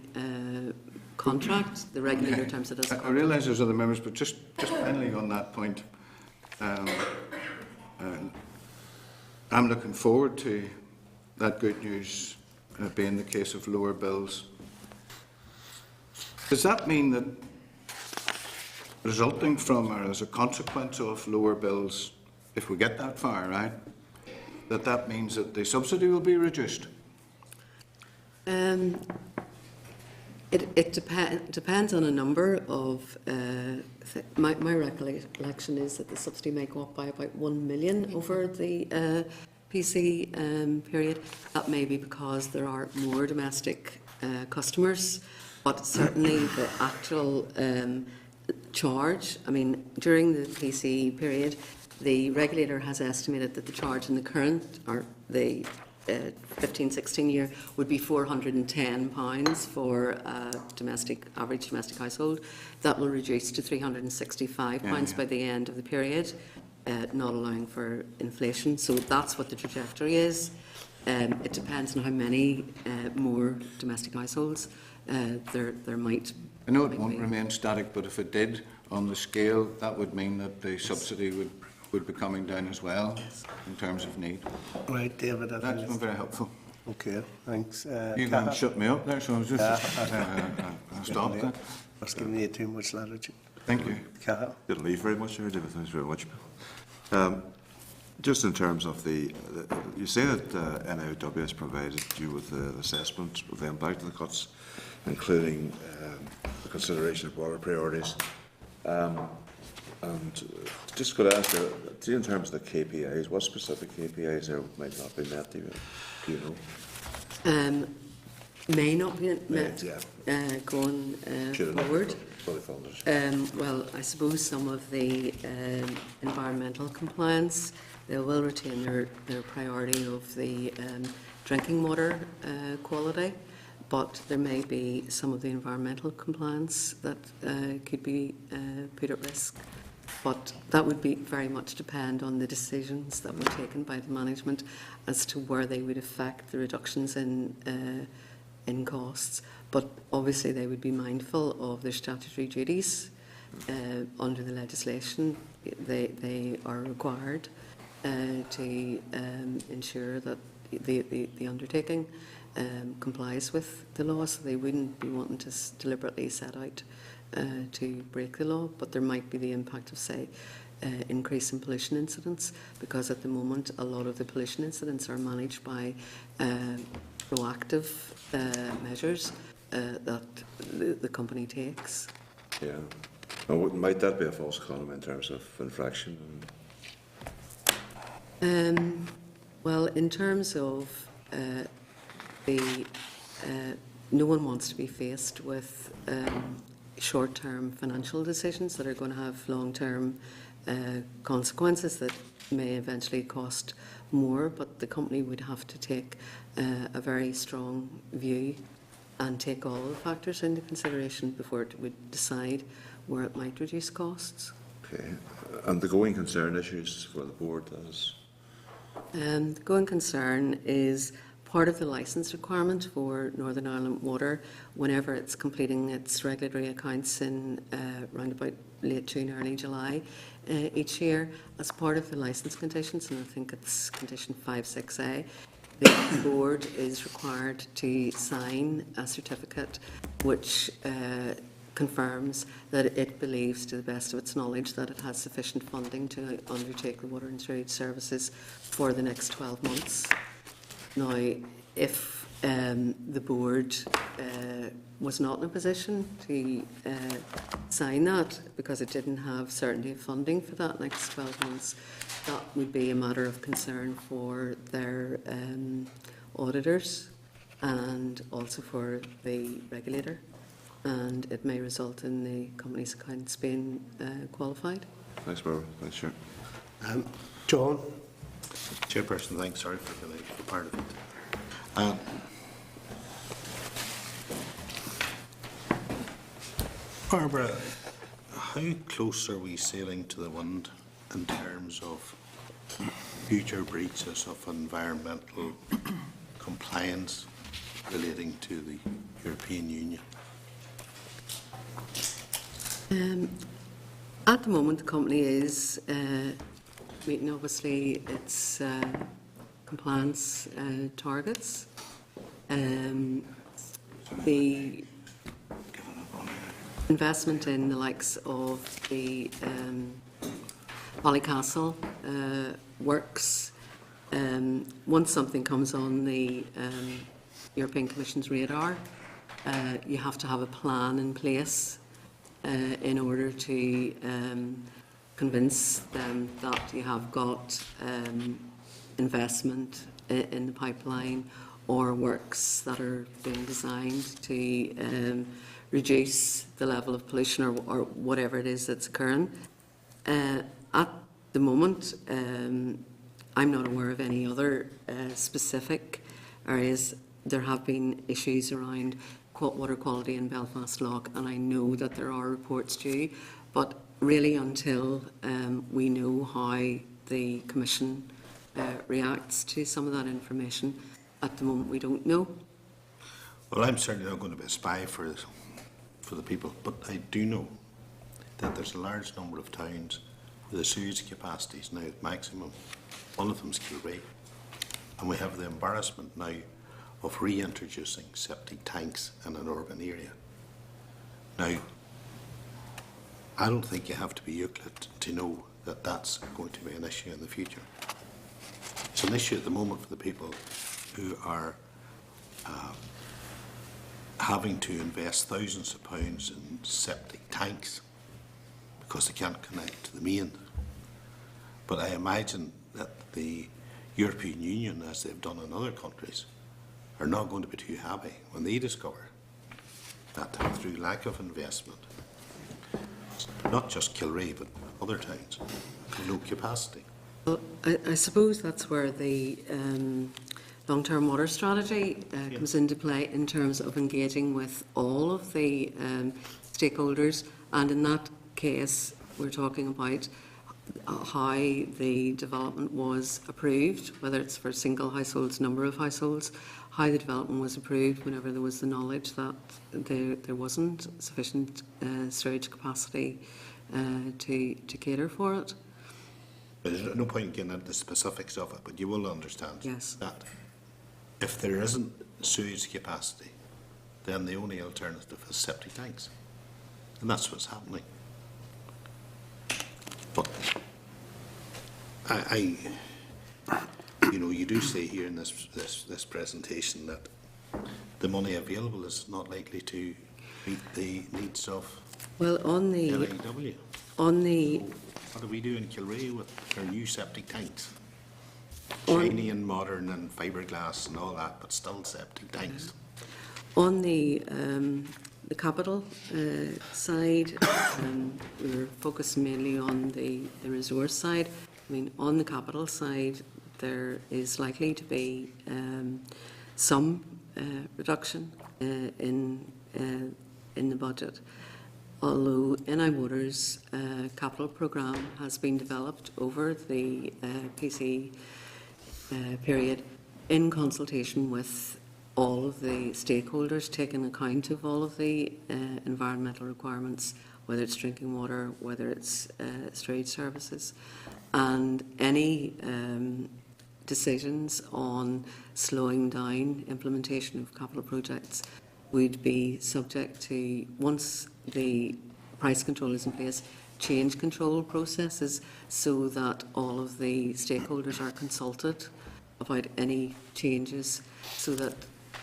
contract, the regulator terms it as a I contract. realise there's other members, but just finally on that point, I'm looking forward to that good news being the case of lower bills. Does that mean that resulting from or as a consequence of lower bills, if we get that far, right, that means that the subsidy will be reduced? It depends on a number of. My recollection is that the subsidy may go up by about 1 million over the PC period. That may be because there are more domestic customers, but certainly the actual charge. I mean, during the PC period, the regulator has estimated that the charge in the current or the 15-16 year would be £410 for a average domestic household. That will reduce to £365 by the end of the period, not allowing for inflation. So that's what the trajectory is. It depends on how many more domestic households there might. I know it won't remain static, but if it did on the scale, that would mean that the subsidy would be coming down as well in terms of need. Right, David. That's been very helpful. Okay, thanks. You can shut me up there, so I was just I'll stop that. That's giving you too much latitude. Thank you. Cathal. Didn't leave very much there, David. Thanks very much. Just in terms of you say that NIW has provided you with the assessment of the impact of the cuts, including the consideration of water priorities. And just could I ask you, in terms of the KPIs, what specific KPIs there might not be met, do you know? May not be met going forward. Fully funded. Well, I suppose some of the environmental compliance, they will retain their priority of the drinking water quality, but there may be some of the environmental compliance that could be put at risk. But that would be very much depend on the decisions that were taken by the management as to where they would affect the reductions in costs. But obviously they would be mindful of their statutory duties under the legislation. They are required to ensure that the undertaking complies with the law, so they wouldn't be wanting to deliberately set out to break the law, but there might be the impact of, say, increase in pollution incidents, because at the moment a lot of the pollution incidents are managed by proactive measures that the company takes. Yeah. Now, might that be a false economy in terms of infraction? Well, in terms of no one wants to be faced with short-term financial decisions that are going to have long-term consequences that may eventually cost more, but the company would have to take a very strong view and take all the factors into consideration before it would decide where it might reduce costs. Okay. And the going concern issues for the board, that is? The going concern is part of the licence requirement for Northern Ireland Water whenever it's completing its regulatory accounts in round about late June, early July each year. As part of the licence conditions, and I think it's condition 5.6a, the board is required to sign a certificate which confirms that it believes, to the best of its knowledge, that it has sufficient funding to undertake the water and sewage services for the next 12 months. Now, if the board was not in a position to sign that because it didn't have certainty of funding for that next 12 months, that would be a matter of concern for their auditors and also for the regulator, and it may result in the company's accounts being qualified. Thanks, Barbara. Thanks, Chair. John? Chairperson, thanks. Sorry for being a part of it. Barbara, how close are we sailing to the wind in terms of future breaches of environmental compliance relating to the European Union? At the moment, the company is meeting, obviously, its compliance targets. The investment in the likes of the Ballycastle works, once something comes on the European Commission's radar, you have to have a plan in place in order to convince them that you have got investment in the pipeline or works that are being designed to reduce the level of pollution or whatever it is that's occurring. At the moment, I'm not aware of any other specific areas. There have been issues around water quality in Belfast Lough, and I know that there are reports due, but really until we know how the Commission reacts to some of that information, at the moment we don't know. Well, I'm certainly not going to be a spy for the people, but I do know that there's a large number of towns where the sewage capacity is now at maximum. One of them is Kilray, and we have the embarrassment now of reintroducing septic tanks in an urban area. Now, I don't think you have to be Euclid to know that that's going to be an issue in the future. It's an issue at the moment for the people who are having to invest thousands of pounds in septic tanks because they can't connect to the main. But I imagine that the European Union, as they've done in other countries, are not going to be too happy when they discover that through lack of investment, not just Kilray but other towns have no capacity. Well, I suppose that's where the long-term water strategy comes into play in terms of engaging with all of the stakeholders, and in that case we're talking about how the development was approved, whether it's for single households, number of households, how the development was approved whenever there was the knowledge that there wasn't sufficient storage capacity to cater for it. But there's no point in getting into the specifics of it, but you will understand that if there isn't sewage capacity, then the only alternative is septic tanks. And that's what's happening. But you know, you do say here in this presentation that the money available is not likely to meet the needs of LAW. What do we do in Kilray with our new septic tanks? Shiny and modern and fiberglass and all that, but still septic tanks. On the the capital side, we're focused mainly on the resource side. I mean, on the capital side, there is likely to be some reduction in the budget. Although NI Water's capital programme has been developed over the PC period in consultation with all of the stakeholders, taking account of all of the environmental requirements, whether it's drinking water, whether it's street services, and any decisions on slowing down implementation of capital projects would be subject to, once the price control is in place, change control processes so that all of the stakeholders are consulted about any changes, so that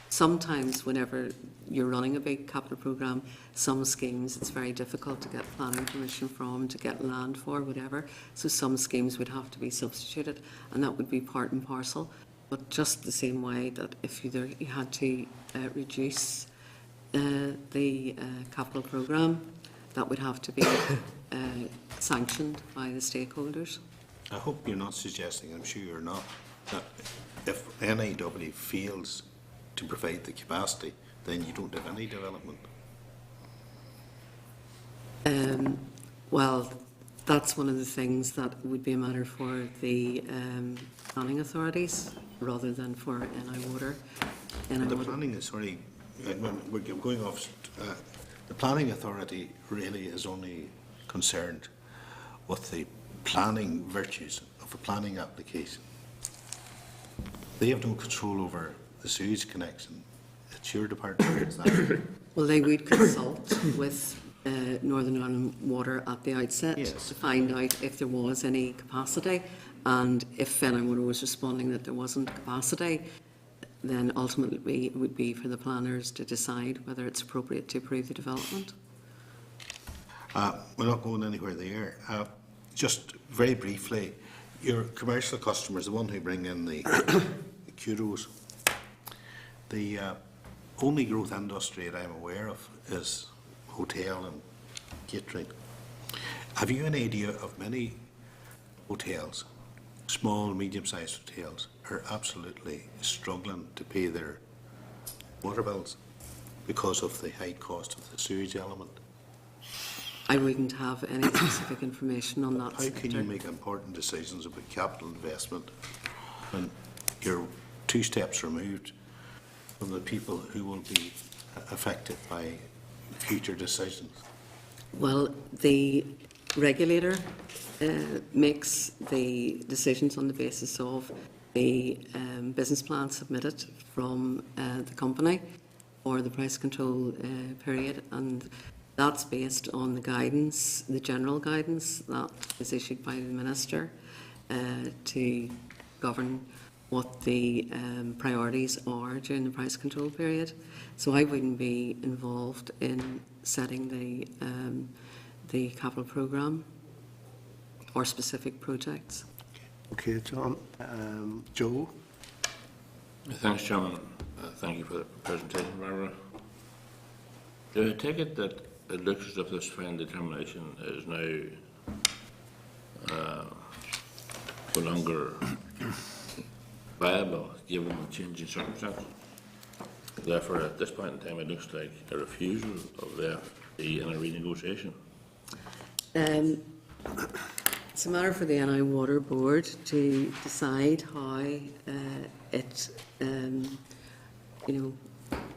sometimes whenever you're running a big capital programme, some schemes it's very difficult to get planning permission from, to get land for, whatever. So some schemes would have to be substituted, and that would be part and parcel. But just the same way that if you had to reduce the capital programme, that would have to be sanctioned by the stakeholders. I hope you're not suggesting, I'm sure you're not, that if NIW fails to provide the capacity, then you don't have any development. Well, that's one of the things that would be a matter for the planning authorities rather than for NI Water. The planning authority, when we're going off, the planning authority really is only concerned with the planning virtues of a planning application. They have no control over the sewage connection. It's your department. Is that? Well, they would consult with Northern Ireland Water at the outset to find out if there was any capacity, and if NI Water was responding that there wasn't capacity, then ultimately it would be for the planners to decide whether it's appropriate to approve the development. We're not going anywhere there. Just very briefly, your commercial customers, the one who bring in the kudos, the only growth industry that I'm aware of is hotel and catering. Have you any idea of many hotels, small, medium-sized hotels, are absolutely struggling to pay their water bills because of the high cost of the sewage element? I wouldn't have any specific information on that. How can you make important decisions about capital investment when you're 2 steps removed from the people who will be affected by future decisions? Well, the regulator makes the decisions on the basis of the business plan submitted from the company or the price control period, and that's based on the guidance, the general guidance that is issued by the Minister to govern what the priorities are during the price control period. So I wouldn't be involved in setting the capital programme or specific projects. Okay, John. Joe? Thanks, Chairman. Thank you for the presentation, Barbara. Do I take it that it looks as if this final determination is now no longer viable given the changing circumstances? Therefore, at this point in time, it looks like a refusal of the FD and a renegotiation. It's a matter for the NI Water Board to decide how it, will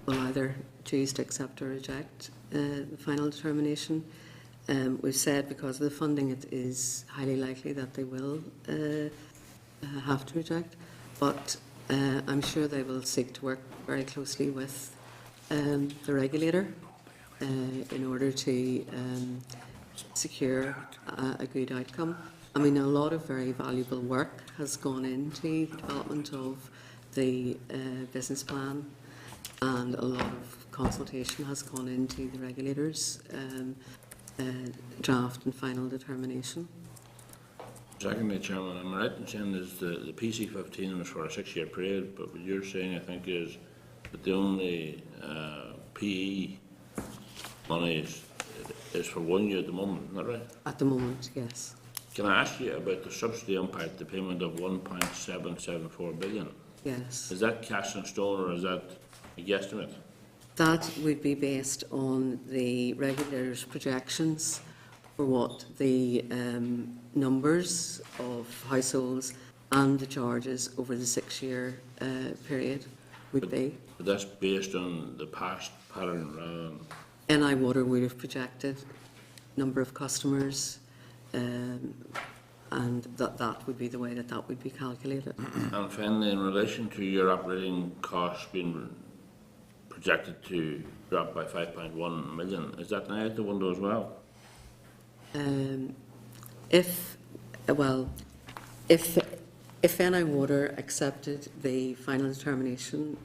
either choose to accept or reject the final determination. We've said because of the funding, it is highly likely that they will have to reject, but I'm sure they will seek to work very closely with the regulator in order to secure a good outcome. I mean, a lot of very valuable work has gone into the development of the business plan, and a lot of consultation has gone into the regulator's draft and final determination. Secondly, Chairman, I'm right in saying is the PC15 was for a 6-year period, but what you're saying, I think, is that the only PE money is for 1 year at the moment, isn't that right? At the moment, yes. Can I ask you about the subsidy impact, the payment of 1.774 billion? Yes. Is that cast in stone or is that a guesstimate? That would be based on the regulator's projections for what the numbers of households and the charges over the 6-year period would be. But that's based on the past pattern rather than... NI Water would have projected number of customers, and that would be the way that would be calculated. And finally, in relation to your operating costs being projected to drop by 5.1 million, is that now out the window as well? If NI Water accepted the final determination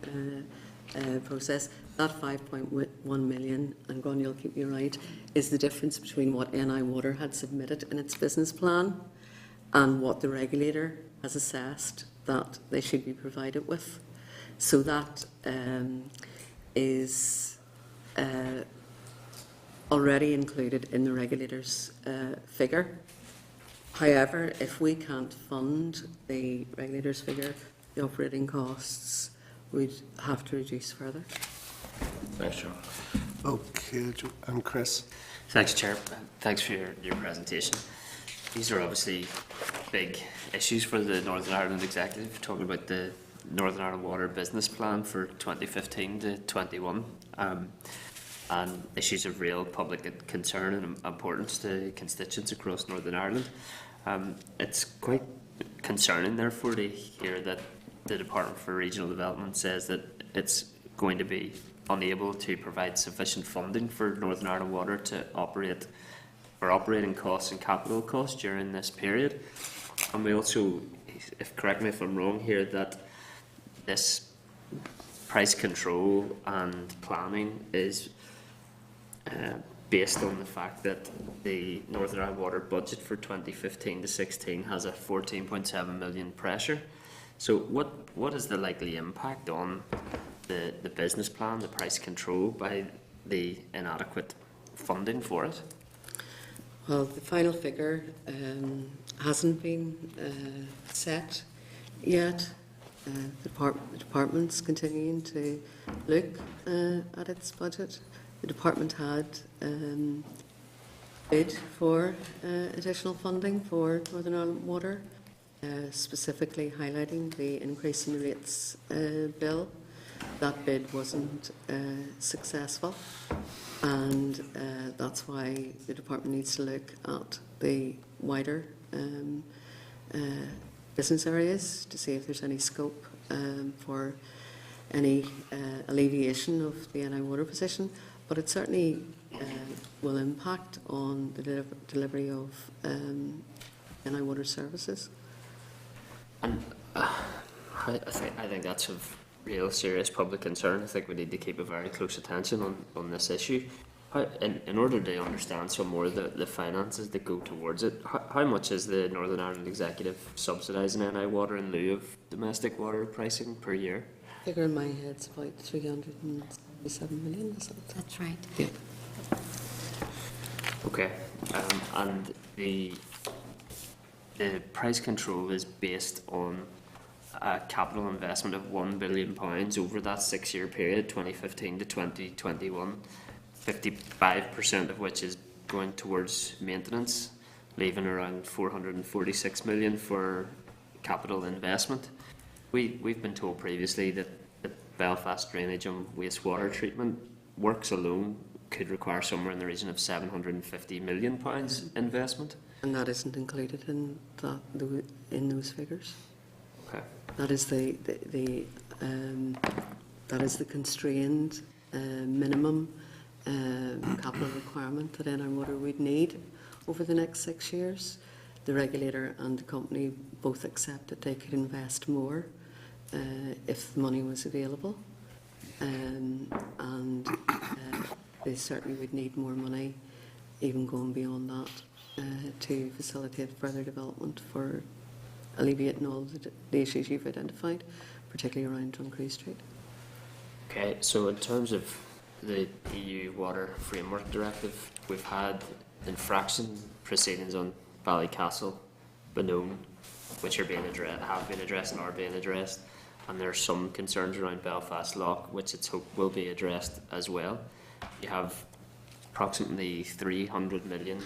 process, that 5.1 million, and Gron, you'll keep me right, is the difference between what NI Water had submitted in its business plan and what the regulator has assessed that they should be provided with. So that is already included in the regulator's figure. However, if we can't fund the regulator's figure, the operating costs would have to reduce further. Thanks, John. Okay, and Chris? Thanks, Chair. Thanks for your presentation. These are obviously big issues for the Northern Ireland Executive, talking about the Northern Ireland Water Business Plan for 2015 to 21, and issues of real public concern and importance to constituents across Northern Ireland. It's quite concerning, therefore, to hear that the Department for Regional Development says that it's going to be unable to provide sufficient funding for Northern Ireland Water to operate for operating costs and capital costs during this period. And we also, correct me if I'm wrong here, that this price control and planning is based on the fact that the Northern Ireland Water budget for 2015 to 16 has a 14.7 million pressure. So what is the likely impact on the business plan, the price control, by the inadequate funding for it? Well, the final figure hasn't been set yet. The department's continuing to look at its budget. The department had bid for additional funding for Northern Ireland Water, specifically highlighting the increase in the rates bill. That bid wasn't successful, and that's why the department needs to look at the wider business areas to see if there's any scope for any alleviation of the NI Water position. But it certainly will impact on the delivery of NI Water services. And I think that's of real serious public concern. I think we need to keep a very close attention on this issue. In order to understand some more of the finances that go towards it, how much is the Northern Ireland Executive subsidising NI Water in lieu of domestic water pricing per year? Figure in my head is about 377 million, is it? That's right. Yeah. Okay, and the price control is based on a capital investment of £1 billion over that 6-year period, 2015 to 2021, 55% of which is going towards maintenance, leaving around 446 million for capital investment. We've been told previously that the Belfast drainage and wastewater treatment works alone could require somewhere in the region of £750 million investment. And that isn't included in those figures. Okay. That is the constrained minimum capital requirement that NI Water would need over the next 6 years. The regulator and the company both accept that they could invest more if the money was available, and they certainly would need more money, even going beyond that, to facilitate further development for alleviating all the issues you've identified, particularly around Druncree Street. Okay, so in terms of the EU Water Framework Directive, we've had infraction proceedings on Ballycastle, Benone, which are being have been addressed and are being addressed, and there are some concerns around Belfast Lough, which it's hoped will be addressed as well. You have approximately 300 million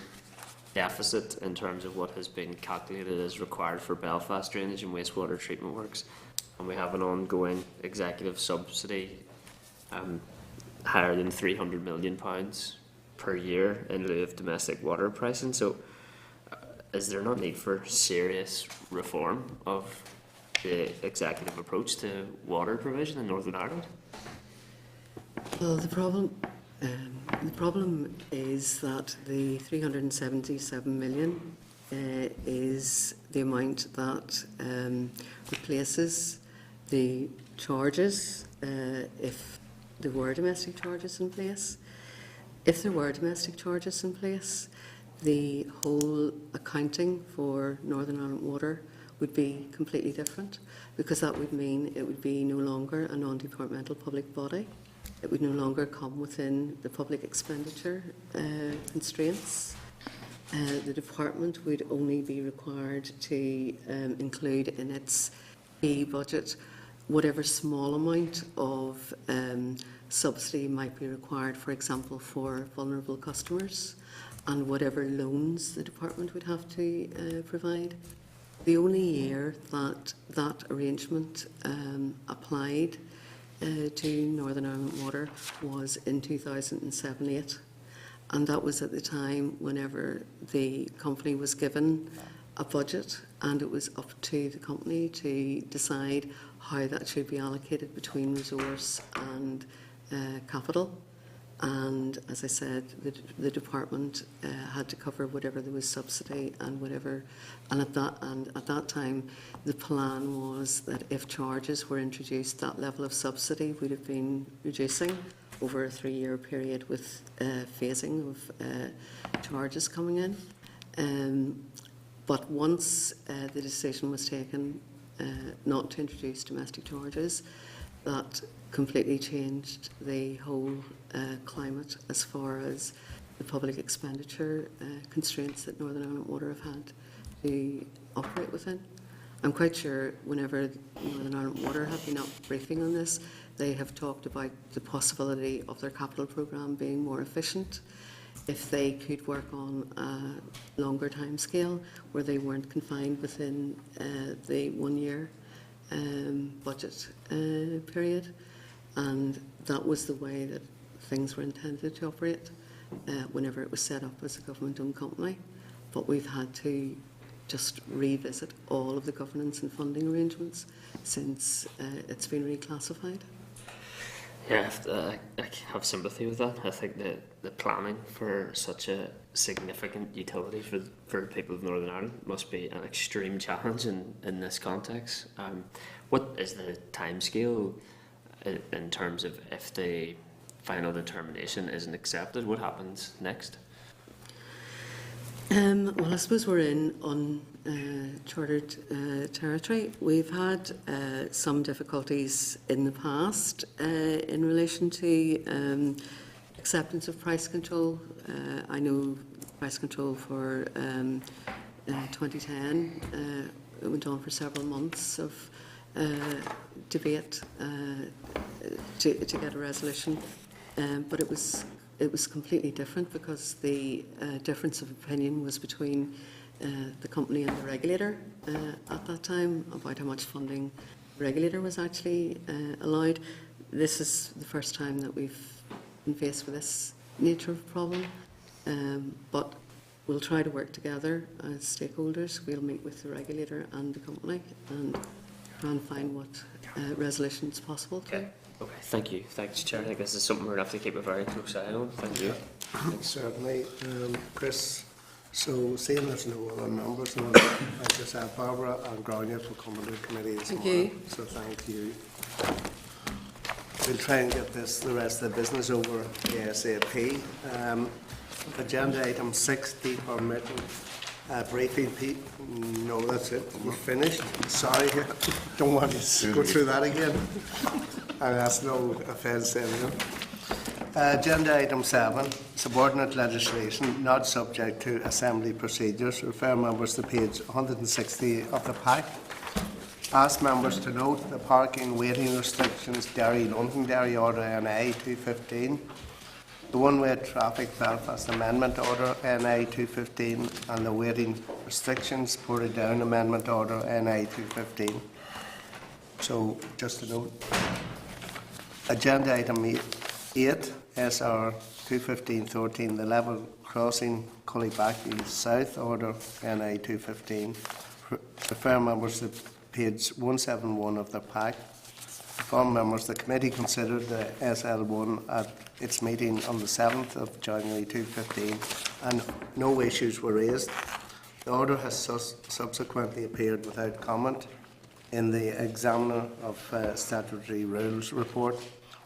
deficit in terms of what has been calculated as required for Belfast drainage and wastewater treatment works, and we have an ongoing executive subsidy higher than £300 million per year in lieu of domestic water pricing. So is there no need for serious reform of the executive approach to water provision in Northern Ireland? Well, the problem is that the 377 million is the amount that replaces the charges if there were domestic charges in place. If there were domestic charges in place, the whole accounting for Northern Ireland Water would be completely different, because that would mean it would be no longer a non-departmental public body. It would no longer come within the public expenditure constraints. The department would only be required to include in its fee budget whatever small amount of subsidy might be required, for example, for vulnerable customers, and whatever loans the department would have to provide. The only year that that arrangement applied to Northern Ireland Water was in 2007-08, and that was at the time whenever the company was given a budget, and it was up to the company to decide how that should be allocated between resource and capital. And as I said, the department had to cover whatever there was subsidy and whatever. And at that time, the plan was that if charges were introduced, that level of subsidy would have been reducing over a 3-year period with phasing of charges coming in. But once the decision was taken not to introduce domestic charges, that completely changed the whole climate as far as the public expenditure constraints that Northern Ireland Water have had to operate within. I'm quite sure whenever Northern Ireland Water have been up briefing on this, they have talked about the possibility of their capital programme being more efficient if they could work on a longer timescale where they weren't confined within the 1-year budget period. And that was the way that things were intended to operate whenever it was set up as a government-owned company. But we've had to just revisit all of the governance and funding arrangements since it's been reclassified. Yeah, I have sympathy with that. I think that the planning for such a significant utility for people of Northern Ireland must be an extreme challenge in this context. What is the timescale in terms of if the final determination isn't accepted? What happens next? Well, I suppose we're in uncharted territory. We've had some difficulties in the past in relation to acceptance of price control. I know price control for 2010 it went on for several months of debate to get a resolution, but it was completely different because the difference of opinion was between the company and the regulator at that time about how much funding the regulator was actually allowed. This is the first time that we've been faced with this nature of problem, but we'll try to work together as stakeholders. We'll meet with the regulator and the company and try and find what resolution is possible to. Okay, thank you. Thanks, Chair. I think this is something we're going to have to keep a very close eye on. Thank you. Certainly. Chris, so seeing there's no other members, and like I said, Barbara and Grania will come into the committee this morning. So thank you. We'll try and get the rest of the business over ASAP. Agenda item 6, depermitting briefing. Pete, no, that's it. We're finished. Sorry, don't want to go through that again. And that's no offence to anyone. Agenda item 7, subordinate legislation not subject to assembly procedures. Refer members to page 160 of the pack. Ask members to note the parking waiting restrictions, Derry Londonderry Order NA 215, the one-way traffic Belfast Amendment Order NA 215, and the waiting restrictions Portadown Amendment Order NA 215. So, just to note, agenda item 8, SR 215-13, the level crossing Cullibackie South Order NA 215. Refer members to page 171 of their pack. Inform members the committee considered the SL1 at its meeting on the 7th of January 2015 and no issues were raised. The order has subsequently appeared without comment in the Examiner of Statutory Rules report,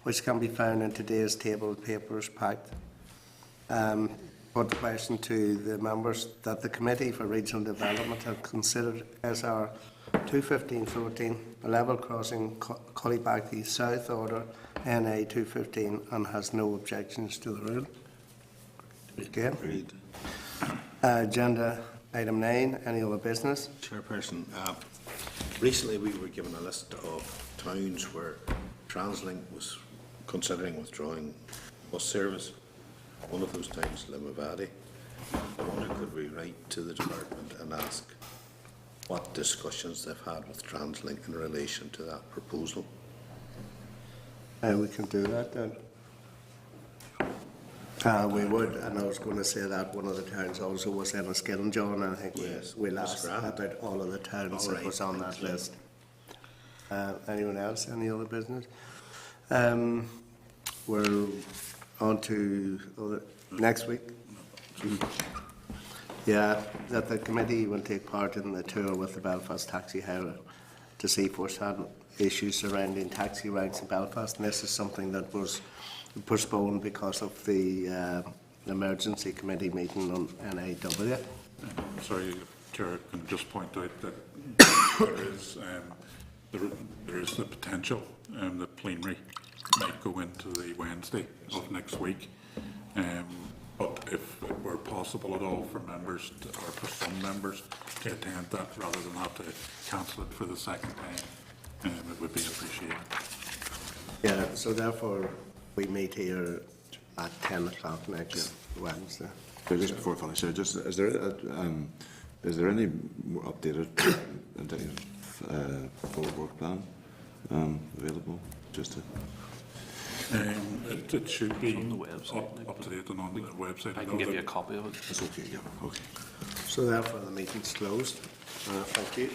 which can be found in today's table of papers packed. Put the question to the members that the Committee for Regional Development have considered SR 215-14, a level crossing Cullibackie South Order NA 215, and has no objections to the rule. Okay. Agreed. Agenda item 9, any other business? Chairperson, recently we were given a list of towns where TransLink was considering withdrawing bus service. One of those towns, Limavady. I wonder, could we write to the department and ask what discussions they've had with TransLink in relation to that proposal? We can do that then. We would, and I was going to say that one of the towns also was Enniskillen, and I think Yes, we'll that's ask grand. about all of the towns All that right, was on that thank you. list. Anyone else? Any other business? We're on to next week. Yeah, that the committee will take part in the tour with the Belfast Taxi Hire to see firsthand issues surrounding taxi ranks in Belfast, and this is something that was postponed because of the emergency committee meeting on NAW. Sorry, Chair, I can just point out that there is the potential that plenary might go into the Wednesday of next week. But if it were possible at all for members, or for some members, to attend that rather than have to cancel it for the second time, it would be appreciated. Yeah, so therefore we meet here at 10 o'clock next Wednesday. So just before I finish, is there any more updated full work plan available? Just to It should be up to date and on the website. I can give you a copy of it. It's okay. Yeah. Okay. So therefore the meeting's closed. Thank you.